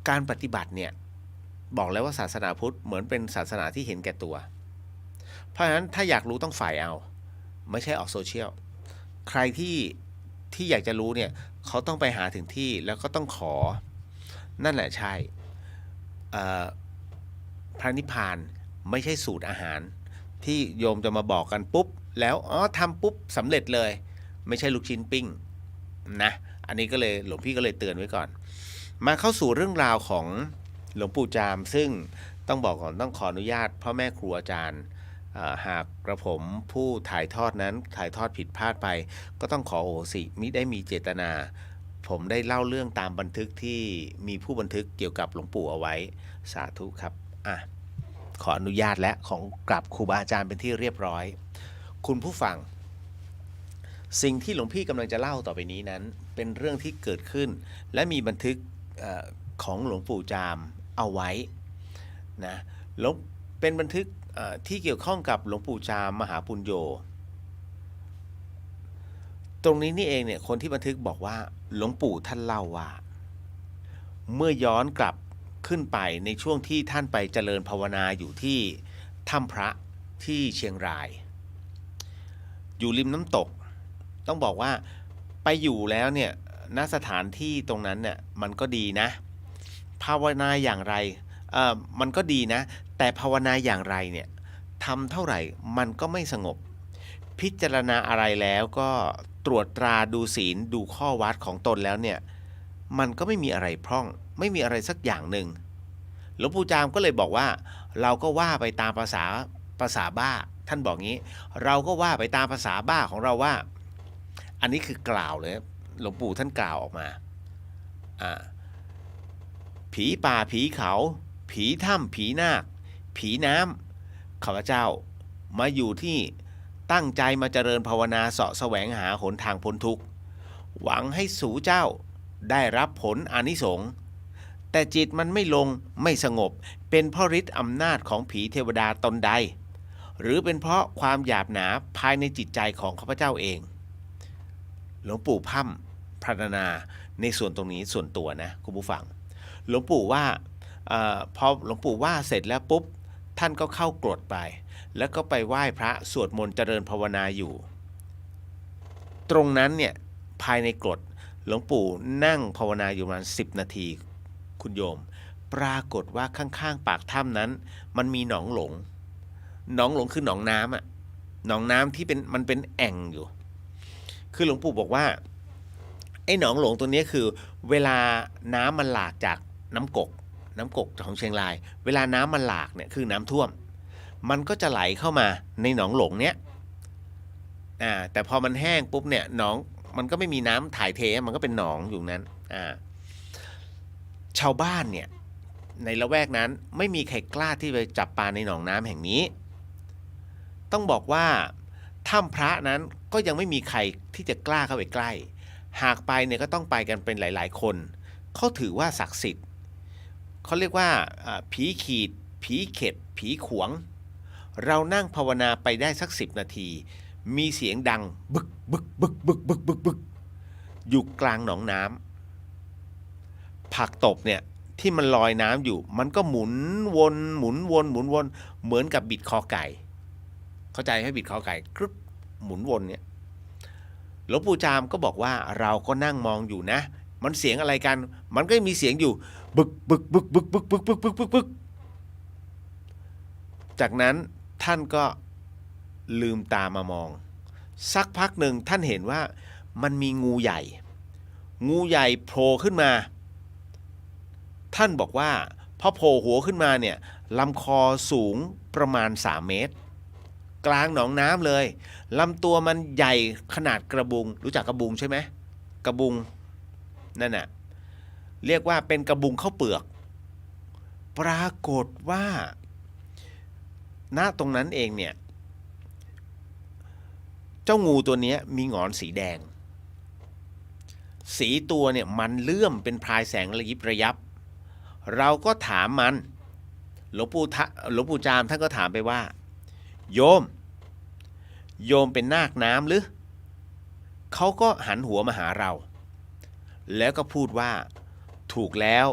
การปฏิบัติเนี่ยบอกแล้วว่าศาสนาพุทธเหมือนเป็นศาสนาที่เห็นแก่ตัวเพราะฉะนั้นถ้าอยากรู้ต้องฝ่ายเอาไม่ใช่ออกโซเชียลใครที่อยากจะรู้เนี่ยเขาต้องไปหาถึงที่แล้วก็ต้องขอนั่นแหละใช่พระนิพพานไม่ใช่สูตรอาหารที่โยมจะมาบอกกันปุ๊บแล้วทำปุ๊บสำเร็จเลยไม่ใช่ลูกชิ้นปิ้งนะอันนี้ก็เลยหลวงพี่ก็เลยเตือนไว้ก่อนมาเข้าสู่เรื่องราวของหลวงปู่จามซึ่งต้องบอกก่อนต้องขออนุญาตพ่อแม่ครูอาจารย์หากกระผมผู้ถ่ายทอดนั้นถ่ายทอดผิดพลาดไปก็ต้องขอโอโหสิมิได้มีเจตนาผมได้เล่าเรื่องตามบันทึกที่มีผู้บันทึกเกี่ยวกับหลวงปู่เอาไว้สาธุครับขออนุญาตและของกราบครูบาอาจารย์เป็นที่เรียบร้อยคุณผู้ฟังสิ่งที่หลวงพี่กำลังจะเล่าต่อไปนี้นั้นเป็นเรื่องที่เกิดขึ้นและมีบันทึกของหลวงปู่จามเอาไว้นะเป็นบันทึกที่เกี่ยวข้องกับหลวงปู่จามมหาปุญโญตรงนี้นี่เองเนี่ยคนที่บันทึกบอกว่าหลวงปู่ท่านเล่าว่าเมื่อย้อนกลับขึ้นไปในช่วงที่ท่านไปเจริญภาวนาอยู่ที่ถ้ำพระที่เชียงรายอยู่ริมน้ำตกต้องบอกว่าไปอยู่แล้วเนี่ยณสถานที่ตรงนั้นเนี่ยมันก็ดีนะภาวนาอย่างไรมันก็ดีนะแต่ภาวนาอย่างไรเนี่ยทำเท่าไหร่มันก็ไม่สงบพิจารณาอะไรแล้วก็ตรวจตราดูศีลดูข้อวัดของตนแล้วเนี่ยมันก็ไม่มีอะไรพร่องไม่มีอะไรสักอย่างหนึ่งหลวงปู่จามก็เลยบอกว่าเราก็ว่าไปตามภาษาบ้าท่านบอกงี้เราก็ว่าไปตามภาษาบ้าของเราว่าอันนี้คือกล่าวเลยหลวงปู่ท่านกล่าวออกมาผีป่าผีเขาผีถ้ำผีนาคผีน้ำข้าพเจ้ามาอยู่ที่ตั้งใจมาเจริญภาวนาเสาะแสวงหาหนทางพ้นทุกข์หวังให้สู่เจ้าได้รับผลอานิสงส์แต่จิตมันไม่ลงไม่สงบเป็นเพราะฤทธิ์อำนาจของผีเทวดาตนใดหรือเป็นเพราะความหยาบหนาภายในจิตใจของข้าพเจ้าเองหลวงปู่พั่มพรรณนาในส่วนตรงนี้ส่วนตัวนะคุณผู้ฟังหลวงปู่ว่าพอหลวงปู่ว่าเสร็จแล้วปุ๊บท่านก็เข้ากรดไปแล้วก็ไปไหว้พระสวดมนต์เจริญภาวนาอยู่ตรงนั้นเนี่ยภายในกรดหลวงปู่นั่งภาวนาอยู่ประมาณ10 นาทีคุณโยมปรากฏว่าข้างๆปากถ้ำนั้นมันมีหนองหลงคือหนองน้ำหนองน้ำที่มันเป็นแอ่งอยู่คือหลวงปู่บอกว่าไอ้หนองหลงตัวนี้คือเวลาน้ำมันหลากจากน้ำกกของเชียงรายเวลาน้ำมันหลากเนี่ยคือน้ำท่วมมันก็จะไหลเข้ามาในหนองหลงเนี้ยแต่พอมันแห้งปุ๊บเนี่ยหนองมันก็ไม่มีน้ำถ่ายเทมันก็เป็นหนองอยู่นั้นชาวบ้านเนี่ยในละแวกนั้นไม่มีใครกล้าที่ไปจับปลาในหนองน้ำแห่งนี้ต้องบอกว่าถ้ำพระนั้นก็ยังไม่มีใครที่จะกล้าเข้าไปใกล้หากไปเนี่ยก็ต้องไปกันเป็นหลายๆคนเขาถือว่าศักดิ์สิทธิ์เขาเรียกว่าผีขีดผีเข็ดผีขวงเรานั่งภาวนาไปได้สัก10 นาทีมีเสียงดังบึกบึกบึกบึกบึกบึกบึกอยู่กลางหนองน้ำผักตบเนี่ยที่มันลอยน้ำอยู่มันก็หมุนวนเหมือนกับบิดคอไก่เข้าใจไหมบิดคอไก่กรึ๊บหมุนวนเนี่ย หลวงปู่จามก็บอกว่าเราก็นั่งมองอยู่นะมันเสียงอะไรกันมันก็มีเสียงอยู่บึกบึกบึกบึกบึกบึกบึกบึกบึกบึกจากนั้นท่านก็ลืมตามามองสักพักหนึ่งท่านเห็นว่ามันมีงูใหญ่โผล่ขึ้นมาท่านบอกว่าพอโผล่หัวขึ้นมาเนี่ยลำคอสูงประมาณ3 เมตรกลางหนองน้ำเลยลำตัวมันใหญ่ขนาดกระบุงรู้จักกระบุงใช่ไหมกระบุงนั่นน่ะเรียกว่าเป็นกระบุงข้าวเปลือกปรากฏว่าณตรงนั้นเองเนี่ยเจ้างูตัวนี้มีหงอนสีแดงสีตัวเนี่ยมันเลื่อมเป็นพรายแสงระยิบระยับเราก็ถามมันหลวงปู่จามท่านก็ถามไปว่าโยมเป็นนาคน้ำหรือเขาก็หันหัวมาหาเราแล้วก็พูดว่าถูกแล้ว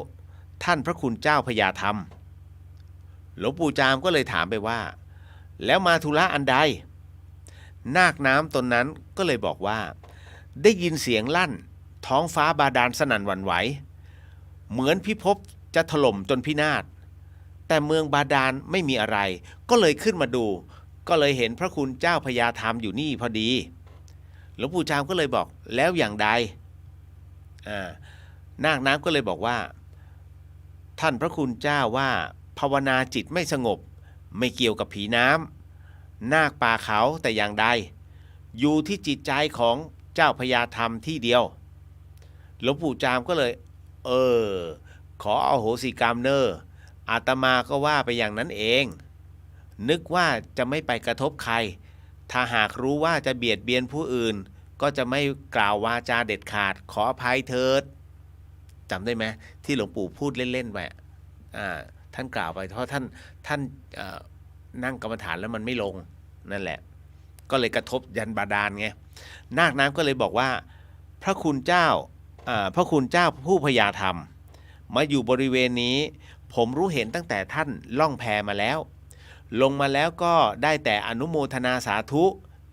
ท่านพระคุณเจ้าพญาธรรมหลวงปู่จามก็เลยถามไปว่าแล้วมาธุระอันใดนาคน้ำตนนั้นก็เลยบอกว่าได้ยินเสียงลั่นท้องฟ้าบาดาลสนั่นหวั่นไหวเหมือนพิภพจะถล่มจนพินาศแต่เมืองบาดาลไม่มีอะไรก็เลยขึ้นมาดูก็เลยเห็นพระคุณเจ้าพญาธรรมอยู่นี่พอดีหลวงปู่จามก็เลยบอกแล้วอย่างใดนาคน้ำก็เลยบอกว่าท่านพระคุณเจ้าว่าภาวนาจิตไม่สงบไม่เกี่ยวกับผีน้ำนาคป่าเขาแต่อย่างใดอยู่ที่จิตใจของเจ้าพญาธรรมที่เดียวหลวงปู่จามก็เลยขออโหสิกรรมเนออาตมาก็ว่าไปอย่างนั้นเองนึกว่าจะไม่ไปกระทบใครถ้าหากรู้ว่าจะเบียดเบียนผู้อื่นก็จะไม่กล่าววาจาเด็ดขาดขออภัยเถิดจำได้ไหมที่หลวงปู่พูดเล่นๆไปท่านกล่าวไปเพราะท่านนั่งกรรมฐานแล้วมันไม่ลงนั่นแหละก็เลยกระทบยันบาดาลไงนาคน้ำก็เลยบอกว่าพระคุณเจ้าผู้พญาธรรมมาอยู่บริเวณนี้ผมรู้เห็นตั้งแต่ท่านล่องแพมาแล้วลงมาแล้วก็ได้แต่อนุโมทนาสาธุ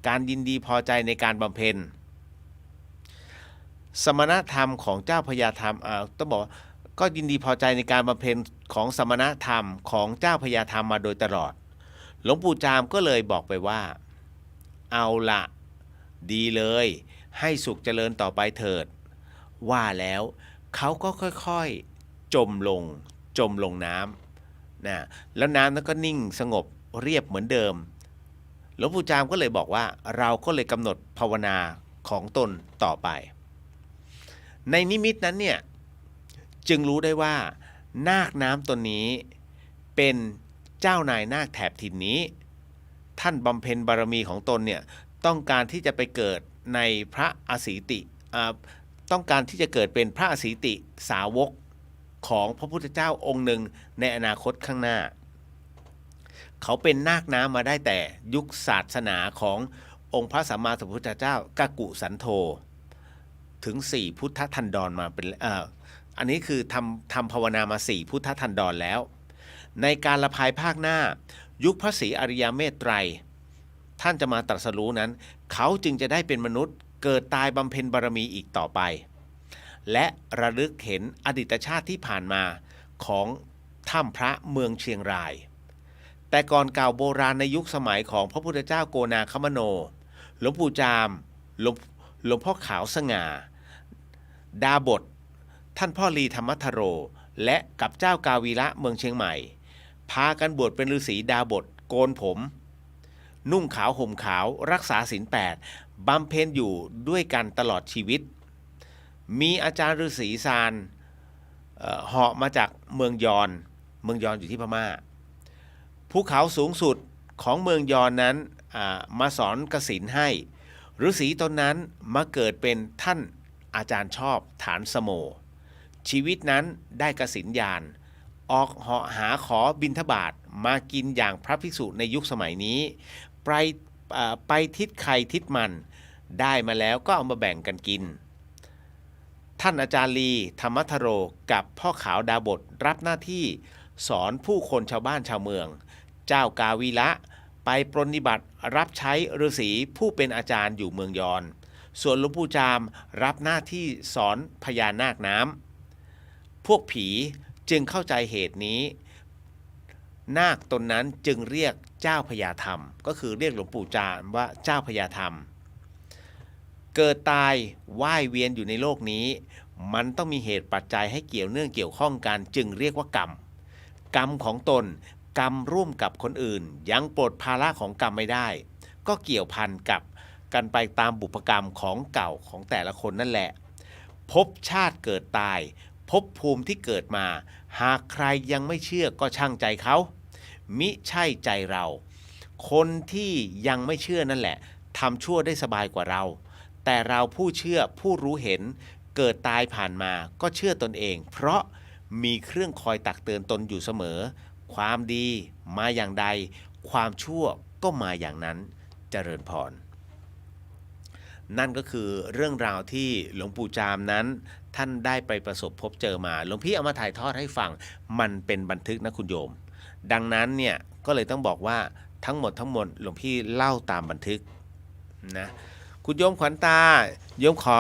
การยินดีพอใจในการบำเพ็ญสมณธรรมของเจ้าพญาธรรมต้องบอกก็ยินดีพอใจในการบำเพ็ญของสมณธรรมของเจ้าพญาธรรมมาโดยตลอดหลวงปู่จามก็เลยบอกไปว่าเอาละดีเลยให้สุขเจริญต่อไปเถิดว่าแล้วเขาก็ค่อยๆจมลงน้ำนะแล้วน้ำนั้นก็นิ่งสงบเรียบเหมือนเดิมหลวงปู่จามก็เลยบอกว่าเราก็เลยกำหนดภาวนาของตนต่อไปในนิมิตนั้นเนี่ยจึงรู้ได้ว่านาคน้ำตนนี้เป็นเจ้านายนาคแถบถิ่นนี้ท่านบำเพ็ญบารมีของตนเนี่ยต้องการที่จะไปเกิดในพระอสีติต้องการที่จะเกิดเป็นพระอสีติสาวกของพระพุทธเจ้าองค์หนึ่งในอนาคตข้างหน้าเขาเป็นนาคน้ำมาได้แต่ยุคศาสนาขององค์พระสัมมาสัมพุทธเจ้ากักุสันโธถึง4พุทธทันดรมาเป็นอันนี้คือทำภาวนามา4พุทธทันดรแล้วในการละภายภาคหน้ายุคพระศรีอริยเมตไตรท่านจะมาตรัสรู้นั้นเขาจึงจะได้เป็นมนุษย์เกิดตายบำเพ็ญบารมีอีกต่อไปและระลึกเห็นอดีตชาติที่ผ่านมาของถ้ำพระเมืองเชียงรายแต่ก่อนเก่าโบราณในยุคสมัยของพระพุทธเจ้าโกนาคมโนหลวงปู่จามหลวงพ่อขาวสง่าดาบทท่านพ่อลีธรรมทโรและกับเจ้ากาวีระเมืองเชียงใหม่พากันบวชเป็นฤาษีดาบทโกนผมนุ่งขาวห่มขาวรักษาศีล8บำเพ็ญอยู่ด้วยกันตลอดชีวิตมีอาจารย์ฤาษีซานเหาะมาจากเมืองยอนอยู่ที่พม่าภูเขาสูงสุดของเมืองยอนนั้นมาสอนกสิณให้ฤาษีตนนั้นมาเกิดเป็นท่านอาจารย์ชอบฐานสโมชีวิตนั้นได้กสิณญาณออกเหาะหาขอบิณฑบาตมากินอย่างพระภิกษุในยุคสมัยนี้ไปทิศใครทิศมันได้มาแล้วก็เอามาแบ่งกันกินท่านอาจารย์ลีธรรมทโรกับพ่อขาวดาบทรับหน้าที่สอนผู้คนชาวบ้านชาวเมืองเจ้ากาวีระไปปรนนิบัติรับใช้ฤาษีผู้เป็นอาจารย์อยู่เมืองยอน ส่วนหลวงปู่จามรับหน้าที่สอนพญานาคน้ำพวกผีจึงเข้าใจเหตุนี้นาคตนนั้นจึงเรียกเจ้าพญาธรรมก็คือเรียกหลวงปู่จามว่าเจ้าพญาธรรมเกิดตายว่ายเวียนอยู่ในโลกนี้มันต้องมีเหตุปัจจัยให้เกี่ยวเนื่องเกี่ยวข้องกันจึงเรียกว่ากรรมกรรมของตนกรรมร่วมกับคนอื่นยังปลดภาระของกรรมไม่ได้ก็เกี่ยวพันกับกันไปตามบุพกรรมของเก่าของแต่ละคนนั่นแหละภพชาติเกิดตายภพภูมิที่เกิดมาหากใครยังไม่เชื่อก็ช่างใจเขามิใช่ใจเราคนที่ยังไม่เชื่อนั่นแหละทำชั่วได้สบายกว่าเราแต่เราผู้เชื่อผู้รู้เห็นเกิดตายผ่านมาก็เชื่อตนเองเพราะมีเครื่องคอยตักเตือนตนอยู่เสมอความดีมาอย่างใดความชั่วก็มาอย่างนั้นเจริญพรนั่นก็คือเรื่องราวที่หลวงปู่จามนั้นท่านได้ไปประสบพบเจอมาหลวงพี่เอามาถ่ายทอดให้ฟังมันเป็นบันทึกนะคุณโยมดังนั้นเนี่ยก็เลยต้องบอกว่าทั้งหมดหลวงพี่เล่าตามบันทึกนะคุณโยมขวัญตาโยมขอ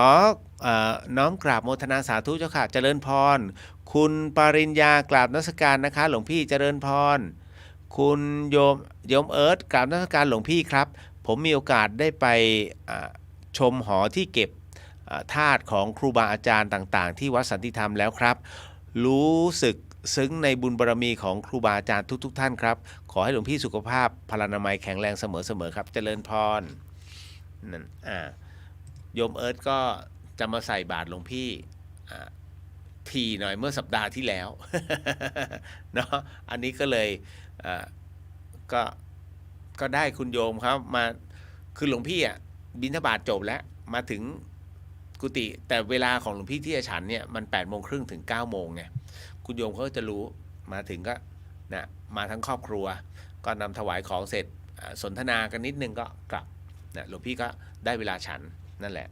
น้อมกราบโมทนาสาธุเจ้าค่ะเจริญพรคุณปริญญากราบนมัสการนะคะหลวงพี่เจริญพรคุณโยมเอิร์ธกราบนมัสการหลวงพี่ครับผมมีโอกาสได้ไปชมหอที่เก็บธาตุของครูบาอาจารย์ต่างๆที่วัดสันติธรรมแล้วครับรู้สึกซึ้งในบุญบารมีของครูบาอาจารย์ทุกท่านครับขอให้หลวงพี่สุขภาพพลานามัยแข็งแรงเสมอครับเจริญพรนั่นโยมเอิร์ธก็จะมาใส่บาตรหลวงพี่ทีหน่อยเมื่อสัปดาห์ที่แล้วเนาะอันนี้ก็เลยก็ได้คุณโยมครับมาคือหลวงพี่บิณฑบาตจบแล้วมาถึงกุฏิแต่เวลาของหลวงพี่ที่จะฉันเนี่ยมัน8:30 ถึง 9 โมงไงคุณโยมเขาจะรู้มาถึงก็นะมาทั้งครอบครัวก็นำถวายของเสร็จสนทนากันนิดนึงก็กลับนะหลวงพี่ก็ได้เวลาฉันนั่นแหละ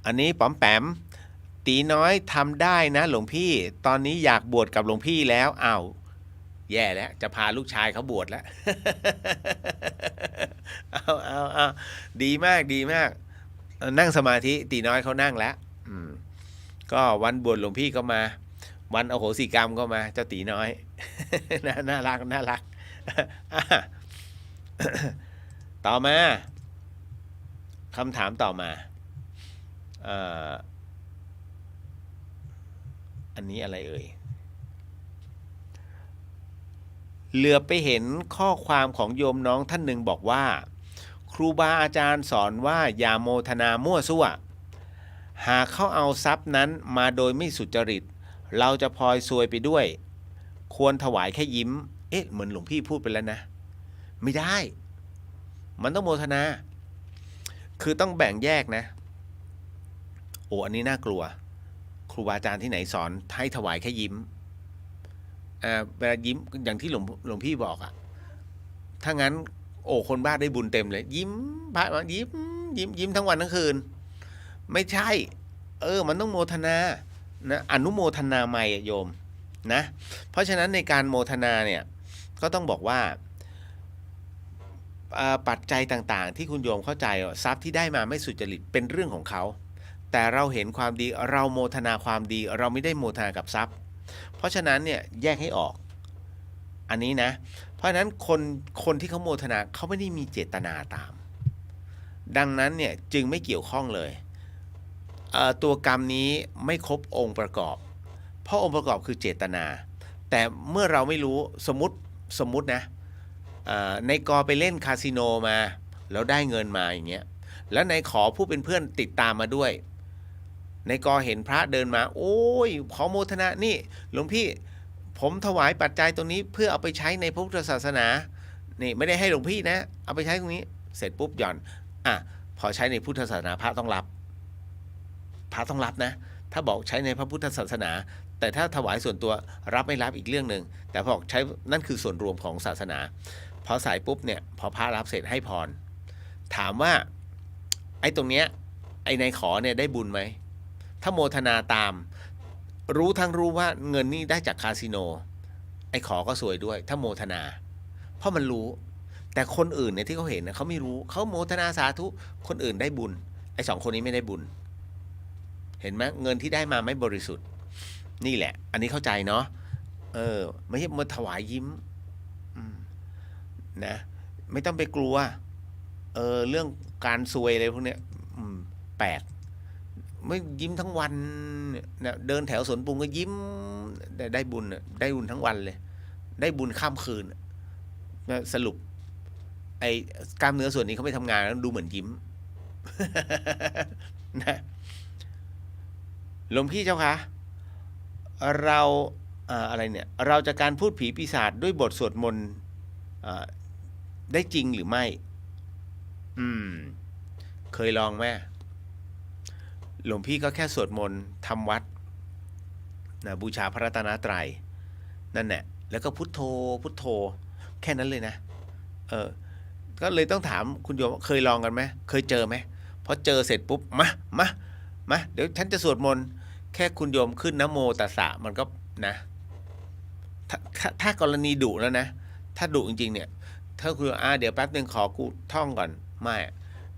อันนี้ป๋อมแปมตีน้อยทำได้นะหลวงพี่ตอนนี้อยากบวชกับหลวงพี่แล้วแย่แล้วจะพาลูกชายเขาบวชแล้ว เอาดีมากนั่งสมาธิตีน้อยเขานั่งแล้วก็วันบวชหลวงพี่ก็มาวันอโหสิกรรมก็มาเจ้าตีน้อย น่ารัก ต่อมาคำถามต่อมาอันนี้อะไรเอ่ยเหลือไปเห็นข้อความของโยมน้องท่านหนึ่งบอกว่าครูบาอาจารย์สอนว่าอย่าโมทนามั่วซั่วหากเขาเอาทรัพย์นั้นมาโดยไม่สุจริตเราจะพลอยซวยไปด้วยควรถวายแค่ยิ้มเหมือนหลวงพี่พูดไปแล้วนะไม่ได้มันต้องโมทนาคือต้องแบ่งแยกนะอันนี้น่ากลัวครูบาอาจารย์ที่ไหนสอนให้ถวายแค่ยิ้มเวลายิ้มอย่างที่หลวงพี่บอกถ้างั้นคนบ้าได้บุญเต็มเลยยิ้มพระยิ้มทั้งวันทั้งคืนไม่ใช่มันต้องโมทนานะอนุโมทนาใหม่โยมนะเพราะฉะนั้นในการโมทนาเนี่ยก็ต้องบอกว่าปัจจัยต่างๆที่คุณโยมเข้าใจทรัพย์ที่ได้มาไม่สุจริตเป็นเรื่องของเขาแต่เราเห็นความดีเราโมทนาความดีเราไม่ได้โมทนากับทรัพย์เพราะฉะนั้นเนี่ยแยกให้ออกอันนี้นะเพราะฉะนั้นคนที่เขาโมทนาเขาไม่ได้มีเจตนาตามดังนั้นเนี่ยจึงไม่เกี่ยวข้องเลยตัวกรรมนี้ไม่ครบองค์ประกอบเพราะองค์ประกอบคือเจตนาแต่เมื่อเราไม่รู้สมมุตินะในกอไปเล่นคาสิโนมาแล้วได้เงินมาอย่างเงี้ยแล้วในขอผู้เป็นเพื่อนติดตามมาด้วยในกอเห็นพระเดินมาโอ้ยขอโมทนานี่หลวงพี่ผมถวายปัจจัยตรงนี้เพื่อเอาไปใช้ในพระพุทธศาสนานี่ไม่ได้ให้หลวงพี่นะเอาไปใช้ตรงนี้เสร็จปุ๊บหย่อนพอใช้ในพุทธศาสนาพระต้องรับนะถ้าบอกใช้ในพระพุทธศาสนาแต่ถ้าถวายส่วนตัวรับไม่รับอีกเรื่องนึงแต่พอใช้นั่นคือส่วนรวมของศาสนาพอใส่ปุ๊บเนี่ยพอพระรับเสร็จให้พรถามว่าไอ้ตรงเนี้ยไอ้ในขอเนี่ยได้บุญไหมถ้าโมทนาตามรู้ว่าเงินนี่ได้จากคาสิโนไอ้ขอก็สวยด้วยถ้าโมทนาเพราะมันรู้ แต่คนอื่นเนี่ยที่เขาเห็นนะเขาไม่รู้เขาโมทนาสาธุคนอื่นได้บุญไอ้2 คนนี้ไม่ได้บุญเห็นไหมเงินที่ได้มาไม่บริสุทธิ์นี่แหละอันนี้เข้าใจเนาะไม่ใช่มาถวายยิ้มนะไม่ต้องไปกลัวเรื่องการซวยอะไรพวกเนี้ยแปลกไม่ยิ้มทั้งวันนะเดินแถวสวนปรุงก็ยิ้มได้บุญได้บุญทั้งวันเลยได้บุญข้ามคืนนะสรุปไอ้กล้ามเนื้อส่วนนี้เขาไม่ทำงานแล้วดูเหมือนยิ้ม นะหลวงพี่เจ้าคะเราอะไรเนี่ยเราจะการพูดผีปีศาจด้วยบทสวดมนต์ได้จริงหรือไม่เคยลองไหมหลวงพี่ก็แค่สวดมนต์ทำวัดนะบูชาพระรัตนตรัยนั่นแหละแล้วก็พุทโธพุทโธแค่นั้นเลยนะก็เลยต้องถามคุณโยมเคยลองกันไหมเคยเจอไหมพอเจอเสร็จปุ๊บมาเดี๋ยวฉันจะสวดมนต์แค่คุณโยมขึ้นนะโมตัสสะมันก็นะถ้ากรณีดุแล้วนะถ้าดุจริงๆเนี่ยถ้าคุณเดี๋ยวแป๊บนึงขอกูท่องก่อนไม่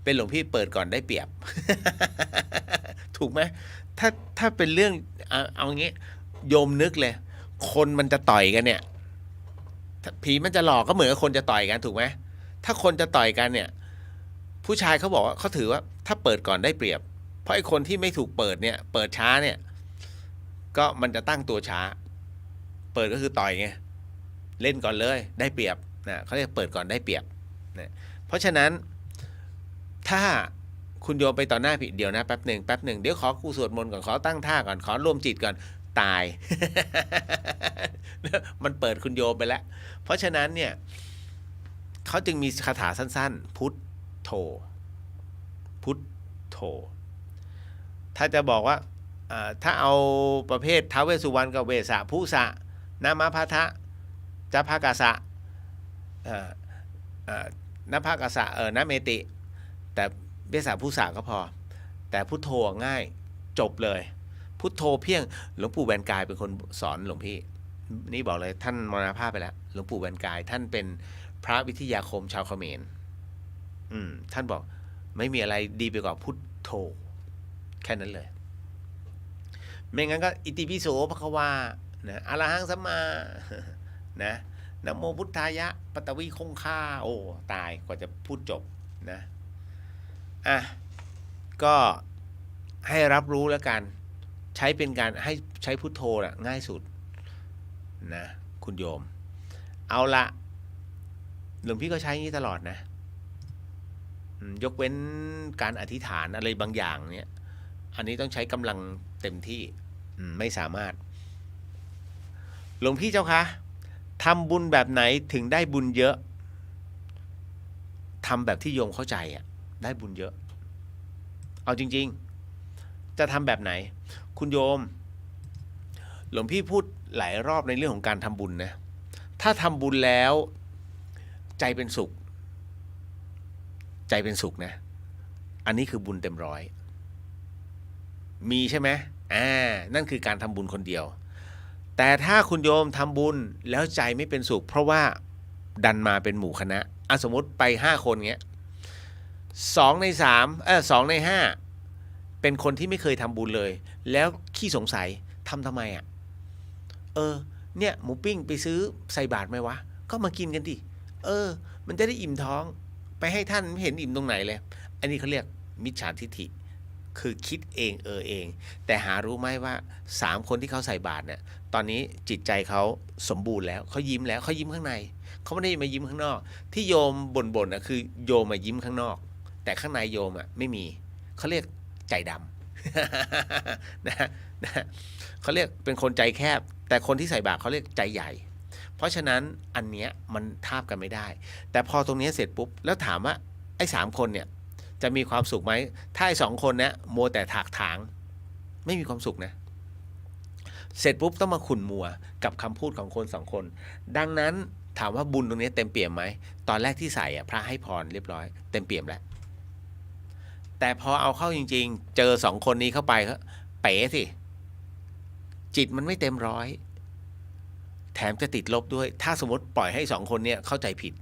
เป็นหลวงพี่เปิดก่อนได้เปรียบ ถูกไหมถ้าเป็นเรื่องเอางี้โยมนึกเลยคนมันจะต่อยกันเนี่ยผีมันจะหลอกก็เหมือนกับคนจะต่อยกันถูกไหมถ้าคนจะต่อยกันเนี่ยผู้ชายเขาบอกว่าเขาถือว่าถ้าเปิดก่อนได้เปรียบเพราะไอ้คนที่ไม่ถูกเปิดเนี่ยเปิดช้าเนี่ยก็มันจะตั้งตัวช้าเปิดก็คือต่อยไงเล่นก่อนเลยได้เปรียบนะเขาเรียกเปิดก่อนได้เปรียบนะเพราะฉะนั้นถ้าคุณโยมไปต่อหน้าผิดเดี๋ยวนะแป๊บหนึ่งเดี๋ยวขอกูสวดมนต์ก่อนขอตั้งท่าก่อนขอรวมจิตก่อนตาย มันเปิดคุณโยมไปแล้วเพราะฉะนั้นเนี่ยเขาจึงมีคาถาสั้นๆพุทโธพุทโธถ้าจะบอกว่าถ้าเอาประเภทท้าวเวสสุวรรณกับเวสสะภูสะนามาพัทะจัพพากาสะนภากาสะนเมติแต่เวสสะภูสะก็พอแต่พุทโธง่ายจบเลยพุทโธเพียงหลวงปู่แวนกายเป็นคนสอนหลวงพี่นี่บอกเลยท่านมรณภาพไปแล้วหลวงปู่แวนกายท่านเป็นพระวิทยาคมชาวเขมรท่านบอกไม่มีอะไรดีไปกว่าพุทโธแค่นั้นเลยไม่งั้นก็อิติปิโสภควานะอะระหังสัมมานะนะโมพุทธายะปัตตวีคงค่าโอ้ตายกว่าจะพูดจบนะก็ให้รับรู้แล้วกันใช้เป็นการให้ใช้พุทโธน่ะง่ายสุดนะคุณโยมเอาละหลวงพี่ก็ใช้อย่างนี้ตลอดนะยกเว้นการอธิษฐานอะไรบางอย่างเนี่ยอันนี้ต้องใช้กำลังเต็มที่ไม่สามารถหลวงพี่เจ้าคะทำบุญแบบไหนถึงได้บุญเยอะทำแบบที่โยมเข้าใจได้บุญเยอะเอาจริงๆจะทำแบบไหนคุณโยมหลวงพี่พูดหลายรอบในเรื่องของการทำบุญนะถ้าทำบุญแล้วใจเป็นสุขนะอันนี้คือบุญเต็มร้อยมีใช่ไหมนั่นคือการทำบุญคนเดียวแต่ถ้าคุณโยมทำบุญแล้วใจไม่เป็นสุขเพราะว่าดันมาเป็นหมู่คณะสมมติไป5 คนเงี้ย2 ใน 3 2 ใน 5เป็นคนที่ไม่เคยทำบุญเลยแล้วขี้สงสัยทำไมเนี่ยหมูปิ้งไปซื้อใส่บาตรไหมวะก็มากินกันดิมันจะได้อิ่มท้องไปให้ท่านไม่เห็นอิ่มตรงไหนเลยอันนี้เขาเรียกมิจฉาทิฏฐิคือคิดเองเองแต่หารู้ไหมว่า3 คนที่เขาใส่บาตรเนี่ยตอนนี้จิตใจเขาสมบูรณ์แล้วเขายิ้มแล้วเขายิ้มข้างในเขาไม่ได้มายิ้มข้างนอกที่โยมบ่นคือโยมมายิ้มข้างนอกแต่ข้างในโยมไม่มีเขาเรียกใจดำนะเขาเรียกเป็นคนใจแคบแต่คนที่ใส่บาตรเขาเรียกใจใหญ่เพราะฉะนั้นอันเนี้ยมันทาบกันไม่ได้แต่พอตรงนี้เสร็จปุ๊บแล้วถามว่าไอ้3 คนเนี่ยจะมีความสุขไหมถ้าไอ้2 คนเนี่ยมัวแต่ถากถางไม่มีความสุขนะเสร็จปุ๊บต้องมาขุ่นมัวกับคำพูดของคน2 คนดังนั้นถามว่าบุญตรงนี้เต็มเปี่ยมไหมตอนแรกที่ใส่พระให้พรเรียบร้อยเต็มเปี่ยมแล้วแต่พอเอาเข้าจริงๆเจอ2 คนนี้เข้าไปก็เป๋สิจิตมันไม่เต็มร้อยแถมจะติดลบด้วยถ้าสมมติปล่อยให้2 คนเนี่ยเข้าใจผิด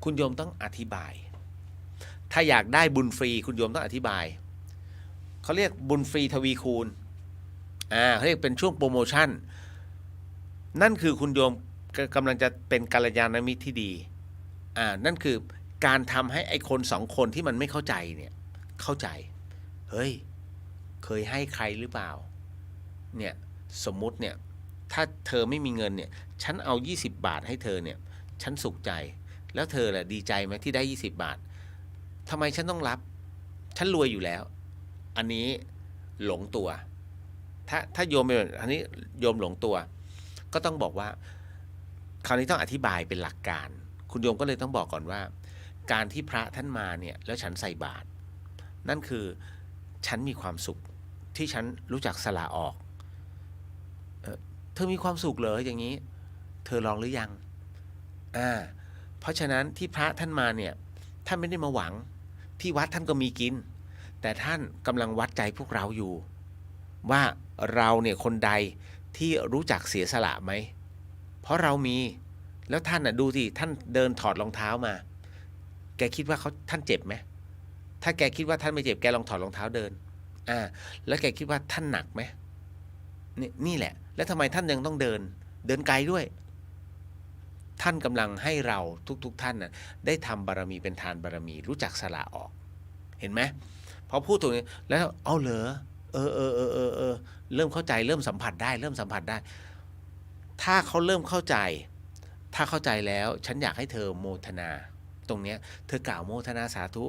คุณโยมต้องอธิบายถ้าอยากได้บุญฟรีคุณโยมต้องอธิบายเขาเรียกบุญฟรีทวีคูณเขาเรียกเป็นช่วงโปรโมชั่นนั่นคือคุณโยมกำลังจะเป็นกัลยาณมิตรที่ดีนั่นคือการทำให้ไอ้คนสองคนที่มันไม่เข้าใจเนี่ยเข้าใจเฮ้ยเคยให้ใครหรือเปล่าเนี่ยสมมุติเนี่ยถ้าเธอไม่มีเงินเนี่ยฉันเอา20 บาทให้เธอเนี่ยฉันสุขใจแล้วเธอแหละดีใจไหมที่ได้20 บาททำไมฉันต้องรับฉันรวยอยู่แล้วอันนี้หลงตัวถ้าโยมเป็นอันนี้โยมหลงตัวก็ต้องบอกว่าคราวนี้ต้องอธิบายเป็นหลักการคุณโยมก็เลยต้องบอกก่อนว่าการที่พระท่านมาเนี่ยแล้วฉันใส่บาตรนั่นคือฉันมีความสุขที่ฉันรู้จักสละออกเธอมีความสุขเหรออย่างนี้เธอลองหรือยังเพราะฉะนั้นที่พระท่านมาเนี่ยท่านไม่ได้มาหวังที่วัดท่านก็มีกินแต่ท่านกำลังวัดใจพวกเราอยู่ว่าเราเนี่ยคนใดที่รู้จักเสียสละไหมเพราะเรามีแล้วท่านดูสิท่านเดินถอดรองเท้ามาแกคิดว่าท่านเจ็บไหมถ้าแกคิดว่าท่านไม่เจ็บแกลองถอดรองเท้าเดินแล้วแกคิดว่าท่านหนักไหมนี่แหละแล้วทำไมท่านยังต้องเดินไกลด้วยท่านกำลังให้เราทุกท่านน่ะได้ทำบารมีเป็นทานบารมีรู้จักสละออกเห็นไหมพอพูดตรงนี้แล้วเอาเหรอเริ่มเข้าใจเริ่มสัมผัสได้ถ้าเขาเริ่มเข้าใจถ้าเข้าใจแล้วฉันอยากให้เธอโมทนาตรงเนี้ยเธอกล่าวโมทนาสาธุ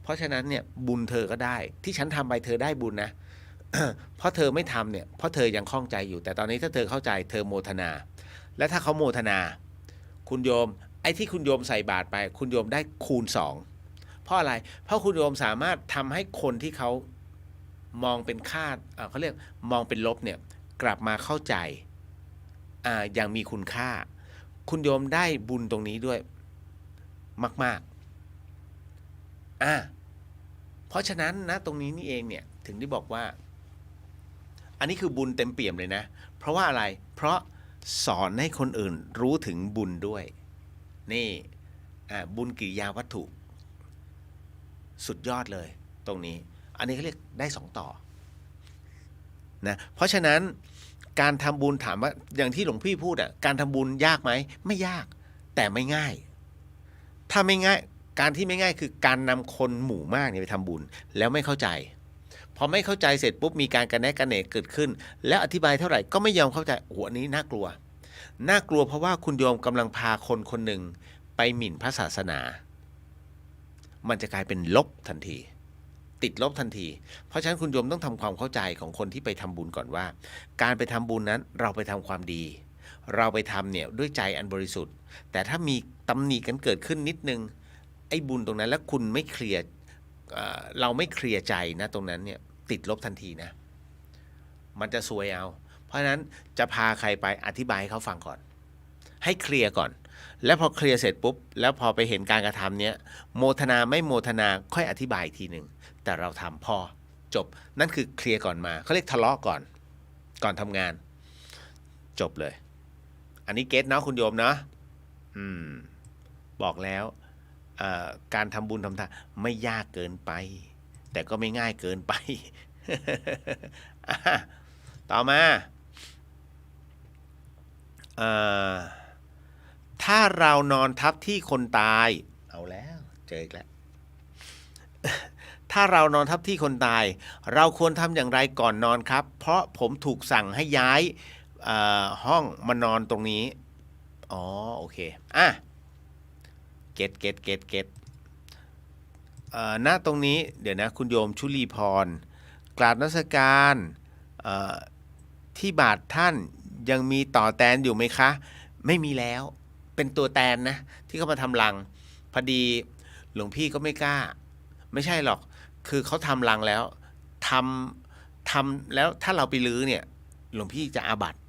เพราะฉะนั้นเนี่ยบุญเธอก็ได้ที่ฉันทำไปเธอได้บุญนะ เพราะเธอไม่ทำเนี่ยเพราะเธอยังคล่องใจอยู่แต่ตอนนี้ถ้าเธอเข้าใจเธอโมทนาและถ้าเขาโมทนาคุณโยมไอ้ที่คุณโยมใส่บาตรไปคุณโยมได้คูณ2เพราะอะไรเพราะคุณโยมสามารถทำให้คนที่เขามองเป็นค่าเขาเรียกมองเป็นลบเนี่ยกลับมาเข้าใจอย่างมีคุณค่าคุณโยมได้บุญตรงนี้ด้วยมากเพราะฉะนั้นนะตรงนี้นี่เองเนี่ยถึงได้บอกว่าอันนี้คือบุญเต็มเปี่ยมเลยนะเพราะว่าอะไรเพราะสอนให้คนอื่นรู้ถึงบุญด้วยนี่บุญกิริยาวัตถุสุดยอดเลยตรงนี้อันนี้เขาเรียกได้2 ต่อนะเพราะฉะนั้นการทำบุญถามว่าอย่างที่หลวงพี่พูดการทำบุญยากไหมไม่ยากแต่ไม่ง่ายถ้าไม่ง่ายการที่ไม่ง่ายคือการนำคนหมู่มากเนี่ยไปทำบุญแล้วไม่เข้าใจพอไม่เข้าใจเสร็จปุ๊บมีการกระแนะกระเหนเกิดขึ้นแล้วอธิบายเท่าไหร่ก็ไม่ยอมเข้าใจโอ้โหอันนี้น่ากลัวเพราะว่าคุณโยมกำลังพาคนคนหนึ่งไปหมิ่นพระศาสนามันจะกลายเป็นลบทันทีติดลบทันทีเพราะฉะนั้นคุณโยมต้องทำความเข้าใจของคนที่ไปทำบุญก่อนว่าการไปทำบุญนั้นเราไปทำความดีเราไปทำเนี่ยด้วยใจอันบริสุทธิ์แต่ถ้ามีตำหนิกันเกิดขึ้นนิดนึงไอ้บุญตรงนั้นแล้วคุณไม่เคลียร์เราไม่เคลียร์ใจนะตรงนั้นเนี่ยติดลบทันทีนะมันจะซวยเอาเพราะฉะนั้นจะพาใครไปอธิบายให้เขาฟังก่อนให้เคลียร์ก่อนแล้วพอเคลียร์เสร็จปุ๊บแล้วพอไปเห็นการกระทำเนี้ยโมทนาไม่โมทนาค่อยอธิบายอีกทีหนึ่งแต่เราทำพอจบนั่นคือเคลียร์ก่อนมาเขาเรียกทะเลาะก่อนทำงานจบเลยอันนี้เก็ตนะคุณโยมนะบอกแล้วการทำบุญทำทานไม่ยากเกินไปแต่ก็ไม่ง่ายเกินไป ต่อมาถ้าเรานอนทับที่คนตายเอาแล้วเจออีกแล้ว ถ้าเรานอนทับที่คนตายเราควรทำอย่างไรก่อนนอนครับเพราะผมถูกสั่งให้ย้ายห้องมานอนตรงนี้โอเคเก็ตณตรงนี้เดี๋ยวนะคุณโยมชุลีพรกราบนมัสการที่บาทท่านยังมีต่อแตนอยู่ไหมคะไม่มีแล้วเป็นตัวแตนนะที่เขามาทำรังพอดีหลวงพี่ก็ไม่กล้าไม่ใช่หรอกคือเขาทำรังแล้วทำแล้วถ้าเราไปลื้อเนี่ยหลวงพี่จะอาบัติ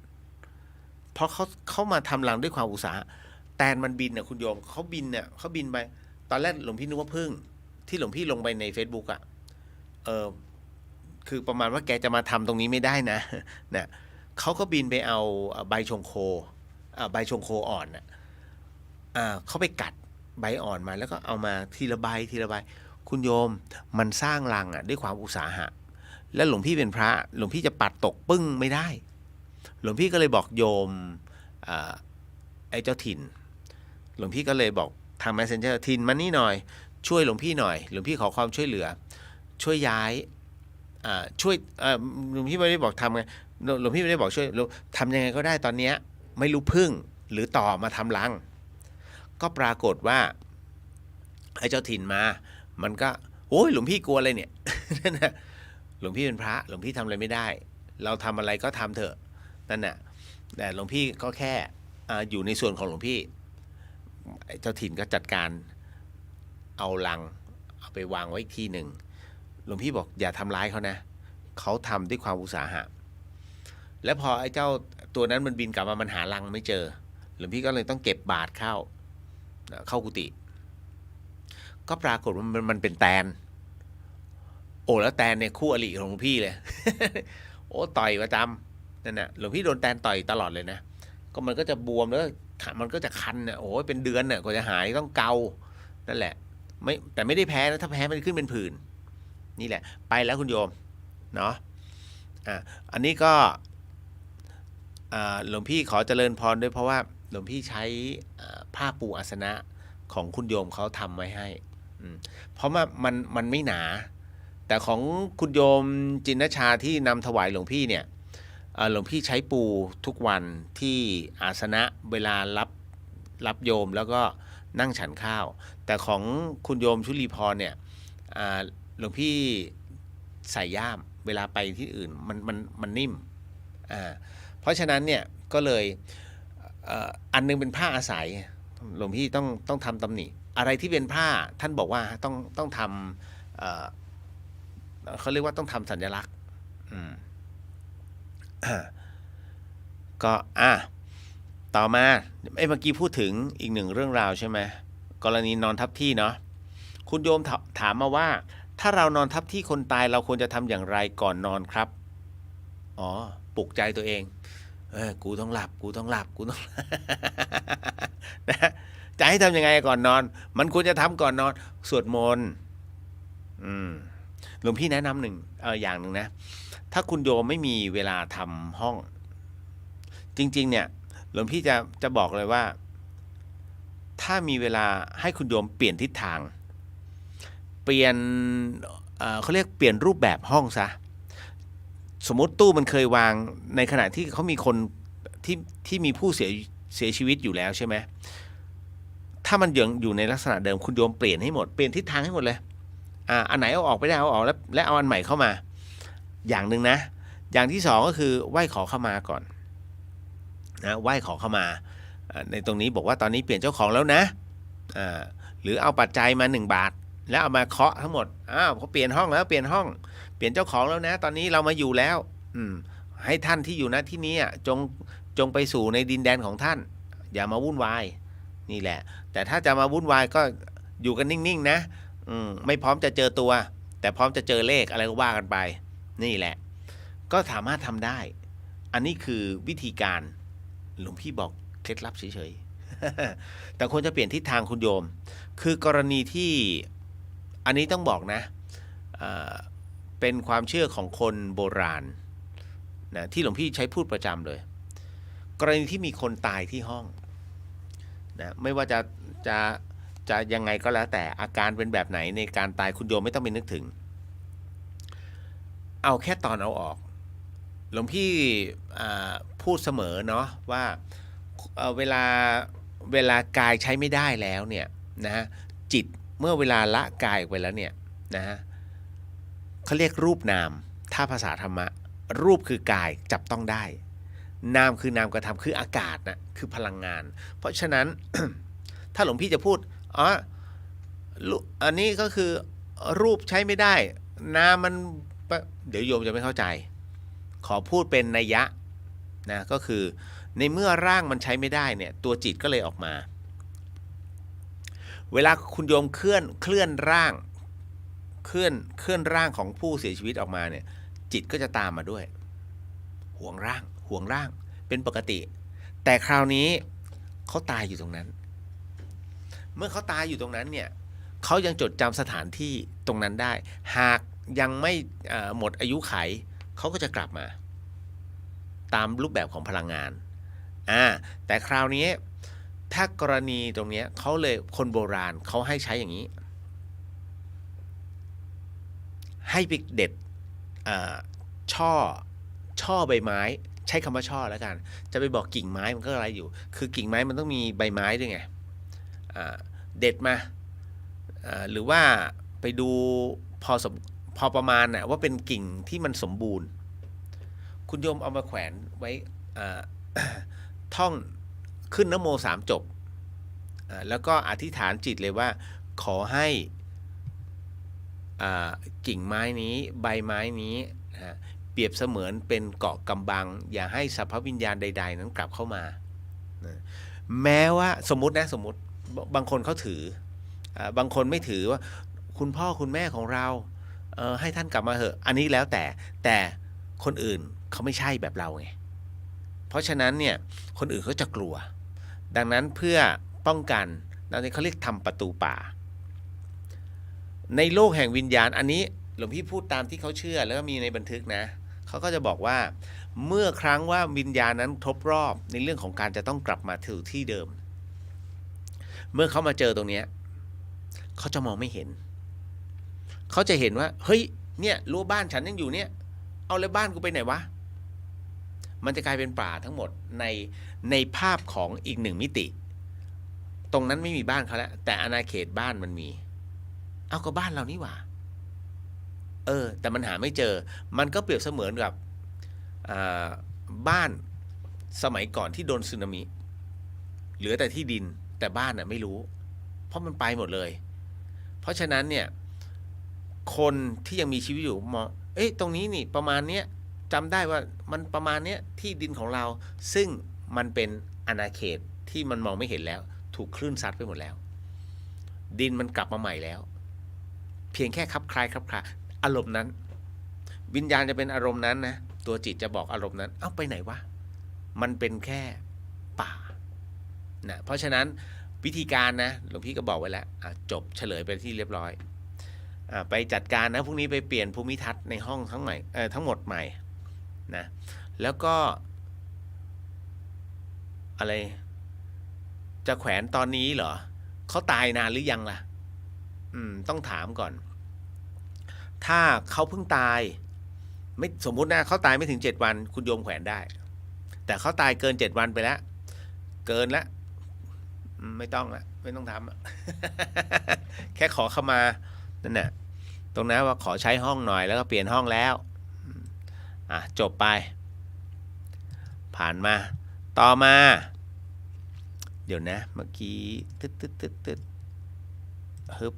เพราะเขามาทำรังด้วยความอุตสาหะแตนมันบินคุณโยมเขาบินไปตอนแรกหลวงพี่นึกว่าพึ่งที่หลวงพี่ลงไปใน Facebook คือประมาณว่าแกจะมาทำตรงนี้ไม่ได้นะเขาก็บินไปเอาใบชงโคอ่อนเขาไปกัด ใบอ่อนมาแล้วก็เอามาทีละใบทีละใบคุณโยมมันสร้างรังด้วยความอุตสาหะแล้วหลวงพี่เป็นพระหลวงพี่จะปัดตกปึ้งไม่ได้หลวงพี่ก็เลยบอกโยมไอ้เจ้าถิ่นหลวงพี่ก็เลยบอกทาง Messenger ถิ่นมานี่หน่อยช่วยหลวงพี่หน่อยหลวงพี่ขอความช่วยเหลือช่วยย้ายช่วยหลวงพี่ไม่ได้บอกทำไงหลวงพี่ไม่ได้บอกช่วยทำยังไงก็ได้ตอนนี้ไม่รู้พึ่งหรือต่อมาทำรังก็ปรากฏว่าไอ้เจ้าถิ่นมามันก็โอ้ยหลวงพี่กลัวอะไรเนี่ย นั่นน่ะหลวงพี่เป็นพระหลวงพี่ทำอะไรไม่ได้เราทำอะไรก็ทำเถอะนั่นน่ะแต่หลวงพี่ก็แค่อยู่ในส่วนของหลวงพี่ไอ้เจ้าถิ่นก็จัดการเอารังเอาไปวางไว้อีกที่หนึ่งหลวงพี่บอกอย่าทำร้ายเขานะเขาทำด้วยความอุตสาหะแล้วพอไอ้เจ้าตัวนั้นมันบินกลับมามันหารังไม่เจอหลวงพี่ก็เลยต้องเก็บบาตรเข้ากุฏิก็ปรากฏว่ามันเป็นแตนโอ้แล้วแตนเนี่ยคู่อริของหลวงพี่เลย โอ้ต่อยประจำนั่นน่ะหลวงพี่โดนแตนต่อยตลอดเลยนะก็มันก็จะบวมแล้วมันก็จะคันน่ะโอ้ยเป็นเดือนน่ะกว่าจะหายต้องเกานั่นแหละแต่ไม่ได้แพ้นะถ้าแพ้มันขึ้นเป็นผื่นนี่แหละไปแล้วคุณโยมเนาะอันนี้ก็หลวงพี่ขอเจริญพรด้วยเพราะว่าหลวงพี่ใช้ผ้าปูอาสนะของคุณโยมเขาทำไว้ให้เพราะว่ามันไม่หนาแต่ของคุณโยมจินชาที่นำถวายหลวงพี่เนี่ยหลวงพี่ใช้ปูทุกวันที่อาสนะเวลารับโยมแล้วก็นั่งฉันข้าวแต่ของคุณโยมชุลีพรเนี่ยหลวงพี่ใส่ย่ามเวลาไปที่อื่นมันนิ่มเพราะฉะนั้นเนี่ยก็เลยอันนึงเป็นผ้าอาศัยหลวงพี่ต้องทำตำหนิอะไรที่เป็นผ้าท่านบอกว่าต้องทำเขาเรียกว่าต้องทำสัญลักษณ์ก็ต่อมาเมื่อกี้พูดถึงอีกหนึ่งเรื่องราวใช่ไหมกรณีนอนทับที่เนาะคุณโยมถามมาว่าถ้าเรานอนทับที่คนตายเราควรจะทำอย่างไรก่อนนอนครับปลุกใจตัวเองกูต้องหลับนะจะให้ทำยังไงก่อนนอนมันควรจะทำก่อนนอนสวดมนต์หลวงพี่แนะนำอย่างหนึ่งนะถ้าคุณโยมไม่มีเวลาทำห้องจริงๆเนี่ยหลวงพี่จะบอกเลยว่าถ้ามีเวลาให้คุณโยมเปลี่ยนทิศทางเปลี่ยนเขาเรียกเปลี่ยนรูปแบบห้องซะสมมติตู้มันเคยวางในขณะที่เขามีคนที่มีผู้เสียชีวิตอยู่แล้วใช่ไหมถ้ามันยังอยู่ในลักษณะเดิมคุณโยมเปลี่ยนให้หมดเปลี่ยนทิศทางให้หมดเลยอันไหนเอาออกไปได้เอาออกแล้วเอาอันใหม่เข้ามาอย่างหนึ่งนะอย่างที่สองก็คือไหว้ขอเข้ามาก่อนนะไหว้ขอเข้ามาในตรงนี้บอกว่าตอนนี้เปลี่ยนเจ้าของแล้วนะหรือเอาปัจจัยมา1 บาทแล้วเอามาเคาะทั้งหมดเขาเปลี่ยนห้องแล้วเปลี่ยนห้องเปลี่ยนเจ้าของแล้วนะตอนนี้เรามาอยู่แล้วให้ท่านที่อยู่ณที่นี้จงไปสู่ในดินแดนของท่านอย่ามาวุ่นวายนี่แหละแต่ถ้าจะมาวุ่นวายก็อยู่กันนิ่งๆนะไม่พร้อมจะเจอตัวแต่พร้อมจะเจอเลขอะไรก็ว่ากันไปนี่แหละก็สามารถทำได้อันนี้คือวิธีการหลวงพี่บอกเคล็ดลับเฉยๆแต่ควรจะเปลี่ยนทิศทางคุณโยมคือกรณีที่อันนี้ต้องบอกนะเป็นความเชื่อของคนโบราณนะที่หลวงพี่ใช้พูดประจำเลยกรณีที่มีคนตายที่ห้องนะไม่ว่าจะยังไงก็แล้วแต่อาการเป็นแบบไหนในการตายคุณโยมไม่ต้องไปนึกถึงเอาแค่ตอนเอาออกหลวงพี่พูดเสมอเนาะว่าเวลากายใช้ไม่ได้แล้วเนี่ยนะจิตเมื่อเวลาละกายออกไปแล้วเนี่ยนะเขาเรียกรูปนามถ้าภาษาธรรมะรูปคือกายจับต้องได้นามคือนามกระทำคืออากาศนะคือพลังงานเพราะฉะนั้น ถ้าหลวงพี่จะพูดอันนี้ก็คือรูปใช้ไม่ได้นามมันเดี๋ยวโยมจะไม่เข้าใจขอพูดเป็นนัยยะนะก็คือในเมื่อร่างมันใช้ไม่ได้เนี่ยตัวจิตก็เลยออกมาเวลาคุณโยมเคลื่อนร่างเคลื่อนร่างของผู้เสียชีวิตออกมาเนี่ยจิตก็จะตามมาด้วยห่วงร่างเป็นปกติแต่คราวนี้เขาตายอยู่ตรงนั้น เมื่อเขาตายอยู่ตรงนั้นเนี่ยเขายังจดจำสถานที่ตรงนั้นได้ หากยังไม่หมดอายุไขเขาก็จะกลับมาตามรูปแบบของพลังงานแต่คราวนี้ถ้ากรณีตรงนี้เขาเลยคนโบราณเขาให้ใช้อย่างนี้ให้ไปเด็ดช่อใบไม้ใช้คำว่าช่อแล้วกันจะไปบอกกิ่งไม้มันก็อะไรอยู่คือกิ่งไม้มันต้องมีใบไม้ด้วยไงเด็ดมาหรือว่าไปดูพอประมาณว่าเป็นกิ่งที่มันสมบูรณ์คุณโยมเอามาแขวนไว้ท่องขึ้นนะโม3 จบแล้วก็อธิษฐานจิตเลยว่าขอให้กิ่งไม้นี้ใบไม้นี้เปรียบเสมือนเป็นเกาะกำบังอย่าให้สรรพวิญญาณใดๆนั้นกลับเข้ามาแม้ว่าสมมติบางคนเขาถือบางคนไม่ถือว่าคุณพ่อคุณแม่ของเราให้ท่านกลับมาเถอะอันนี้แล้วแต่คนอื่นเขาไม่ใช่แบบเราไงเพราะฉะนั้นเนี่ยคนอื่นเขาจะกลัวดังนั้นเพื่อป้องกันนั่นเขาเรียกทำประตูป่าในโลกแห่งวิญญาณอันนี้หลวงพี่พูดตามที่เขาเชื่อแล้วก็มีในบันทึกนะเขาก็จะบอกว่าเมื่อครั้งว่าวิญญาณนั้นครบรอบในเรื่องของการจะต้องกลับมาถึงที่เดิมเมื่อเขามาเจอตรงนี้เขาจะมองไม่เห็นเขาจะเห็นว่าเฮ้ยเนี่ยรั้วบ้านฉันยังอยู่เนี่ยเอาเลยบ้านกูไปไหนวะมันจะกลายเป็นป่าทั้งหมดในภาพของอีก1 มิติตรงนั้นไม่มีบ้านเขาแล้วแต่อาณาเขตบ้านมันมีเอาก็บ้านเรานี่หว่าแต่มันหาไม่เจอมันก็เปรียบเสมือนกับบ้านสมัยก่อนที่โดนสึนามิเหลือแต่ที่ดินแต่บ้านไม่รู้เพราะมันไปหมดเลยเพราะฉะนั้นเนี่ยคนที่ยังมีชีวิตอยู่มองตรงนี้นี่ประมาณเนี้ยจำได้ว่ามันประมาณเนี้ยที่ดินของเราซึ่งมันเป็นอาณาเขตที่มันมองไม่เห็นแล้วถูกคลื่นซัดไปหมดแล้วดินมันกลับมาใหม่แล้วเพียงแค่คับคลายอารมณ์นั้นวิญญาณจะเป็นอารมณ์นั้นนะตัวจิตจะบอกอารมณ์นั้นไปไหนวะมันเป็นแค่ป่านะเพราะฉะนั้นวิธีการนะหลวงพี่ก็บอกไว้แล้วจบเฉลยไปที่เรียบร้อยไปจัดการนะพรุ่งนี้ไปเปลี่ยนภูมิทัศน์ในห้องทั้งหมดใหม่นะแล้วก็อะไรจะแขวนตอนนี้เหรอเขาตายนานหรือยังล่ะต้องถามก่อนถ้าเขาเพิ่งตายไม่สมมุตินะเขาตายไม่ถึง7 วันคุณโยมแขวนได้แต่เขาตายเกิน7 วันไปแล้วเกินแล้วไม่ต้องละไม่ต้องทำ แค่ขอเข้ามานั่นแหละตรงนั้นว่าขอใช้ห้องหน่อยแล้วก็เปลี่ยนห้องแล้วจบไปผ่านมาต่อมาเดี๋ยวนะเมื่อกี้ตึ๊ดฮึบ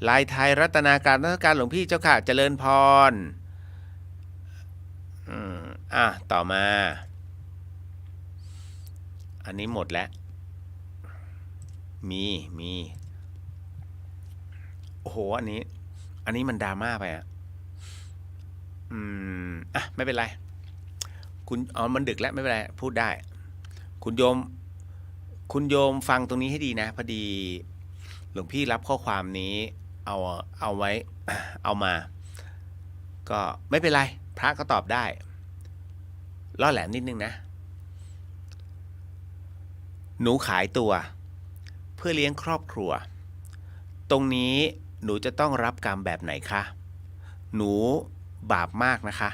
ลายไทยรัตนาการหลวงพี่เจ้าค่ะเจริญพรต่อมาอันนี้หมดแล้วมีโอ้โหอันนี้มันดราม่าไปไม่เป็นไรคุณมันดึกแล้วไม่เป็นไรพูดได้คุณโยมฟังตรงนี้ให้ดีนะพอดีหลวงพี่รับข้อความนี้เอาไว้เอามาก็ไม่เป็นไรพระก็ตอบได้ล่อแหลมนิดนึงนะหนูขายตัวเพื่อเลี้ยงครอบครัวตรงนี้หนูจะต้องรับกรรมแบบไหนคะหนูบาปมากนะคะ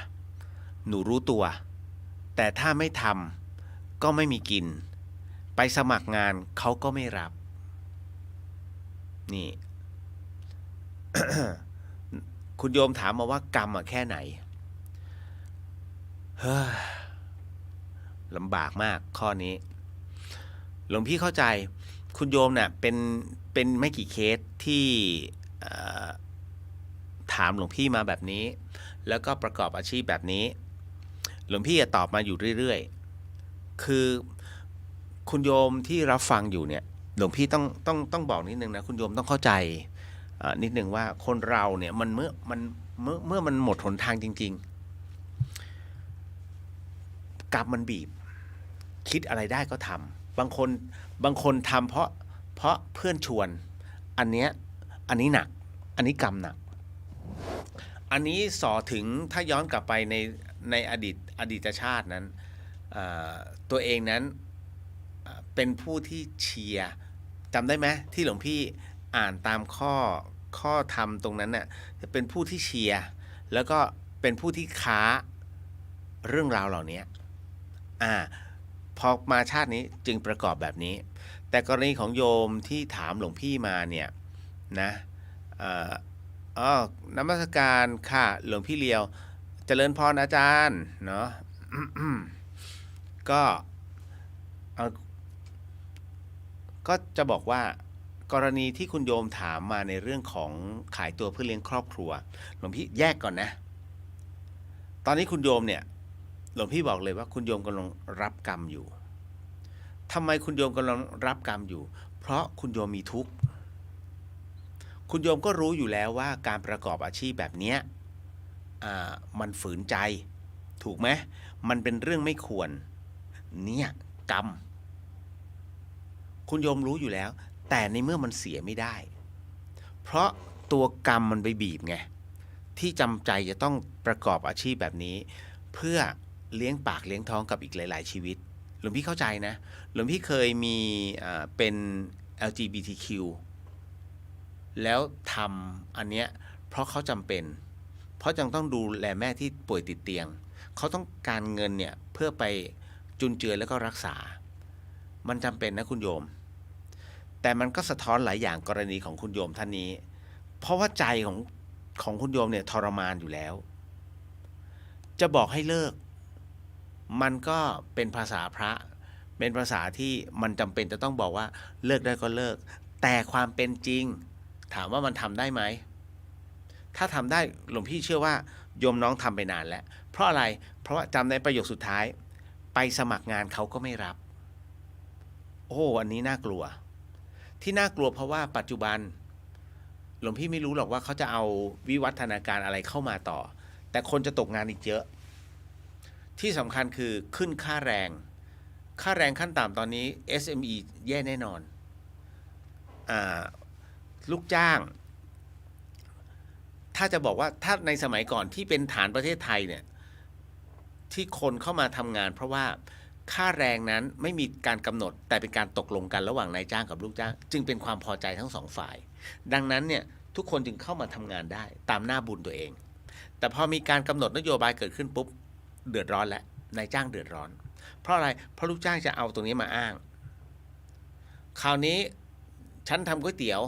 หนูรู้ตัวแต่ถ้าไม่ทำก็ไม่มีกินไปสมัครงานเขาก็ไม่รับนี่ คุณโยมถามมาว่ากรรมแค่ไหนลำบากมากข้อนี้หลวงพี่เข้าใจคุณโยมเป็นไม่กี่เคสที่ถามหลวงพี่มาแบบนี้แล้วก็ประกอบอาชีพแบบนี้หลวงพี่จะตอบมาอยู่เรื่อยๆคือคุณโยมที่รับฟังอยู่เนี่ยหลวงพี่ต้องบอกนิดนึงนะคุณโยมต้องเข้าใจนิดนึงว่าคนเราเนี่ยมันเมื่อมันหมดหนทางจริงๆกรรมมันบีบคิดอะไรได้ก็ทำบางคนทำเพ เพราะเพื่อนชวนอันนี้หนักอันนี้กรรมหนักอันนี้ส่อถึงถ้าย้อนกลับไปในอดีตชาตินั้นตัวเองนั้นเป็นผู้ที่เชียร์จำได้ไหมที่หลวงพี่อ่านตามข้อธรรมตรงนั้นน่ะเป็นผู้ที่เชียร์แล้วก็เป็นผู้ที่ค้าเรื่องราวเหล่านี้พอมาชาตินี้จึงประกอบแบบนี้แต่กรณีของโยมที่ถามหลวงพี่มาเนี่ยนะนมัสการค่ะหลวงพี่เลียวเจริญพรอาจารย์เนาะ ก็จะบอกว่ากรณีที่คุณโยมถามมาในเรื่องของขายตัวเพื่อเลี้ยงครอบครัวหลวงพี่แยกก่อนนะตอนนี้คุณโยมเนี่ยหลวงพี่บอกเลยว่าคุณโยมกำลังรับกรรมอยู่ทำไมคุณโยมกำลังรับกรรมอยู่เพราะคุณโยมมีทุกข์คุณโยมก็รู้อยู่แล้วว่าการประกอบอาชีพแบบนี้มันฝืนใจถูกไหมมันเป็นเรื่องไม่ควรเนี่ยกรรมคุณโยมรู้อยู่แล้วแต่ในเมื่อมันเสียไม่ได้เพราะตัวกรรมมันไปบีบไงที่จำใจจะต้องประกอบอาชีพแบบนี้เพื่อเลี้ยงปากเลี้ยงท้องกับอีกหลายๆชีวิตหลวงพี่เข้าใจนะหลวงพี่เคยมีเป็น LGBTQ แล้วทำอันเนี้ยเพราะเขาจำเป็นเพราะจังต้องดูแลแม่ที่ป่วยติดเตียงเขาต้องการเงินเนี่ยเพื่อไปจุนเจือแล้วก็รักษามันจำเป็นนะคุณโยมแต่มันก็สะท้อนหลายอย่างกรณีของคุณโยมท่านนี้เพราะว่าใจของคุณโยมเนี่ยทรมานอยู่แล้วจะบอกให้เลิกมันก็เป็นภาษาพระเป็นภาษาที่มันจำเป็นจะต้องบอกว่าเลิกได้ก็เลิกแต่ความเป็นจริงถามว่ามันทำได้ไหมถ้าทำได้หลวงพี่เชื่อว่าโยมน้องทำไปนานแล้วเพราะอะไรเพราะว่าจำในประโยคสุดท้ายไปสมัครงานเขาก็ไม่รับโอ้อันนี้น่ากลัวที่น่ากลัวเพราะว่าปัจจุบันหลวงพี่ไม่รู้หรอกว่าเขาจะเอาวิวัฒนาการอะไรเข้ามาต่อแต่คนจะตกงานอีกเยอะที่สำคัญคือขึ้นค่าแรงขั้นต่ำตอนนี้ SME แย่แน่นอนลูกจ้างถ้าจะบอกว่าถ้าในสมัยก่อนที่เป็นฐานประเทศไทยเนี่ยที่คนเข้ามาทำงานเพราะว่าค่าแรงนั้นไม่มีการกำหนดแต่เป็นการตกลงกันระหว่างนายจ้างกับลูกจ้างจึงเป็นความพอใจทั้งสองฝ่ายดังนั้นเนี่ยทุกคนจึงเข้ามาทำงานได้ตามหน้าบุญตัวเองแต่พอมีการกำหนดนโยบายเกิดขึ้นปุ๊บเดือดร้อนแล้วนายจ้างเดือดร้อนเพราะอะไรเพราะลูกจ้างจะเอาตรงนี้มาอ้างคราวนี้ฉันทำก๋วยเตี๋ยว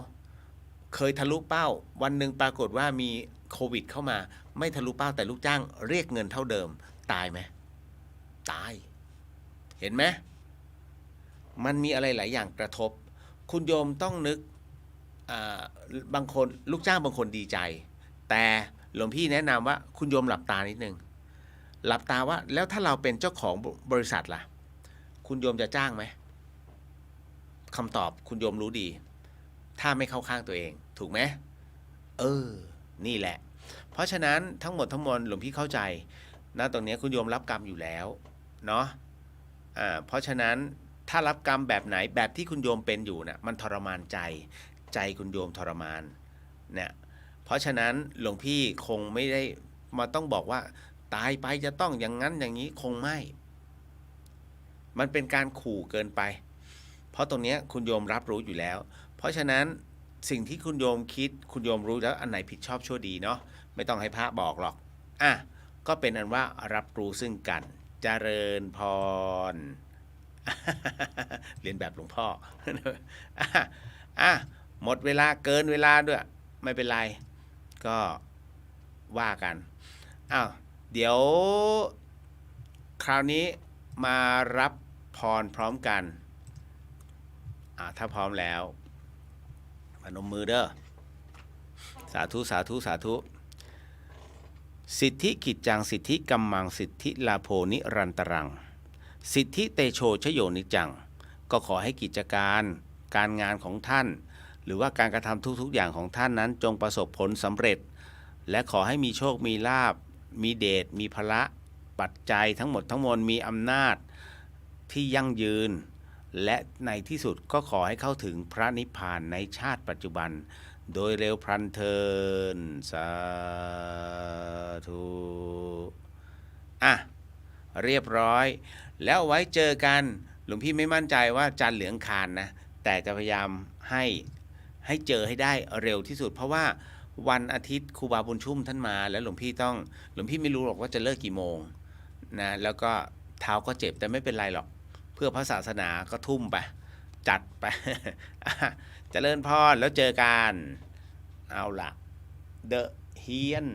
เคยทะลุเป้าวันหนึ่งปรากฏว่ามีโควิดเข้ามาไม่ทะลุเป้าแต่ลูกจ้างเรียกเงินเท่าเดิมตายไหมตายเห็นไหมมันมีอะไรหลายอย่างกระทบคุณโยมต้องนึกบางคนลูกจ้างบางคนดีใจแต่หลวงพี่แนะนำว่าคุณโยมหลับตานิดนึงหลับตาว่าแล้วถ้าเราเป็นเจ้าของบริษัทล่ะคุณโยมจะจ้างไหมคำตอบคุณโยมรู้ดีถ้าไม่เข้าข้างตัวเองถูกไหมนี่แหละเพราะฉะนั้นทั้งหมดทั้งมวลหลวงพี่เข้าใจนะตรงนี้คุณโยมรับกรรมอยู่แล้วเนาะเพราะฉะนั้นถ้ารับกรรมแบบไหนแบบที่คุณโยมเป็นอยู่นะมันทรมานใจคุณโยมทรมานเนี่ยเพราะฉะนั้นหลวงพี่คงไม่ได้มาต้องบอกว่าตายไปจะต้องอย่างนั้นอย่างนี้คงไม่มันเป็นการขู่เกินไปเพราะตรงนี้คุณโยมรับรู้อยู่แล้วเพราะฉะนั้นสิ่งที่คุณโยมคิดคุณโยมรู้แล้วอันไหนผิดชอบชั่วดีเนาะไม่ต้องให้พระบอกหรอกก็เป็นอันว่ารับรู้ซึ่งกันเจริญพร เรียนแบบหลวงพ่อ หมดเวลาเกินเวลาด้วยไม่เป็นไรก็ว่ากันเดี๋ยวคราวนี้มารับพรพร้อมกันถ้าพร้อมแล้วพนมมือเด้อสาธุสาธุสาธุสิทธิกิจจังสิทธิกัมมังสิทธิลาโภนิรันตรังสิทธิเตโชชโยนิจังก็ขอให้กิจการงานของท่านหรือว่าการกระทำทุกๆอย่างของท่านนั้นจงประสบผลสำเร็จและขอให้มีโชคมีลาภมีเดชมีพละปัจจัยทั้งหมดทั้งมวลมีอำนาจที่ยั่งยืน และในที่สุดก็ขอให้เข้าถึงพระนิพพานในชาติปัจจุบันโดยเร็วพลันเทินสาธุเรียบร้อยแล้วไว้เจอกันหลวงพี่ไม่มั่นใจว่าจันทร์เหลืองคานนะแต่จะพยายามให้เจอให้ได้เร็วที่สุดเพราะว่าวันอาทิตย์ครูบาบุญชุ่มท่านมาแล้วหลวงพี่ไม่รู้หรอกว่าจะเลิกกี่โมงนะแล้วก็เท้าก็เจ็บแต่ไม่เป็นไรหรอกเพื่อพระศาสนาก็ทุ่มไปจัดไป เจริญพรแล้วเจอกันเอาล่ะเดอะเฮียน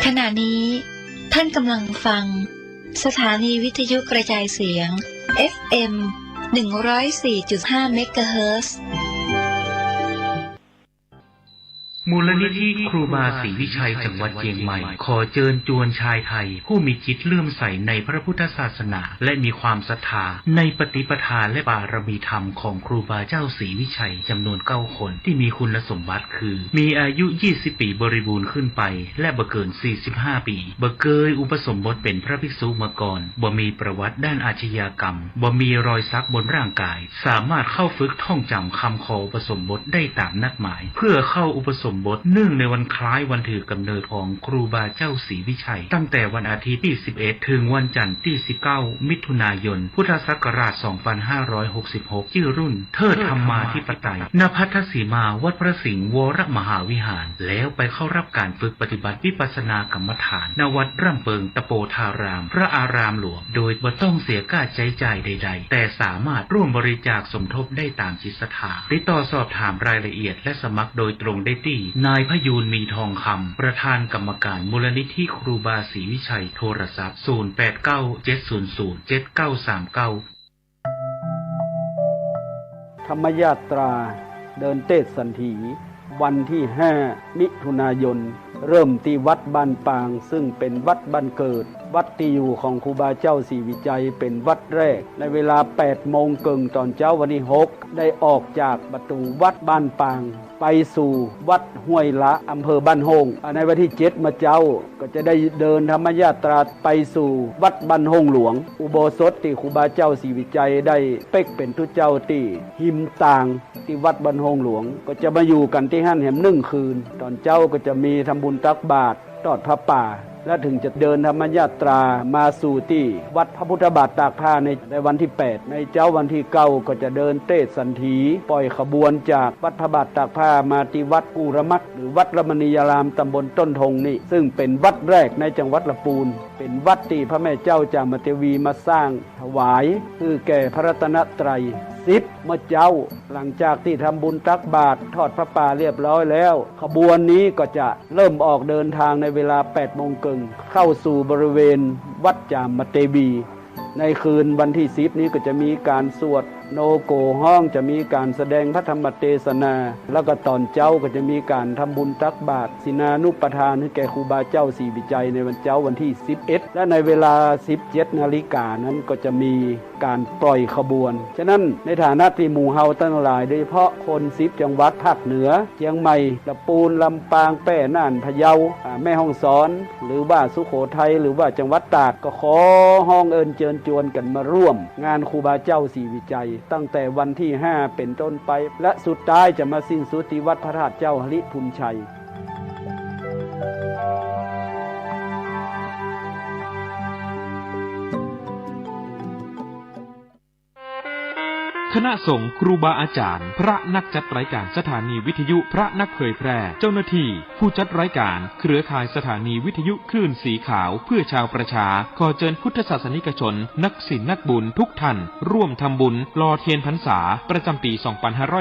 ขณะนี้ท่านกำลังฟังสถานีวิทยุกระจายเสียง FM 104.5 เมกะเฮิรตซ์ มูลนิธิครูบาศรีวิชัยจังหวัดเชียงใหม่ขอเชิญชวนชายไทยผู้มีจิตเลื่อมใสในพระพุทธศาสนาและมีความศรัทธาในปฏิปทาและบารมีธรรมของครูบาเจ้าศรีวิชัยจำนวน9 คนที่มีคุณสมบัติคือมีอายุ20 ปีบริบูรณ์ขึ้นไปและบ่เกิน45 ปีบ่เคยอุปสมบทเป็นพระภิกษุมาก่อนบ่มีประวัติด้านอาชญากรรมบ่มีรอยสักบนร่างกายสามารถเข้าฝึกท่องจำคำขออุปสมบทได้ตามนัดหมายเพื่อเข้าอุปสมบทเนื่องในวันคล้ายวันถือกำเนิดของครูบาเจ้าศรีวิชัยตั้งแต่วันอาทิตย์ที่11ถึงวันจันทร์ที่19มิถุนายนพุทธศักราช2566ชื่อรุ่นเทิดธรรมาธิปไตยณพัทธสีมาวัดพระสิงห์วรมหาวิหารแล้วไปเข้ารับการฝึกปฏิบัติวิปัสสนากรรมฐานณวัดร่ำเปิงตะโปธารามพระอารามหลวงโดยบ่ต้องเสียค่าใช้จ่ายใดๆแต่สามารถร่วมบริจาคสมทบได้ตามจิตศรัทธาติดต่อสอบถามรายละเอียดและสมัครโดยตรงได้ที่นายพยูนมีทองคำประธานกรรมการมูลนิธิครูบาศรีวิชัยโทรศัพท์0897007939ธรรมยาตราเดินเทศสันถีวันที่5มิถุนายนเริ่มที่วัดบ้านปางซึ่งเป็นวัดบ้านเกิดวัดที่อยู่ของครูบาเจ้าศรีวิชัยเป็นวัดแรกในเวลา 8:00 นตอนเช้าวันที่6ได้ออกจากประตูวัดบ้านปางไปสู่วัดห้วยละอำเภอบ้านโฮงในวันที่7มาเจ้าก็จะได้เดินธรรมยาตราไปสู่วัดบ้านโฮงหลวงอุโบสถที่ครูบาเจ้าศรีวิชัยได้เป๊กเป็นทุเจ้าที่หิมต่างที่วัดบ้านโฮงหลวงก็จะมาอยู่กันที่หั่นแหม1 คืนตอนเช้าก็จะมีทำบุญตักบาตรทอดพระป่าและถึงจะเดินธรรมยาตรามาสู่ที่วัดพระพุทธบาทตากผ้าในวันที่8ในเจ้าวันที่9ก็จะเดินเทศสันถีปล่อยขบวนจากวัดพระบาทตากผ้ามาที่วัดกูรมัดหรือวัดรมณียารามตำบลต้นทงนี่ซึ่งเป็นวัดแรกในจังหวัดลำพูนเป็นวัดที่พระแม่เจ้าจามเทวีมาสร้างถวายคือแก่พระรัตนตรัย10 เมื่อเจ้าหลังจากที่ทำบุญตักบาตรทอดพระป่าเรียบร้อยแล้วขบวนนี้ก็จะเริ่มออกเดินทางในเวลา 8:00 นเข้าสู่บริเวณวัดจามเทวีในคืนวันที่10นี้ก็จะมีการสวดโนโกห้องจะมีการแสดงพระธรรมเทศนาแล้วก็ตอนเจ้าก็จะมีการทำบุญตักบาตรศีนานุปทานให้แก่ครูบาเจ้าศรีวิชัยในวันเจ้าวันที่11และในเวลา 17 นาฬิกานั้นก็จะมีการปล่อยขบวนฉะนั้นในฐานะที่หมู่เฮาทั้งหลายโดยเฉพาะคน10 จังหวัดภาคเหนือเชียงใหม่ลำพูนลำปางแพร่น่านพะเยาแม่ฮ่องสอนหรือว่าสุโขทัยหรือว่าจังหวัดตากก็ขอห้องเอิญเชิญชวนกันมาร่วมงานครูบาเจ้าศรีวิชัยตั้งแต่วันที่5เป็นต้นไปและสุดท้ายจะมาสิ้นสุดที่วัดพระธาตุเจ้าหฤพุนชัย คณะสงฆ์ครูบาอาจารย์พระนักจัดรายการสถานีวิทยุพระนักเผยแพร่เจ้าหน้าที่ผู้จัดรายการเครือข่ายสถานีวิทยุคลื่นสีขาวเพื่อชาวประชาขอเชิญพุทธศาสนิกชนนักศิลป์นักบุญทุกท่านร่วมทำบุญหล่อเทียนพรรษาประจำปี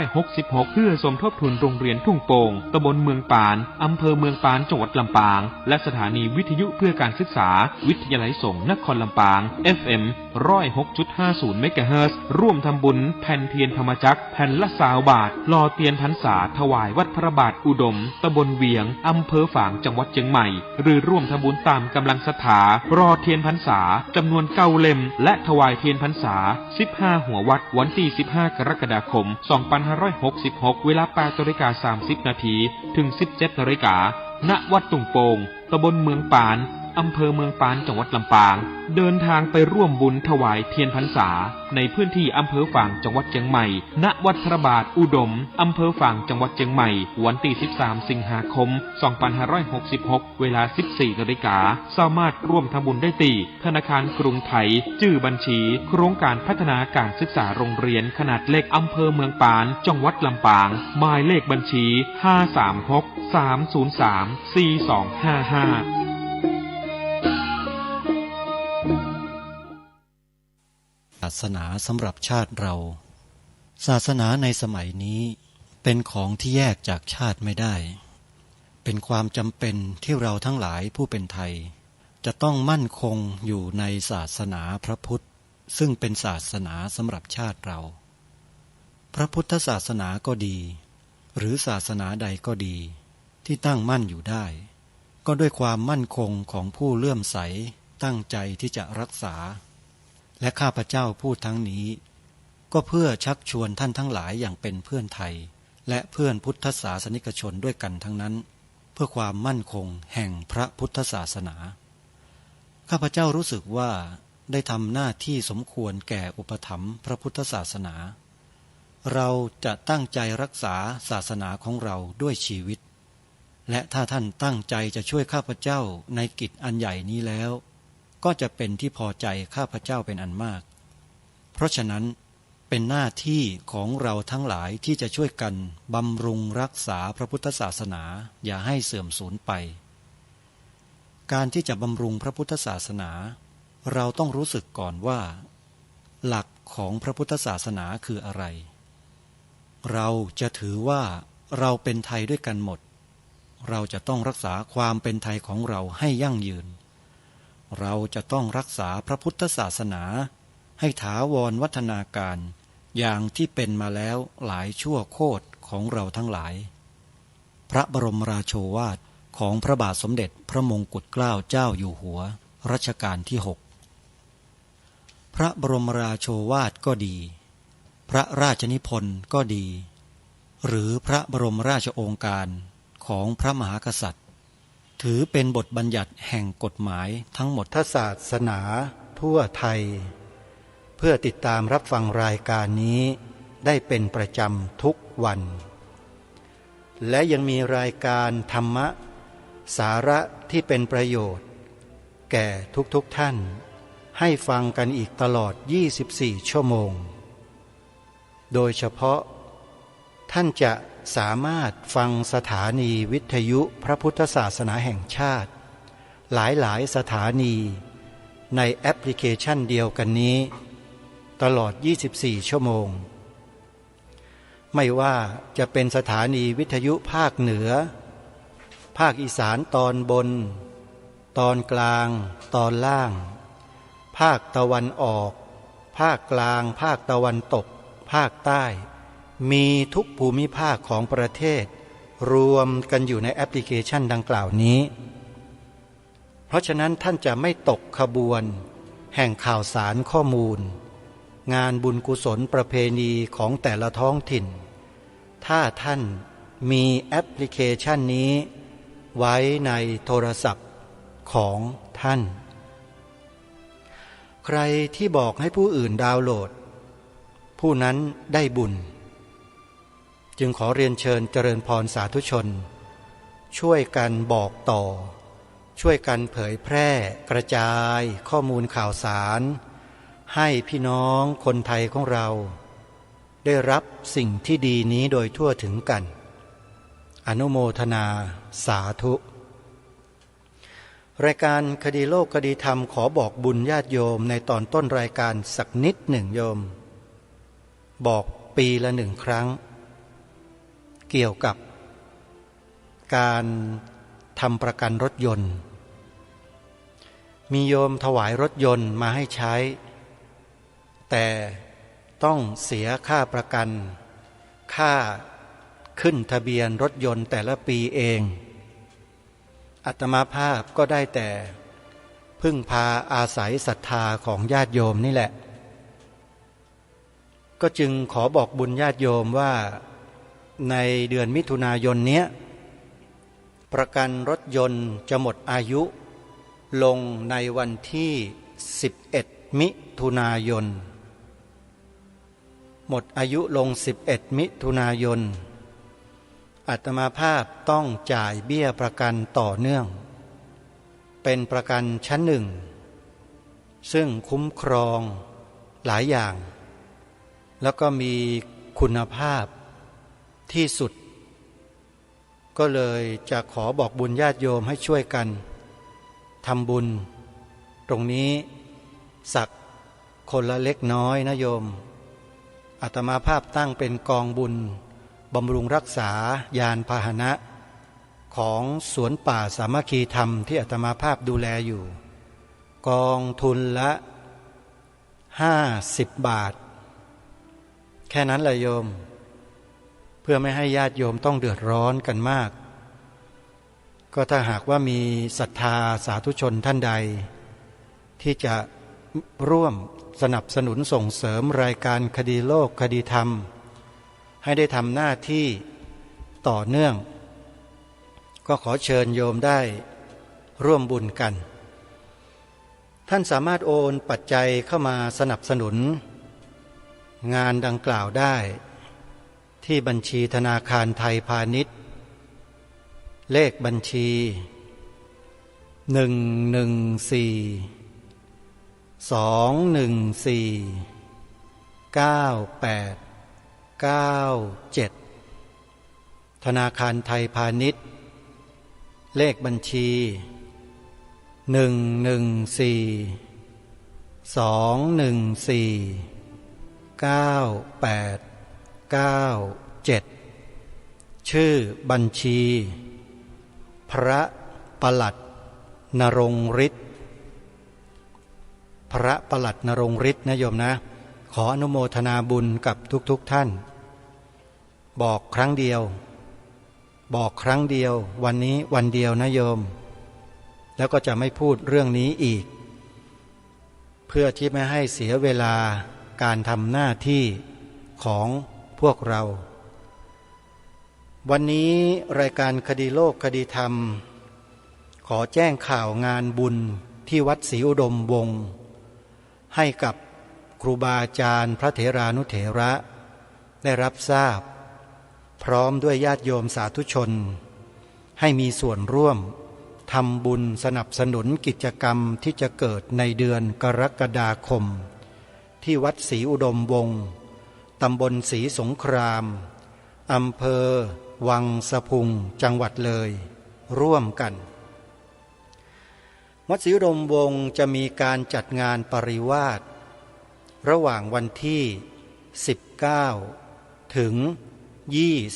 2566 เพื่อสมทบทุนโรงเรียนทุ่งโป่งตำบลเมืองปานอำเภอเมืองปานจังหวัดลำปางและสถานีวิทยุเพื่อการศึกษาวิทยาลัยสงฆ์นครลำปาง FM 106.50 เมกะเฮิรตซ์ร่วมทำบุญไถ่ ผ่นเทียนธรรมจักรแผ่นละ20 บาทรอเทียนพรรษาถวายวัดพระบาทอุดมตำบลเวียงอำเภอฝางจังหวัดเชียงใหม่หรือร่วมทำบุญตามกำลังศรัทธารอเทียนพรรษาจำนวน9 เล่มและถวายเทียนพรรษา15 หัววัดวันที่15 กรกฎาคม 2566 เวลา 8:30 นาทีถึง 17 นาฬิกาณวัดตุงโป่งตำบลเมืองปานอำเภอเมืองปานจังหวัดลำปางเดินทางไปร่วมบุญถวายเทียนพรรษาในพื้นที่อำเภอฝางจังหวัดเชียงใหม่ณวัดพระบาทอุดมอำเภอฝางจังหวัดเชียงใหม่วันที่13 สิงหาคม 2566 เวลา 14 นาฬิกาสามารถร่วมทำบุญได้ที่ธนาคารกรุงไทยชื่อบัญชีโครงการพัฒนาการศึกษาโรงเรียนขนาดเล็กอำเภอเมืองปานจังหวัดลำปางหมายเลขบัญชี 536-303-4255ศาสนาสำหรับชาติเราศาสนาในสมัยนี้เป็นของที่แยกจากชาติไม่ได้เป็นความจำเป็นที่เราทั้งหลายผู้เป็นไทยจะต้องมั่นคงอยู่ในศาสนาพระพุทธซึ่งเป็นศาสนาสำหรับชาติเราพระพุทธศาสนาก็ดีหรือศาสนาใดก็ดีที่ตั้งมั่นอยู่ได้ก็ด้วยความมั่นคงของผู้เลื่อมใสตั้งใจที่จะรักษาและข้าพเจ้าพูดทั้งนี้ก็เพื่อชักชวนท่านทั้งหลายอย่างเป็นเพื่อนไทยและเพื่อนพุทธศาสนิกชนด้วยกันทั้งนั้นเพื่อความมั่นคงแห่งพระพุทธศาสนาข้าพเจ้ารู้สึกว่าได้ทำหน้าที่สมควรแก่อุปถัมภ์พระพุทธศาสนาเราจะตั้งใจรักษาศาสนาของเราด้วยชีวิตและถ้าท่านตั้งใจจะช่วยข้าพเจ้าในกิจอันใหญ่นี้แล้วก็จะเป็นที่พอใจข้าพเจ้าเป็นอันมากเพราะฉะนั้นเป็นหน้าที่ของเราทั้งหลายที่จะช่วยกันบำรุงรักษาพระพุทธศาสนาอย่าให้เสื่อมสูญไปการที่จะบำรุงพระพุทธศาสนาเราต้องรู้สึกก่อนว่าหลักของพระพุทธศาสนาคืออะไรเราจะถือว่าเราเป็นไทยด้วยกันหมดเราจะต้องรักษาความเป็นไทยของเราให้ยั่งยืนเราจะต้องรักษาพระพุทธศาสนาให้ถาวรวัฒนาการอย่างที่เป็นมาแล้วหลายชั่วโคตรของเราทั้งหลายพระบรมราโชวาทของพระบาทสมเด็จพระมงกุฎเกล้าเจ้าอยู่หัวรัชกาลที่ 6พระบรมราโชวาทก็ดีพระราชนิพนธ์ก็ดีหรือพระบรมราชโองการของพระมหากษัตริย์ถือเป็นบทบัญญัติแห่งกฎหมายทั้งหมดศาสนาทั่วไทยเพื่อติดตามรับฟังรายการนี้ได้เป็นประจำทุกวันและยังมีรายการธรรมะสาระที่เป็นประโยชน์แก่ทุกท่านให้ฟังกันอีกตลอด24 ชั่วโมงโดยเฉพาะท่านจะสามารถฟังสถานีวิทยุพระพุทธศาสนาแห่งชาติหลายสถานีในแอปพลิเคชันเดียวกันนี้ตลอด24 ชั่วโมงไม่ว่าจะเป็นสถานีวิทยุภาคเหนือภาคอีสานตอนบนตอนกลางตอนล่างภาคตะวันออกภาคกลางภาคตะวันตกภาคใต้มีทุกภูมิภาคของประเทศรวมกันอยู่ในแอปพลิเคชันดังกล่าวนี้เพราะฉะนั้นท่านจะไม่ตกขบวนแห่งข่าวสารข้อมูลงานบุญกุศลประเพณีของแต่ละท้องถิ่นถ้าท่านมีแอปพลิเคชันนี้ไว้ในโทรศัพท์ของท่านใครที่บอกให้ผู้อื่นดาวน์โหลดผู้นั้นได้บุญจึงขอเรียนเชิญเจริญพรสาธุชนช่วยกันบอกต่อช่วยกันเผยแพร่กระจายข้อมูลข่าวสารให้พี่น้องคนไทยของเราได้รับสิ่งที่ดีนี้โดยทั่วถึงกันอนุโมทนาสาธุรายการคดีโลกคดีธรรมขอบอกบุญญาติโยมในตอนต้นรายการสักนิดหนึ่งโยมบอกปีละ1 ครั้งเกี่ยวกับการทำประกันรถยนต์มีโยมถวายรถยนต์มาให้ใช้แต่ ต้องเสียค่าประกันค่าขึ้นทะเบียนรถยนต์แต่ละปีเองอาตมาภาพก็ได้แต่พึ่งพาอาศัยศรัทธาของญาติโยมนี่แหละก็จึงขอบอกบุญญาติโยมว่าในเดือนมิถุนายนเนี้ยประกันรถยนต์จะหมดอายุลงในวันที่11มิถุนายนหมดอายุลง11มิถุนายนอาตมาภาพต้องจ่ายเบี้ยประกันต่อเนื่องเป็นประกันชั้นหนึ่งซึ่งคุ้มครองหลายอย่างแล้วก็มีคุณภาพที่สุดก็เลยจะขอบอกบุญญาติโยมให้ช่วยกันทำบุญตรงนี้สักคนละเล็กน้อยนะโยมอาตมาภาพตั้งเป็นกองบุญบำรุงรักษายานพาหนะของสวนป่าสามัคคีธรรมที่อาตมาภาพดูแลอยู่กองทุนละ50 บาทแค่นั้นแหละโยมเพื่อไม่ให้ญาติโยมต้องเดือดร้อนกันมากก็ถ้าหากว่ามีศรัทธาสาธุชนท่านใดที่จะร่วมสนับสนุนส่งเสริมรายการคดีโลกคดีธรรมให้ได้ทำหน้าที่ต่อเนื่องก็ขอเชิญโยมได้ร่วมบุญกันท่านสามารถโอนปัจจัยเข้ามาสนับสนุนงานดังกล่าวได้ที่บัญชีธนาคารไทยพาณิชย์เลขบัญชี114-214-9897ธนาคารไทยพาณิชย์เลขบัญชี114-214-9897ชื่อบัญชีพระปลัดนรงฤทธิ์พระปลัดนรงฤทธิ์นะโยมนะขออนุโมทนาบุญกับทุกท่านบอกครั้งเดียววันนี้วันเดียวนะโยมแล้วก็จะไม่พูดเรื่องนี้อีกเพื่อที่ไม่ให้เสียเวลาการทำหน้าที่ของพวกเราวันนี้รายการคดีโลกคดีธรรมขอแจ้งข่าวงานบุญที่วัดศรีอุดมวงศ์ให้กับครูบาอาจารย์พระเถรานุเถระได้รับทราบพร้อมด้วยญาติโยมสาธุชนให้มีส่วนร่วมทำบุญสนับสนุนกิจกรรมที่จะเกิดในเดือนกรกฎาคมที่วัดศรีอุดมวงศ์ตำบลศรีสงครามอำเภอวังสะพุงจังหวัดเลยร่วมกันวัดศรีอุดมวงศ์จะมีการจัดงานปริวาสระหว่างวันที่19ถึง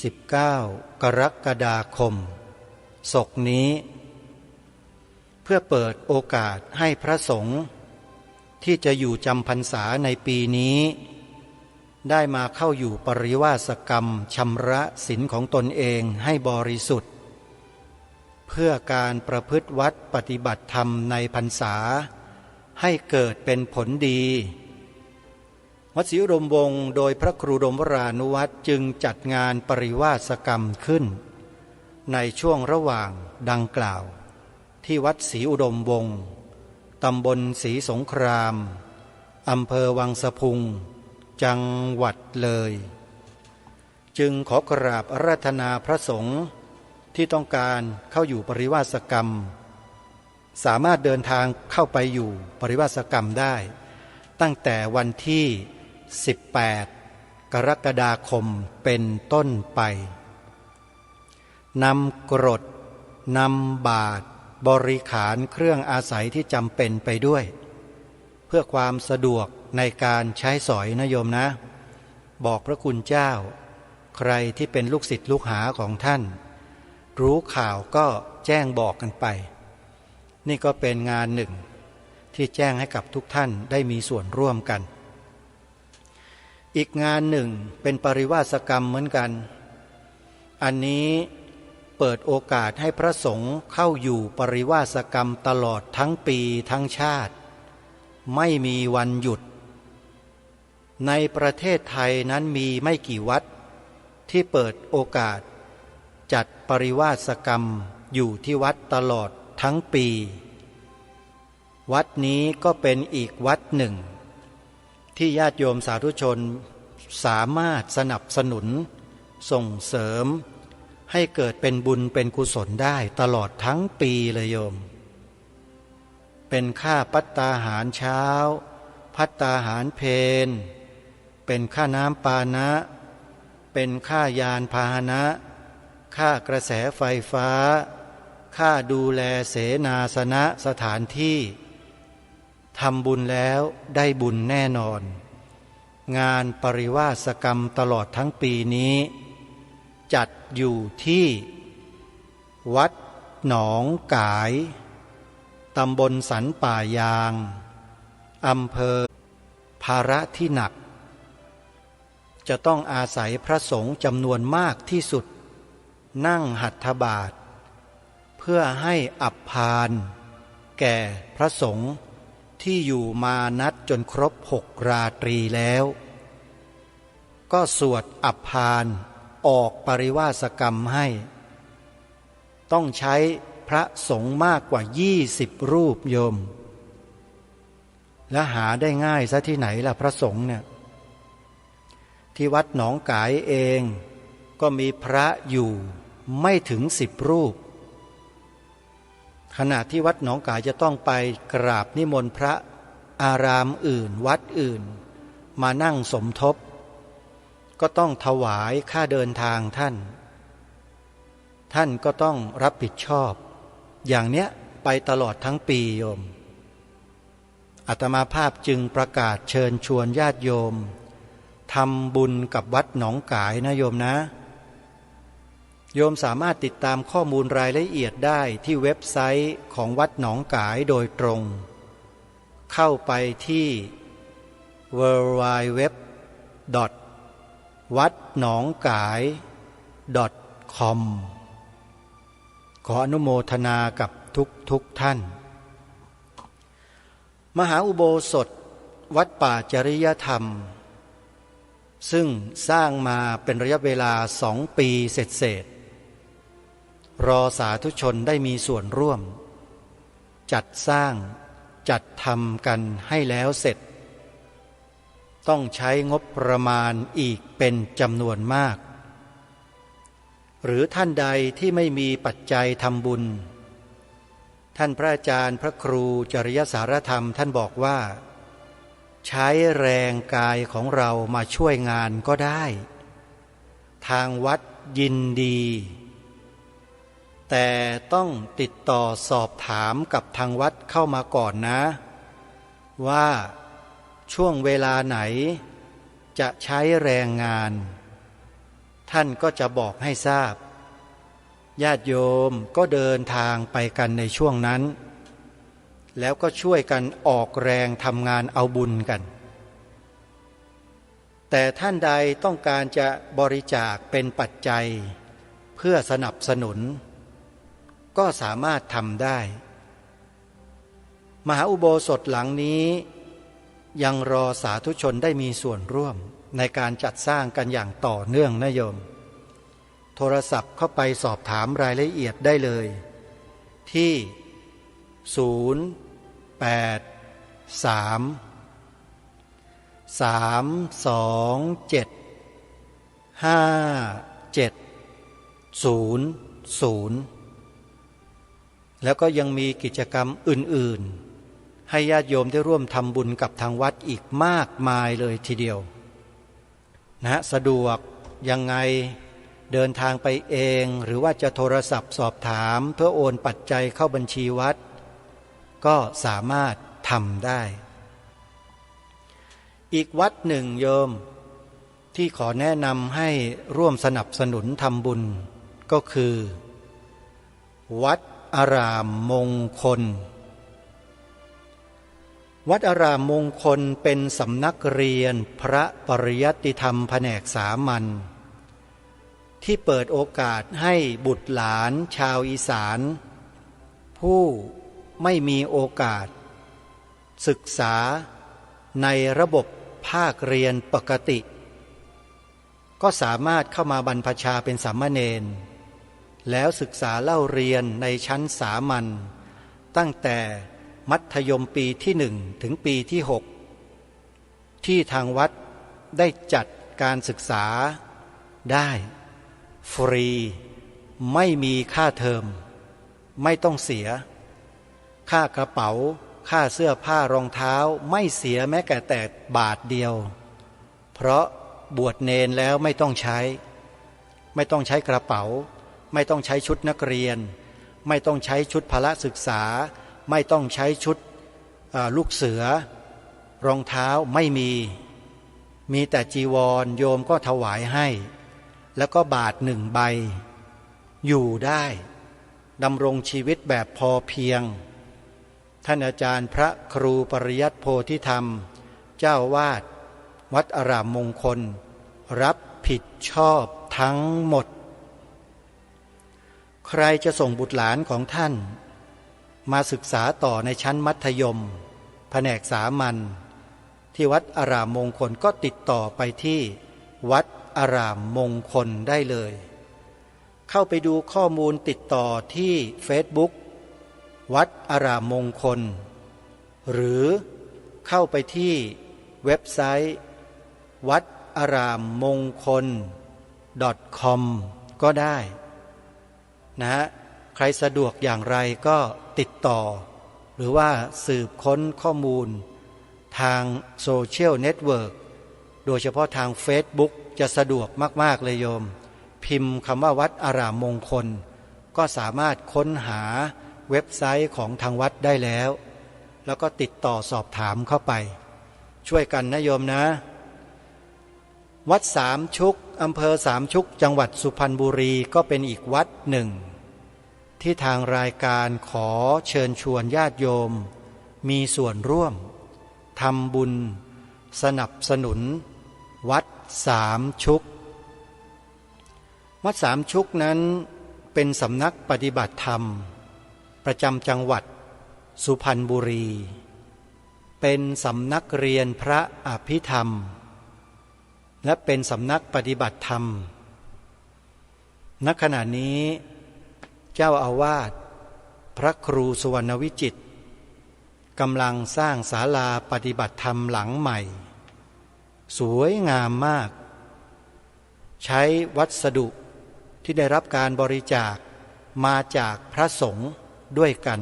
29กรกฎาคมศกนี้เพื่อเปิดโอกาสให้พระสงฆ์ที่จะอยู่จำพรรษาในปีนี้ได้มาเข้าอยู่ปริวาสกรรมชำระศีลของตนเองให้บริสุทธิ์เพื่อการประพฤติวัดปฏิบัติธรรมในพรรษาให้เกิดเป็นผลดีวัดศรีอุดมวงศ์โดยพระครูดมวรานุวัตรจึงจัดงานปริวาสกรรมขึ้นในช่วงระหว่างดังกล่าวที่วัดศรีอุดมวงศ์ตำบลศรีสงครามอำเภอวังสะพุงจังหวัดเลยจึงขอกราบอาราธนาพระสงฆ์ที่ต้องการเข้าอยู่ปริวาสกรรมสามารถเดินทางเข้าไปอยู่ปริวาสกรรมได้ตั้งแต่วันที่18กรกฎาคมเป็นต้นไปนำกรดนำบาตรบริขารเครื่องอาศัยที่จำเป็นไปด้วยเพื่อความสะดวกในการใช้สอยนะโยมนะบอกพระคุณเจ้าใครที่เป็นลูกศิษย์ลูกหาของท่านรู้ข่าวก็แจ้งบอกกันไปนี่ก็เป็นงานหนึ่งที่แจ้งให้กับทุกท่านได้มีส่วนร่วมกัน อีกงานหนึ่งเป็นปริวาสกรรมเหมือนกันอันนี้เปิดโอกาสให้พระสงฆ์เข้าอยู่ปริวาสกรรมตลอดทั้งปีทั้งชาติไม่มีวันหยุดในประเทศไทยนั้นมีไม่กี่วัดที่เปิดโอกาสจัดปริวาสกรรมอยู่ที่วัดตลอดทั้งปีวัดนี้ก็เป็นอีกวัดหนึ่งที่ญาติโยมสาธุชนสามารถสนับสนุนส่งเสริมให้เกิดเป็นบุญเป็นกุศลได้ตลอดทั้งปีเลยโยมเป็นค่าภัตตาหารเช้าภัตตาหารเพลเป็นค่าน้ำปานะเป็นค่ายานพาหนะค่ากระแสไฟฟ้าค่าดูแลเสนาสนะสถานที่ทำบุญแล้วได้บุญแน่นอนงานปริวาสกรรมตลอดทั้งปีนี้จัดอยู่ที่วัดหนองกายตำบลสันป่ายางอำเภอภาระที่หนักจะต้องอาศัยพระสงฆ์จำนวนมากที่สุดนั่งหัตถบาทเพื่อให้อัปพานแก่พระสงฆ์ที่อยู่มานัดจนครบ6 ราตรีแล้วก็สวดอัปพานออกปริวาสกรรมให้ต้องใช้พระสงฆ์มากกว่า20 รูปโยมและหาได้ง่ายซะที่ไหนล่ะพระสงฆ์เนี่ยที่วัดหนองกายเองก็มีพระอยู่ไม่ถึง10 รูปขณะที่วัดหนองกายจะต้องไปกราบนิมนต์พระอารามอื่นวัดอื่นมานั่งสมทบก็ต้องถวายค่าเดินทางท่านก็ต้องรับผิดชอบอย่างเนี้ยไปตลอดทั้งปีโยมอาตมาภาพจึงประกาศเชิญชวนญาติโยมทำบุญกับวัดหนองกายนะโยมนะโยมสามารถติดตามข้อมูลรายละเอียดได้ที่เว็บไซต์ของวัดหนองกายโดยตรงเข้าไปที่ www. วัดหนองกาย .com ขออนุโมทนากับทุกท่านมหาอุโบสถวัดป่าจริยธรรมซึ่งสร้างมาเป็นระยะเวลา2 ปีเศษรอสาธุชนได้มีส่วนร่วมจัดสร้างจัดทำกันให้แล้วเสร็จต้องใช้งบประมาณอีกเป็นจำนวนมากหรือท่านใดที่ไม่มีปัจจัยทำบุญท่านพระอาจารย์พระครูจริยสารธรรมท่านบอกว่าใช้แรงกายของเรามาช่วยงานก็ได้ทางวัดยินดีแต่ต้องติดต่อสอบถามกับทางวัดเข้ามาก่อนนะว่าช่วงเวลาไหนจะใช้แรงงานท่านก็จะบอกให้ทราบญาติโยมก็เดินทางไปกันในช่วงนั้นแล้วก็ช่วยกันออกแรงทำงานเอาบุญกันแต่ท่านใดต้องการจะบริจาคเป็นปัจจัยเพื่อสนับสนุนก็สามารถทำได้มหาอุโบสถหลังนี้ยังรอสาธุชนได้มีส่วนร่วมในการจัดสร้างกันอย่างต่อเนื่องนะโยมโทรศัพท์เข้าไปสอบถามรายละเอียดได้เลยที่083-327-5700แล้วก็ยังมีกิจกรรมอื่นๆให้ญาติโยมได้ร่วมทำบุญกับทางวัดอีกมากมายเลยทีเดียวนะสะดวกยังไงเดินทางไปเองหรือว่าจะโทรศัพท์สอบถามเพื่อโอนปัจจัยเข้าบัญชีวัดก็สามารถทำได้อีกวัดหนึ่งโยมที่ขอแนะนำให้ร่วมสนับสนุนทำบุญก็คือวัดอารามมงคล วัดอารามมงคลเป็นสำนักเรียนพระปริยัติธรรมแผนกสามัญที่เปิดโอกาสให้บุตรหลานชาวอีสานผู้ไม่มีโอกาสศึกษาในระบบภาคเรียนปกติก็สามารถเข้ามาบรรพชาเป็นสามเณรแล้วศึกษาเล่าเรียนในชั้นสามัญตั้งแต่มัธยมปีที่1ถึงปีที่6ที่ทางวัดได้จัดการศึกษาได้ฟรีไม่มีค่าเทอมไม่ต้องเสียค่ากระเป๋าค่าเสื้อผ้ารองเท้าไม่เสียแม้แต่บาทเดียวเพราะบวชเนรแล้วไม่ต้องใช้กระเป๋าไม่ต้องใช้ชุดนักเรียนไม่ต้องใช้ชุดพละศึกษาไม่ต้องใช้ชุดลูกเสือรองเท้าไม่มีแต่จีวรโยมก็ถวายให้แล้วก็บาท1 ใบอยู่ได้ดำรงชีวิตแบบพอเพียงท่านอาจารย์พระครูปริยัติโพธิธรรมเจ้าวาดวัดอารามมงคลรับผิดชอบทั้งหมดใครจะส่งบุตรหลานของท่านมาศึกษาต่อในชั้นมัธยมแผนกสามัญที่วัดอารามมงคลก็ติดต่อไปที่วัดอารามมงคลได้เลยเข้าไปดูข้อมูลติดต่อที่ Facebook วัดอารามมงคลหรือเข้าไปที่เว็บไซต์วัดอารามมงคล .com ก็ได้นะใครสะดวกอย่างไรก็ติดต่อหรือว่าสืบค้นข้อมูลทางโซเชียลเน็ตเวิร์กโดยเฉพาะทาง Facebook จะสะดวกมากๆเลยโยมพิมพ์คำว่าวัดอารามมงคลก็สามารถค้นหาเว็บไซต์ของทางวัดได้แล้วแล้วก็ติดต่อสอบถามเข้าไปช่วยกันนะโยมนะวัดสามชุกอำเภอสามชุกจังหวัดสุพรรณบุรีก็เป็นอีกวัดหนึ่งที่ทางรายการขอเชิญชวนญาติโยมมีส่วนร่วมทำบุญสนับสนุนวัดสามชุกวัดสามชุกนั้นเป็นสำนักปฏิบัติธรรมประจำจังหวัดสุพรรณบุรีเป็นสำนักเรียนพระอภิธรรมและเป็นสำนักปฏิบัติธรรมณขณะนี้เจ้าอาวาสพระครูสุวรรณวิจิตรกำลังสร้างศาลาปฏิบัติธรรมหลังใหม่สวยงามมากใช้วัสดุที่ได้รับการบริจาคมาจากพระสงฆ์ด้วยกัน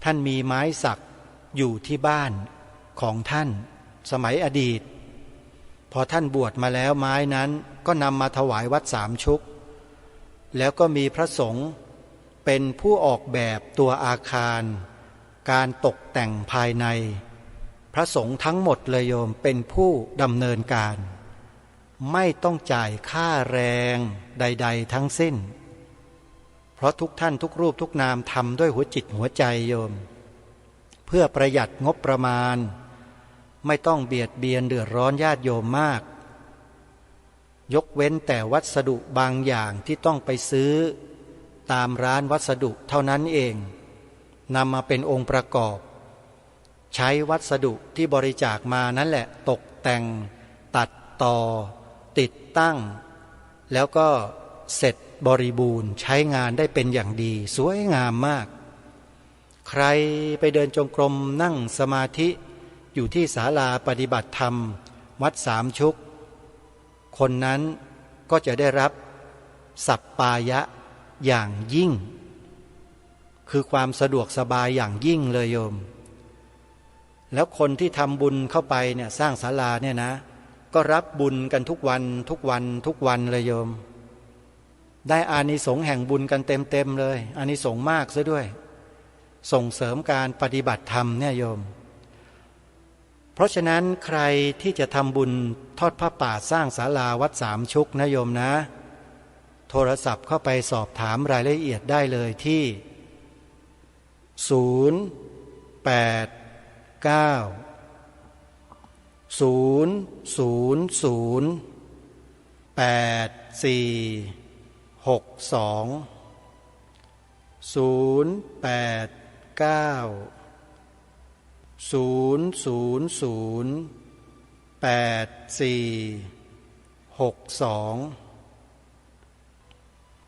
ท่านมีไม้สักอยู่ที่บ้านของท่านสมัยอดีตพอท่านบวชมาแล้วไม้นั้นก็นำมาถวายวัดสามชุกแล้วก็มีพระสงฆ์เป็นผู้ออกแบบตัวอาคารการตกแต่งภายในพระสงฆ์ทั้งหมดเลยโยมเป็นผู้ดำเนินการไม่ต้องจ่ายค่าแรงใดๆทั้งสิ้นเพราะทุกท่านทุกรูปทุกนามทำด้วยหัวจิตหัวใจโยมเพื่อประหยัดงบประมาณไม่ต้องเบียดเบียนเดือดร้อนญาติโยมมากยกเว้นแต่วัสดุบางอย่างที่ต้องไปซื้อตามร้านวัสดุเท่านั้นเองนำมาเป็นองค์ประกอบใช้วัสดุที่บริจาคมานั่นแหละตกแต่งตัดต่อติดตั้งแล้วก็เสร็จบริบูรณ์ใช้งานได้เป็นอย่างดีสวยงามมากใครไปเดินจงกรมนั่งสมาธิอยู่ที่ศาลาปฏิบัติธรรมวัดสามชุกคนนั้นก็จะได้รับสัปปายะอย่างยิ่งคือความสะดวกสบายอย่างยิ่งเลยโยมแล้วคนที่ทำบุญเข้าไปเนี่ยสร้างศาลาเนี่ยนะก็รับบุญกันทุกวันทุกวันเลยโยมได้อานิสงส์แห่งบุญกันเต็มเลยอานิสงส์มากซะด้วยส่งเสริมการปฏิบัติธรรมเนี่ยโยมเพราะฉะนั้นใครที่จะทำบุญทอดผ้าป่าสร้างศาลาวัดสามชุกนะโยมนะโทรศัพท์เข้าไปสอบถามรายละเอียดได้เลยที่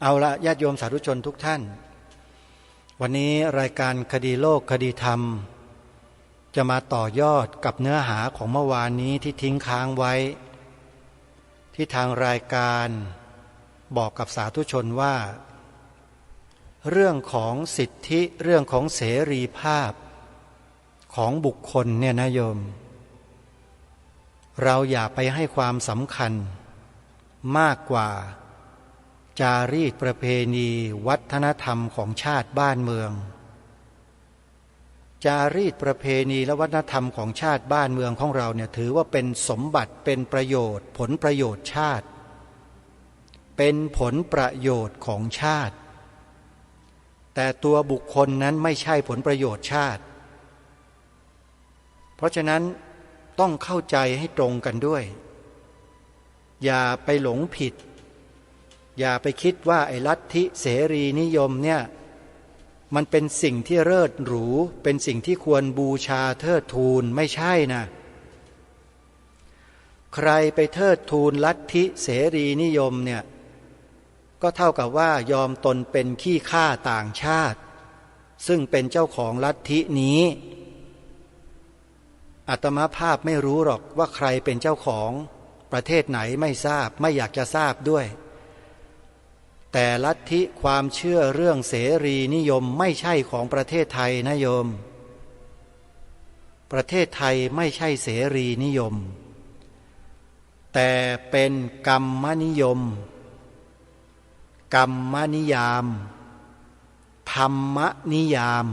เอาละญาติโยมสาธุชนทุกท่านวันนี้รายการคดีโลกคดีธรรมจะมาต่อยอดกับเนื้อหาของเมื่อวานนี้ที่ทิ้งค้างไว้ที่ทางรายการบอกกับสาธุชนว่าเรื่องของสิทธิเรื่องของเสรีภาพของบุคคลเนี่ยนะโยมเราอย่าไปให้ความสำคัญมากกว่าจารีตประเพณีวัฒนธรรมของชาติบ้านเมืองจารีตประเพณีและวัฒนธรรมของชาติบ้านเมืองของเราเนี่ยถือว่าเป็นสมบัติเป็นประโยชน์ผลประโยชน์ชาติเป็นผลประโยชน์ของชาติแต่ตัวบุคคลนั้นไม่ใช่ผลประโยชน์ชาติเพราะฉะนั้นต้องเข้าใจให้ตรงกันด้วยอย่าไปหลงผิดอย่าไปคิดว่าไอ้ลัทธิเสรีนิยมเนี่ยมันเป็นสิ่งที่เลิศหรูเป็นสิ่งที่ควรบูชาเทิดทูนไม่ใช่นะใครไปเทิดทูนลัทธิเสรีนิยมเนี่ยก็เท่ากับว่ายอมตนเป็นขี้ข้าต่างชาติซึ่งเป็นเจ้าของลัทธินี้อาตมาภาพไม่รู้หรอกว่าใครเป็นเจ้าของประเทศไหนไม่ทราบไม่อยากจะทราบด้วยแต่ลัทธิความเชื่อเรื่องเสรีนิยมไม่ใช่ของประเทศไทยนะโยมประเทศไทยไม่ใช่เสรีนิยมแต่เป็นกรรมนิยมกรรมนิยามธรรมนิยาม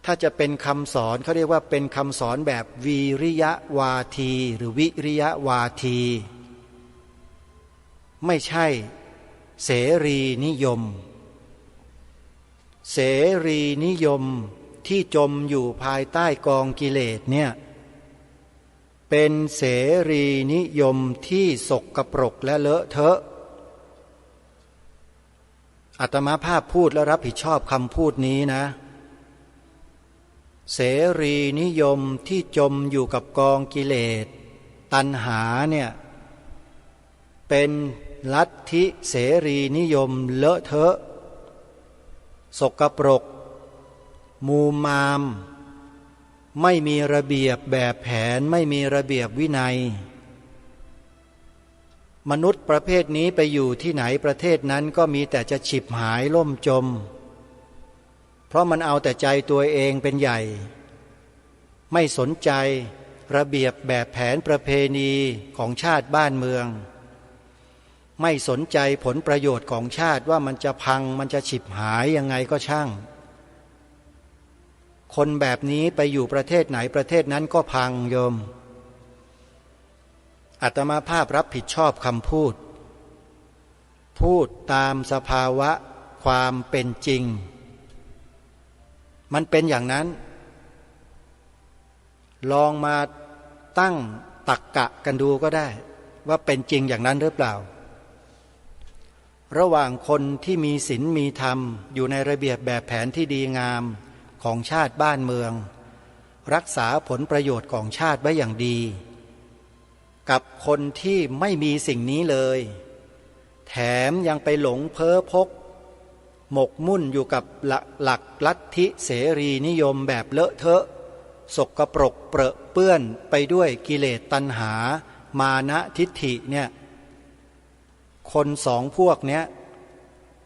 ถ้าจะเป็นคำสอนเขาเรียกว่าเป็นคำสอนแบบวีริยะวาทีหรือวิริยะวาทีไม่ใช่เสรีนิยมเสรีนิยมที่จมอยู่ภายใต้กองกิเลสเนี่ยเป็นเสรีนิยมที่สกปรกและเลอะเทอะอาตมาภาพพูดและรับผิดชอบคำพูดนี้นะเสรีนิยมที่จมอยู่กับกองกิเลสตัณหาเนี่ยเป็นลัทธิเสรีนิยมเลอะเทอะสกปรกมูมามไม่มีระเบียบแบบแผนไม่มีระเบียบวินัยมนุษย์ประเภทนี้ไปอยู่ที่ไหนประเทศนั้นก็มีแต่จะฉิบหายล่มจมเพราะมันเอาแต่ใจตัวเองเป็นใหญ่ไม่สนใจระเบียบแบบแผนประเพณีของชาติบ้านเมืองไม่สนใจผลประโยชน์ของชาติว่ามันจะพังมันจะฉิบหายยังไงก็ช่างคนแบบนี้ไปอยู่ประเทศไหนประเทศนั้นก็พังโยมอาตมาภาพรับผิดชอบคำพูดตามสภาวะความเป็นจริงมันเป็นอย่างนั้นลองมาตั้งตรรกะกันดูก็ได้ว่าเป็นจริงอย่างนั้นหรือเปล่าระหว่างคนที่มีศีลมีธรรมอยู่ในระเบียบแบบแผนที่ดีงามของชาติบ้านเมืองรักษาผลประโยชน์ของชาติไว้อย่างดีกับคนที่ไม่มีสิ่งนี้เลยแถมยังไปหลงเพ้อพกหมกมุ่นอยู่กับหลักลัทธิเสรีนิยมแบบเลอะเทอะสกปรกเปรอะเปื้อนไปด้วยกิเลสตัณหามานะทิฏฐิเนี่ยคนสองพวกเนี้ย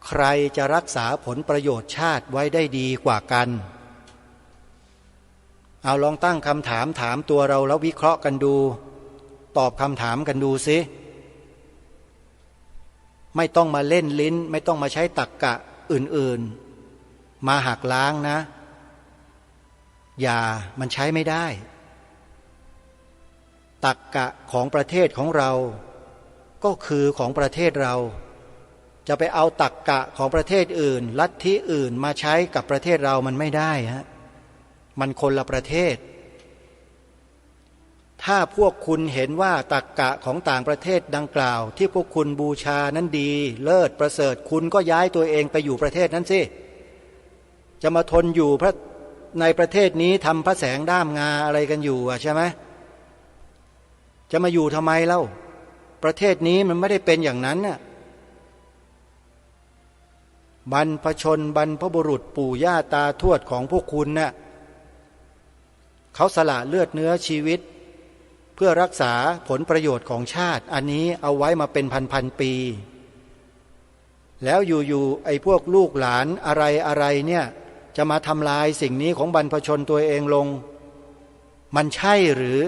ใครจะรักษาผลประโยชน์ชาติไว้ได้ดีกว่ากันเอาลองตั้งคำถามถามตัวเราแล้ววิเคราะห์กันดูตอบคำถามกันดูสิไม่ต้องมาเล่นลิ้นไม่ต้องมาใช้ตรรกะอื่นๆมาหักล้างนะอย่ามันใช้ไม่ได้ตรรกะของประเทศของเราก็คือของประเทศเราจะไปเอาตรรกะของประเทศอื่นลัทธิอื่นมาใช้กับประเทศเรามันไม่ได้ฮะ มันคนละประเทศถ้าพวกคุณเห็นว่าตรรกะของต่างประเทศดังกล่าวที่พวกคุณบูชานั้นดีเลิศประเสริฐคุณก็ย้ายตัวเองไปอยู่ประเทศนั้นสิจะมาทนอยู่ในประเทศนี้ทำพระแสงด้ามงาอะไรกันอยู่ใช่ไหมจะมาอยู่ทำไมเล่าประเทศนี้มันไม่ได้เป็นอย่างนั้นน่ะบรรพชนบรรพบุรุษปู่ย่าตาทวดของพวกคุณน่ะเขาสละเลือดเนื้อชีวิตเพื่อรักษาผลประโยชน์ของชาติอันนี้เอาไว้มาเป็นพันปีแล้วอยู่ๆไอ้พวกลูกหลานอะไรเนี่ยจะมาทำลายสิ่งนี้ของบรรพชนตัวเองลงมันใช่หรือ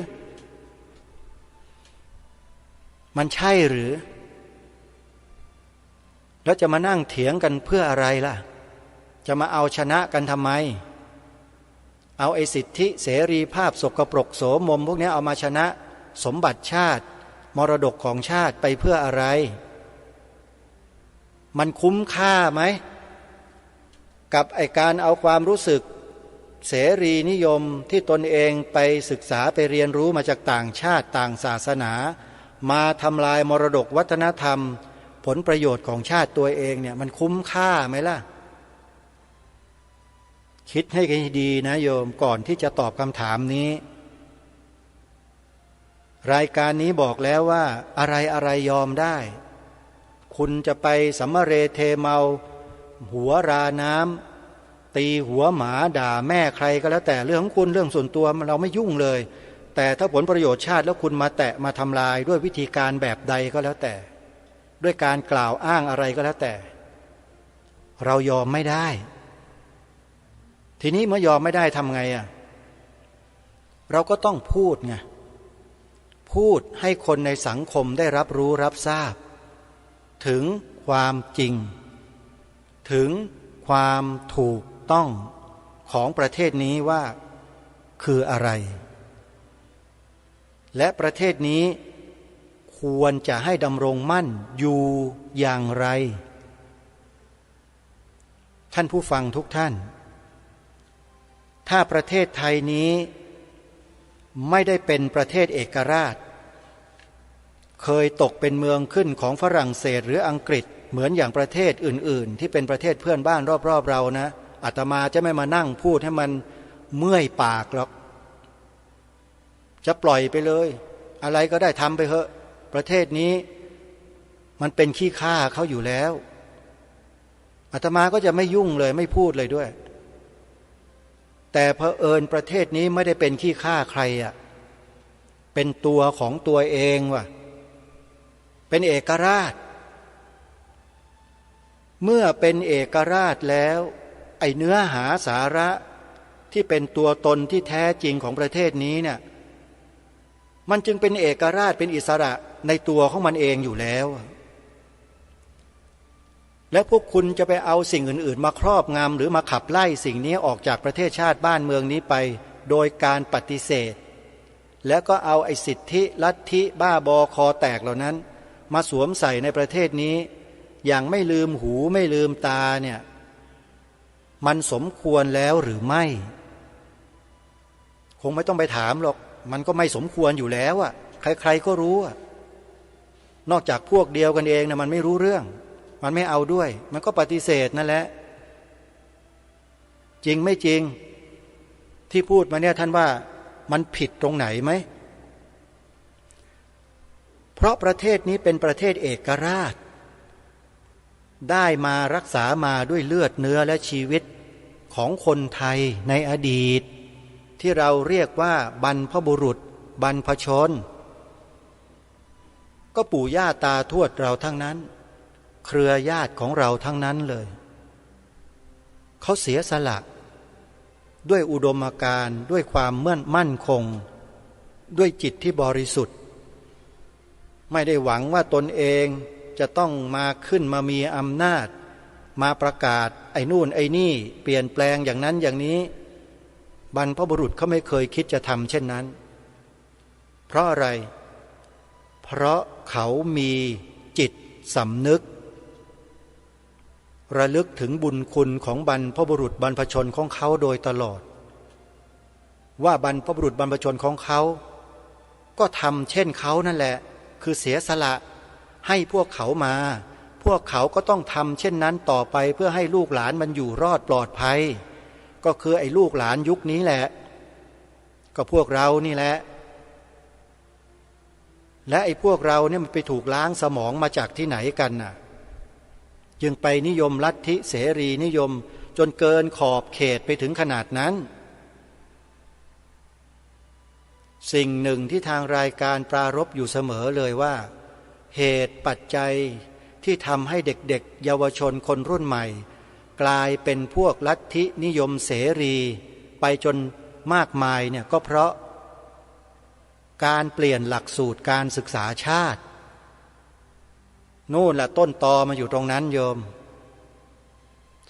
แล้วจะมานั่งเถียงกันเพื่ออะไรล่ะจะมาเอาชนะกันทำไมเอาไอ้สิทธิเสรีภาพสกปรกโสมมพวกนี้เอามาชนะสมบัติชาติมรดกของชาติไปเพื่ออะไรมันคุ้มค่าไหมกับไอ้การเอาความรู้สึกเสรีนิยมที่ตนเองไปศึกษาไปเรียนรู้มาจากต่างชาติต่างศาสนามาทำลายมรดกวัฒนธรรมผลประโยชน์ของชาติตัวเองเนี่ยมันคุ้มค่าไหมล่ะคิดให้ดีนะโยมก่อนที่จะตอบคำถามนี้รายการนี้บอกแล้วว่าอะไรยอมได้คุณจะไปสัมมะเรเทเมาหัวราน้ำตีหัวหมาด่าแม่ใครก็แล้วแต่เรื่องของคุณเรื่องส่วนตัวเราไม่ยุ่งเลยแต่ถ้าผลประโยชน์ชาติแล้วคุณมาแตะมาทำลายด้วยวิธีการแบบใดก็แล้วแต่ด้วยการกล่าวอ้างอะไรก็แล้วแต่เรายอมไม่ได้ทีนี้เมื่อยอมไม่ได้ทำไงเราก็ต้องพูดไงพูดให้คนในสังคมได้รับรู้รับทราบถึงความจริงถึงความถูกต้องของประเทศนี้ว่าคืออะไรและประเทศนี้ควรจะให้ดำรงมั่นอยู่อย่างไรท่านผู้ฟังทุกท่านถ้าประเทศไทยนี้ไม่ได้เป็นประเทศเอกราชเคยตกเป็นเมืองขึ้นของฝรั่งเศสหรืออังกฤษเหมือนอย่างประเทศอื่นๆที่เป็นประเทศเพื่อนบ้านรอบๆเรานะอาตมาจะไม่มานั่งพูดให้มันเมื่อยปากหรอกจะปล่อยไปเลยอะไรก็ได้ทำไปเถอะประเทศนี้มันเป็นขี้ข้าเขาอยู่แล้วอาตมาก็จะไม่ยุ่งเลยไม่พูดเลยด้วยแต่เผอิญประเทศนี้ไม่ได้เป็นขี้ข้าใครเป็นตัวของตัวเองว่ะเป็นเอกราชเมื่อเป็นเอกราชแล้วไอ้เนื้อหาสาระที่เป็นตัวตนที่แท้จริงของประเทศนี้เนี่ยมันจึงเป็นเอกราชเป็นอิสระในตัวของมันเองอยู่แล้วแล้วพวกคุณจะไปเอาสิ่งอื่นๆมาครอบงำหรือมาขับไล่สิ่งนี้ออกจากประเทศชาติบ้านเมืองนี้ไปโดยการปฏิเสธแล้วก็เอาไอ้สิทธิลัทธิบ้าบอคอแตกเหล่านั้นมาสวมใส่ในประเทศนี้อย่างไม่ลืมหูไม่ลืมตาเนี่ยมันสมควรแล้วหรือไม่คงไม่ต้องไปถามหรอกมันก็ไม่สมควรอยู่แล้วใครๆก็รู้นอกจากพวกเดียวกันเองนะมันไม่รู้เรื่องมันไม่เอาด้วยมันก็ปฏิเสธนั่นแหละจริงไม่จริงที่พูดมาเนี่ยท่านว่ามันผิดตรงไหนไหมเพราะประเทศนี้เป็นประเทศเอกราชได้มารักษามาด้วยเลือดเนื้อและชีวิตของคนไทยในอดีตที่เราเรียกว่าบรรพบุรุษบรรพชนก็ปู่ย่าตาทวดเราทั้งนั้นเครือญาติของเราทั้งนั้นเลยเขาเสียสละด้วยอุดมการณ์ด้วยความมั่นคงด้วยจิตที่บริสุทธิ์ไม่ได้หวังว่าตนเองจะต้องมาขึ้นมามีอำนาจมาประกาศไอ้นู่นไอ้นี่เปลี่ยนแปลงอย่างนั้นอย่างนี้บรรพบุรุษเขาไม่เคยคิดจะทำเช่นนั้นเพราะอะไรเพราะเขามีจิตสำนึกระลึกถึงบุญคุณของบรรพบุรุษบรรพชนของเขาโดยตลอด ว่าบรรพบุรุษบรรพชนของเขาก็ทำเช่นเขานั่นแหละคือเสียสละให้พวกเขามาพวกเขาก็ต้องทำเช่นนั้นต่อไปเพื่อให้ลูกหลานมันอยู่รอดปลอดภัยก็คือไอ้ลูกหลานยุคนี้แหละก็พวกเรานี่แหละและไอ้พวกเราเนี่ยมันไปถูกล้างสมองมาจากที่ไหนกันน่ะจึงไปนิยมลัทธิเสรีนิยมจนเกินขอบเขตไปถึงขนาดนั้นสิ่งหนึ่งที่ทางรายการปรารภอยู่เสมอเลยว่าเหตุปัจจัยที่ทำให้เด็กๆเยาวชนคนรุ่นใหม่กลายเป็นพวกลัทธินิยมเสรีไปจนมากมายเนี่ยก็เพราะการเปลี่ยนหลักสูตรการศึกษาชาตินู่นแหละต้นตอมาอยู่ตรงนั้นโยม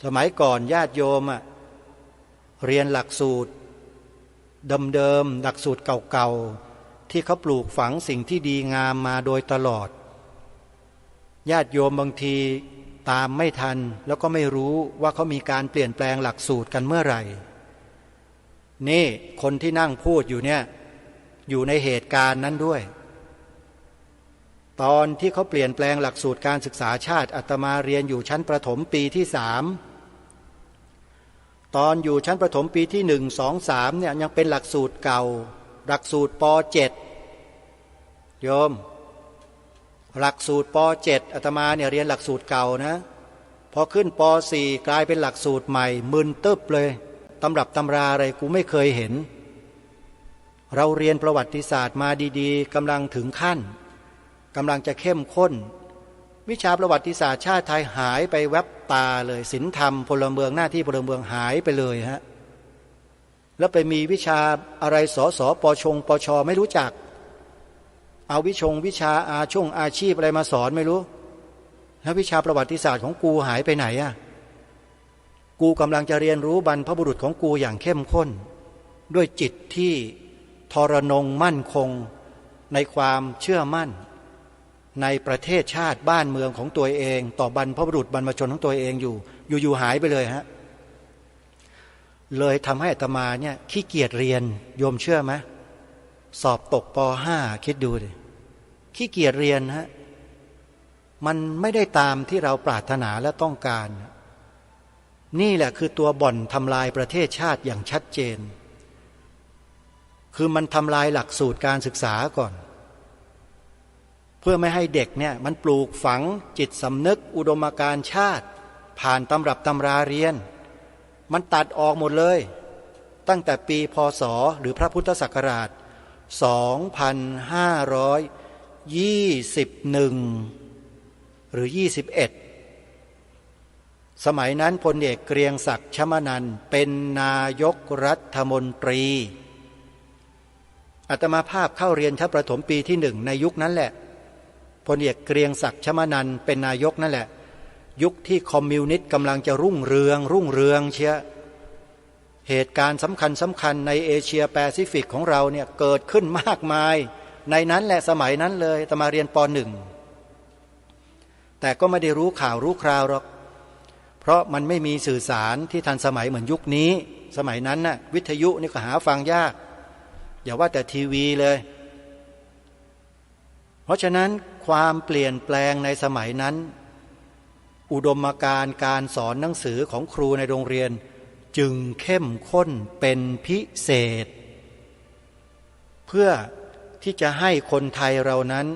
สมัยก่อนญาติโยมเรียนหลักสูตรเดิมๆหลักสูตรเก่าๆที่เขาปลูกฝังสิ่งที่ดีงามมาโดยตลอดญาติโยมบางทีตามไม่ทันแล้วก็ไม่รู้ว่าเขามีการเปลี่ยนแปลงหลักสูตรกันเมื่อไหร่นี่คนที่นั่งพูดอยู่เนี่ยอยู่ในเหตุการณ์นั้นด้วยตอนที่เขาเปลี่ยนแปลงหลักสูตรการศึกษาชาติอาตมาเรียนอยู่ชั้นประถมปีที่3ตอนอยู่ชั้นประถมปีที่1 2 3เนี่ยยังเป็นหลักสูตรเก่าหลักสูตรป .7 โยมหลักสูตรป .7 อาตมาเนี่ยเรียนหลักสูตรเก่านะพอขึ้นป .4 กลายเป็นหลักสูตรใหม่มึนตึ๊บเลยตำรับตำราอะไรกูไม่เคยเห็นเราเรียนประวัติศาสตร์มาดีๆกำลังถึงขั้นกำลังจะเข้มข้นวิชาประวัติศาสตร์ชาติไทยหายไปแวบตาเลยศีลธรรมพลเมืองหน้าที่พลเมืองหายไปเลยฮะแล้วไปมีวิชาอะไรสสปชไม่รู้จักเอาวิชาอาชีพอะไรมาสอนไม่รู้แล้ววิชาประวัติศาสตร์ของกูหายไปไหนอ่ะกูกำลังจะเรียนรู้บรรพบุรุษของกูอย่างเข้มข้นด้วยจิตที่ทรนงมั่นคงในความเชื่อมั่นในประเทศชาติบ้านเมืองของตัวเองต่อบรรพบุรุษบรรพชนของตัวเองอยู่หายไปเลยฮะเลยทำให้อาตมาเนี่ยขี้เกียจเรียนโยมเชื่อไหมสอบตกป.5 คิดดูดิขี้เกียจเรียนฮะมันไม่ได้ตามที่เราปรารถนาและต้องการนี่แหละคือตัวบ่อนทำลายประเทศชาติอย่างชัดเจนคือมันทำลายหลักสูตรการศึกษาก่อนเพื่อไม่ให้เด็กเนี่ยมันปลูกฝังจิตสำนึกอุดมการณ์ชาติผ่านตำรับตำราเรียนมันตัดออกหมดเลยตั้งแต่ปีพ.ศ.หรือพระพุทธศักราช2521หรือ21สมัยนั้นพลเอกเกรียงศักดิ์ชมนันท์เป็นนายกรัฐมนตรีอาตมาภาพเข้าเรียนชั้นประถมปีที่1ในยุคนั้นแหละพลเอกเกรียงศักดิ์ชมนันท์เป็นนายกนั่นแหละยุคที่คอมมิวนิสต์กำลังจะรุ่งเรืองเชียเหตุการณ์สำคัญในเอเชียแปซิฟิกของเราเนี่ยเกิดขึ้นมากมายในนั้นแหละสมัยนั้นเลยอาตมาเรียนป.1 แต่ก็ไม่ได้รู้ข่าวรู้คราวหรอกเพราะมันไม่มีสื่อสารที่ทันสมัยเหมือนยุคนี้สมัยนั้นน่ะวิทยุนี่ก็หาฟังยากอย่าว่าแต่ทีวีเลยเพราะฉะนั้นความเปลี่ยนแปลงในสมัยนั้นอุดมการณ์การสอนหนังสือของครูในโรงเรียนจึงเข้มข้นเป็นพิเศษเพื่อที่จะให้คนไทยเรานั้น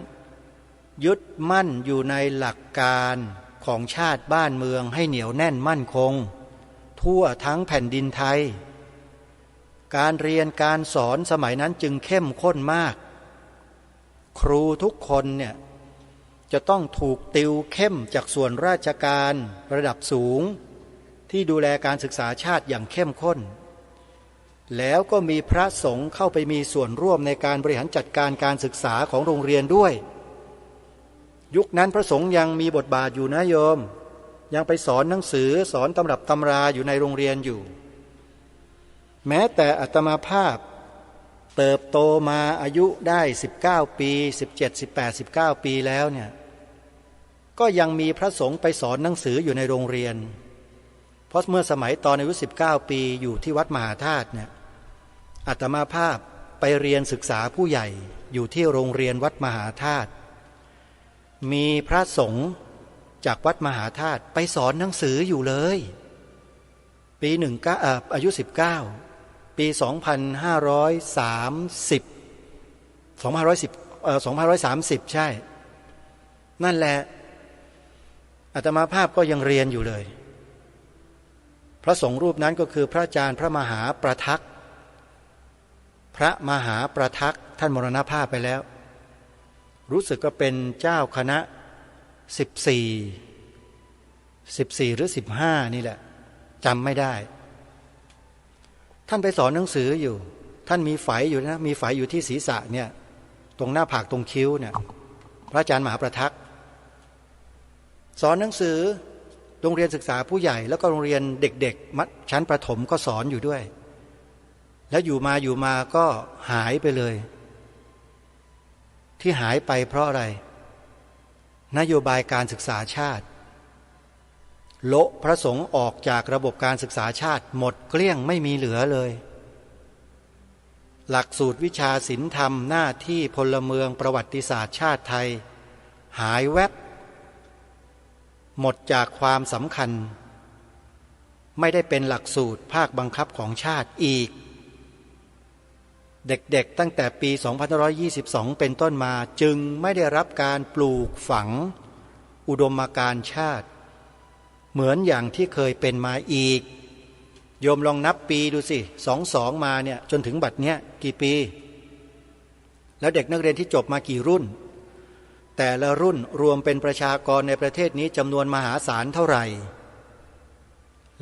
ยึดมั่นอยู่ในหลักการของชาติบ้านเมืองให้เหนียวแน่นมั่นคงทั่วทั้งแผ่นดินไทยการเรียนการสอนสมัยนั้นจึงเข้มข้นมากครูทุกคนเนี่ยจะต้องถูกติวเข้มจากส่วนราชการระดับสูงที่ดูแลการศึกษาชาติอย่างเข้มข้นแล้วก็มีพระสงฆ์เข้าไปมีส่วนร่วมในการบริหารจัดการการศึกษาของโรงเรียนด้วยยุคนั้นพระสงฆ์ยังมีบทบาทอยู่นะโยมยังไปสอนหนังสือสอนตำรับตำราอยู่ในโรงเรียนอยู่แม้แต่อาตมาภาพเติบโตมาอายุได้19ปี17 18 19ปีแล้วเนี่ยก็ยังมีพระสงฆ์ไปสอนหนังสืออยู่ในโรงเรียนเพราะเมื่อสมัยตอนอายุ19ปีอยู่ที่วัดมหาธาตุเนี่ย อาตมาภาพไปเรียนศึกษาผู้ใหญ่อยู่ที่โรงเรียนวัดมหาธาตุมีพระสงฆ์จากวัดมหาธาตุไปสอนหนังสืออยู่เลยปีอายุ19ปี2530 2530ใช่นั่นแหละอาตมาภาพก็ยังเรียนอยู่เลยพระสงฆ์รูปนั้นก็คือพระอาจารย์พระมหาประทักษ์พระมหาประทักษ์ท่านมรณภาพไปแล้วรู้สึกก็เป็นเจ้าคณะ14หรือ15นี่แหละจำไม่ได้ท่านไปสอนหนังสืออยู่ท่านมีไฝอยู่นะมีไฝอยู่ที่ศีรษะเนี่ยตรงหน้าผากตรงคิ้วเนี่ยพระอาจารย์มหาประทักษ์สอนหนังสือโรงเรียนศึกษาผู้ใหญ่แล้วก็โรงเรียนเด็กๆชั้นประถมก็สอนอยู่ด้วยแล้วอยู่มาก็หายไปเลยที่หายไปเพราะอะไรนโยบายการศึกษาชาติโละพระสงฆ์ออกจากระบบการศึกษาชาติหมดเกลี้ยงไม่มีเหลือเลยหลักสูตรวิชาศิลธรรมหน้าที่พลเมืองประวัติศาสตร์ชาติไทยหายแวบหมดจากความสำคัญไม่ได้เป็นหลักสูตรภาคบังคับของชาติอีกเด็กๆตั้งแต่ปี2522เป็นต้นมาจึงไม่ได้รับการปลูกฝังอุดมการณ์ชาติเหมือนอย่างที่เคยเป็นมาอีกโยมลองนับปีดูสิ22มาเนี่ยจนถึงบัดเนี้ยกี่ปีแล้วเด็กนักเรียนที่จบมากี่รุ่นแต่ละรุ่นรวมเป็นประชากรในประเทศนี้จำนวนมหาศาลเท่าไหร่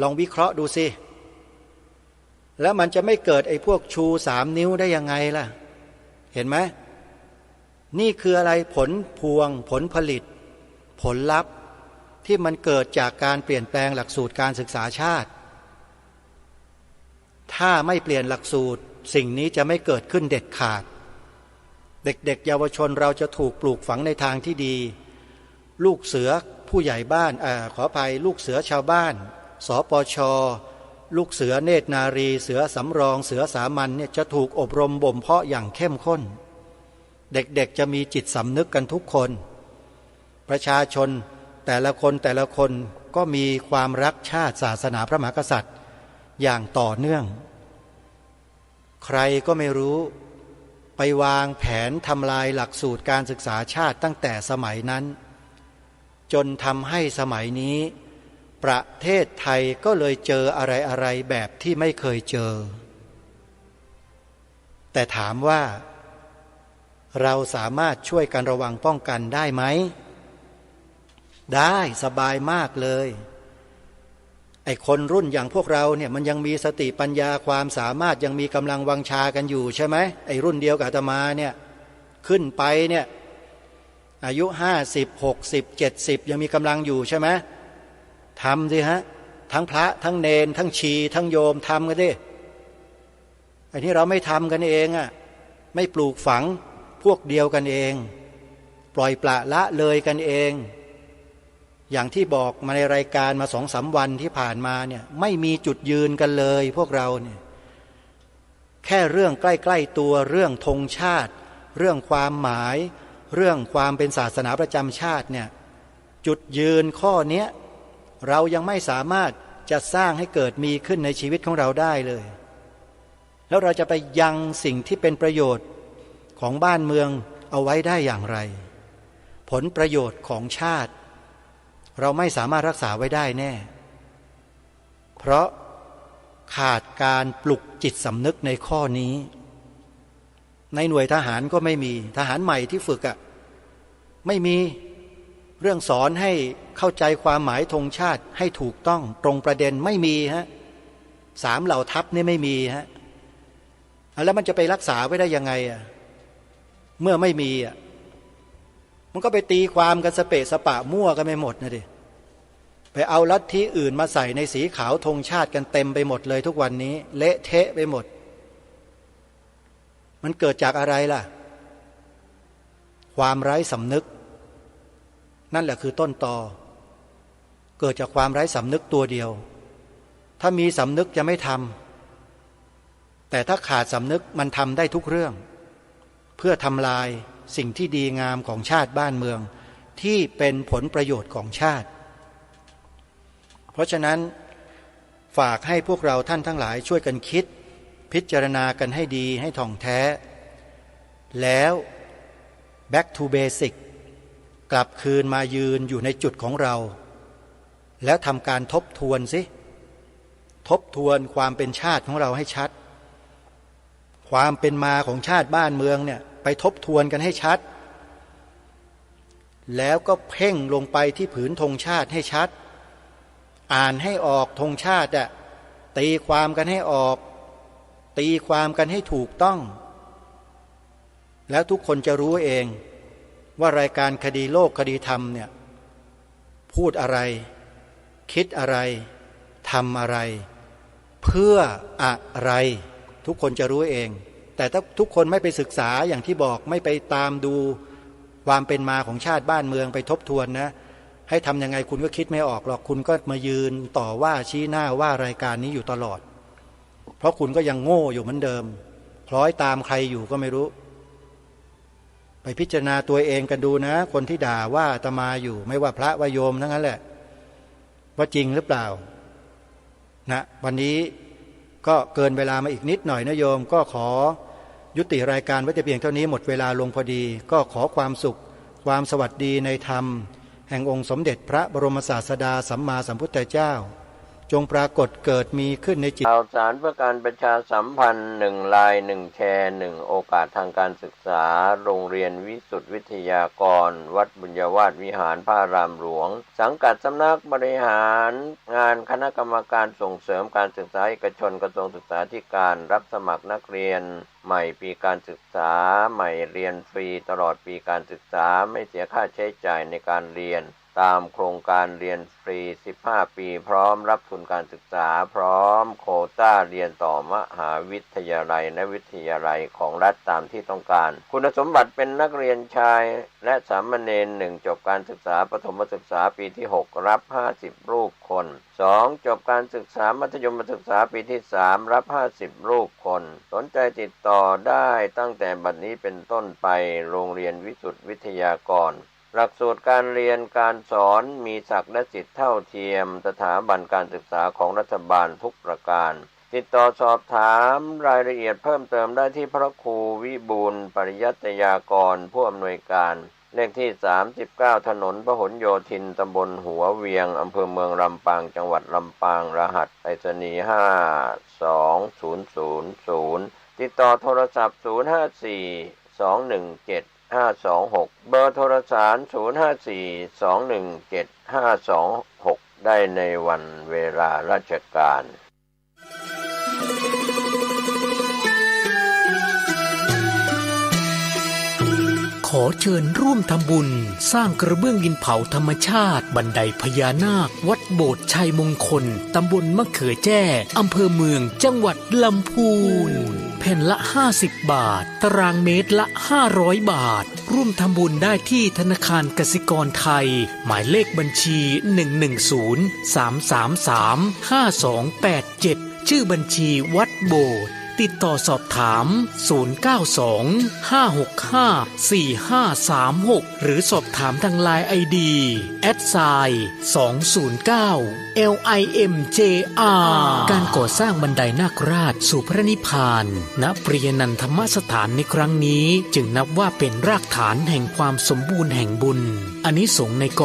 ลองวิเคราะห์ดูสิแล้วมันจะไม่เกิดไอ้พวกชู3 นิ้วได้ยังไงล่ะเห็นไหมนี่คืออะไรผลพวงผลผลิตผลลัพธ์ที่มันเกิดจากการเปลี่ยนแปลงหลักสูตรการศึกษาชาติถ้าไม่เปลี่ยนหลักสูตรสิ่งนี้จะไม่เกิดขึ้นเด็ดขาดเด็กๆเยาวชนเราจะถูกปลูกฝังในทางที่ดีลูกเสือผู้ใหญ่บ้านขออภัยลูกเสือชาวบ้านสปช.ลูกเสือเนตรนารีเสือสำรองเสือสามัญเนี่ยจะถูกอบรมบ่มเพาะอย่างเข้มข้นเด็กๆจะมีจิตสำนึกกันทุกคนประชาชนแต่ละคนก็มีความรักชาติศาสนาพระมหากษัตริย์อย่างต่อเนื่องใครก็ไม่รู้ไปวางแผนทำลายหลักสูตรการศึกษาชาติตั้งแต่สมัยนั้นจนทำให้สมัยนี้ประเทศไทยก็เลยเจออะไรแบบที่ไม่เคยเจอแต่ถามว่าเราสามารถช่วยกันระวังป้องกันได้ไหมได้สบายมากเลยไอ้คนรุ่นอย่างพวกเราเนี่ยมันยังมีสติปัญญาความสามารถยังมีกำลังวังชากันอยู่ใช่ไหมไอ้รุ่นเดียวกับอาตมาเนี่ยขึ้นไปเนี่ยอายุ50 60 70ยังมีกำลังอยู่ใช่ไหมทำสิฮะทั้งพระทั้งเนนทั้งชีทั้งโยมทำกันดิไอ้ที่เราไม่ทำกันเองอ่ะไม่ปลูกฝังพวกเดียวกันเองปล่อยปละละเลยกันเองอย่างที่บอกมาในรายการมา2-3 วันที่ผ่านมาเนี่ยไม่มีจุดยืนกันเลยพวกเราเนี่ยแค่เรื่องใกล้ๆตัวเรื่องธงชาติเรื่องความหมายเรื่องความเป็นศาสนาประจำชาติเนี่ยจุดยืนข้อเนี้ยเรายังไม่สามารถจะสร้างให้เกิดมีขึ้นในชีวิตของเราได้เลยแล้วเราจะไปยังสิ่งที่เป็นประโยชน์ของบ้านเมืองเอาไว้ได้อย่างไรผลประโยชน์ของชาติเราไม่สามารถรักษาไว้ได้แน่เพราะขาดการปลุกจิตสำนึกในข้อนี้ในหน่วยทหารก็ไม่มีทหารใหม่ที่ฝึกไม่มีเรื่องสอนให้เข้าใจความหมายธงชาติให้ถูกต้องตรงประเด็นไม่มีฮะ3 เหล่าทัพนี่ไม่มีฮะแล้วมันจะไปรักษาไว้ได้ยังไงเมื่อไม่มีมันก็ไปตีความกันสเปะสปะมั่วกันไปหมดนะดิไปเอาลัทธิอื่นมาใส่ในสีขาวธงชาติกันเต็มไปหมดเลยทุกวันนี้เละเทะไปหมดมันเกิดจากอะไรล่ะความไร้สำนึกนั่นแหละคือต้นตอเกิดจากความไร้สำนึกตัวเดียวถ้ามีสำนึกจะไม่ทำแต่ แต่ถ้าขาดสำนึกมันทำได้ทุกเรื่องเพื่อทำลายสิ่งที่ดีงามของชาติบ้านเมืองที่เป็นผลประโยชน์ของชาติเพราะฉะนั้นฝากให้พวกเราท่านทั้งหลายช่วยกันคิดพิจารณากันให้ดีให้ท่องแท้แล้ว back to basic กลับคืนมายืนอยู่ในจุดของเราแล้วทำการทบทวนสิทบทวนความเป็นชาติของเราให้ชัดความเป็นมาของชาติบ้านเมืองเนี่ยไปทบทวนกันให้ชัดแล้วก็เพ่งลงไปที่ผืนธงชาติให้ชัดอ่านให้ออกธงชาติอะตีความกันให้ออกตีความกันให้ถูกต้องแล้วทุกคนจะรู้เองว่ารายการคดีโลกคดีธรรมเนี่ยพูดอะไรคิดอะไรทำอะไรเพื่ออะไรทุกคนจะรู้เองแต่ถ้าทุกคนไม่ไปศึกษาอย่างที่บอกไม่ไปตามดูความเป็นมาของชาติบ้านเมืองไปทบทวนนะให้ทำยังไงคุณก็คิดไม่ออกหรอกคุณก็มายืนต่อว่าชี้หน้าว่ารายการนี้อยู่ตลอดเพราะคุณก็ยังโง่อยู่เหมือนเดิมคล้อยตามใครอยู่ก็ไม่รู้ไปพิจารณาตัวเองกันดูนะคนที่ด่าว่าอาตมาอยู่ไม่ว่าพระว่าโยมทั้งนั้นแหละว่าจริงหรือเปล่านะวันนี้ก็เกินเวลามาอีกนิดหน่อยนะโยมก็ขอยุติรายการไว้แต่เพียงเท่านี้หมดเวลาลงพอดีก็ขอความสุขความสวัสดีในธรรมแห่งองค์สมเด็จพระบรมศาสดาสัมมาสัมพุทธเจ้าจงปรากฏเกิดมีขึ้นในจิตข่าวสารเพื่อการประชาสัมพันธ์1 ไลน์ 1 แชร์ 1 โอกาสทางการศึกษาโรงเรียนวิสุทธิวิทยากรวัดบุญญาวาสวิหารพระอารามหลวงสังกัดสำนักบริหารงานคณะกรรมการส่งเสริมการศึกษาเอกชนกระทรวงศึกษาธิการรับสมัครนักเรียนใหม่ปีการศึกษาใหม่เรียนฟรีตลอดปีการศึกษาไม่เสียค่าใช้จ่ายในการเรียนตามโครงการเรียนฟรี15 ปีพร้อมรับทุนการศึกษาพร้อมโควต้าเรียนต่อมหาวิทยาลัยและวิทยาลัยของรัฐตามที่ต้องการคุณสมบัติเป็นนักเรียนชายและสามเณร1จบการศึกษาประถมศึกษาปีที่6รับ50รูปคน2จบการศึกษามัธยมศึกษาปีที่3รับ50รูปคนสนใจติดต่อได้ตั้งแต่บัดนี้เป็นต้นไปโรงเรียนวิสุทธิวิทยากรหลักสูตรการเรียนการสอนมีศักดิ์และสิทธิเท่าเทียมสถาบันการศึกษาของรัฐบาลทุกประการติดต่อสอบถามรายละเอียดเพิ่มเติมได้ที่พระครูวิบูลย์ปริยัตยากรผู้อำนวยการเลขที่39ถนนพหลโยธินตำบลหัวเวียงอำเภอเมืองลำปางจังหวัดลำปางรหัสไปรษณีย์52000ติดต่อโทรศัพท์054 217 526เบอร์โทรศัพท์054-217-526ได้ในวันเวลาราชการขอเชิญร่วมทำบุญสร้างกระเบื้องดินเผาธรรมชาติบันไดพญานาควัดโบสถ์ชัยมงคลตำบลมะเขือแจ้อำเภอเมืองจังหวัดลำพูนแผ่นละ50 บาทตารางเมตรละ500 บาทร่วมทำบุญได้ที่ธนาคารกสิกรไทยหมายเลขบัญชี110-333-5287ชื่อบัญชีวัดโบสถ์ติดต่อสอบถาม092-565-4536หรือสอบถามทาง LINE ID @209LIMJR การก่อสร้างบันไดนาคราชสู่พระนิพพานณปริยนันธรรมสถานในครั้งนี้จึงนับว่าเป็นรากฐานแห่งความสมบูรณ์แห่งบุญอานิสงส์ในกอง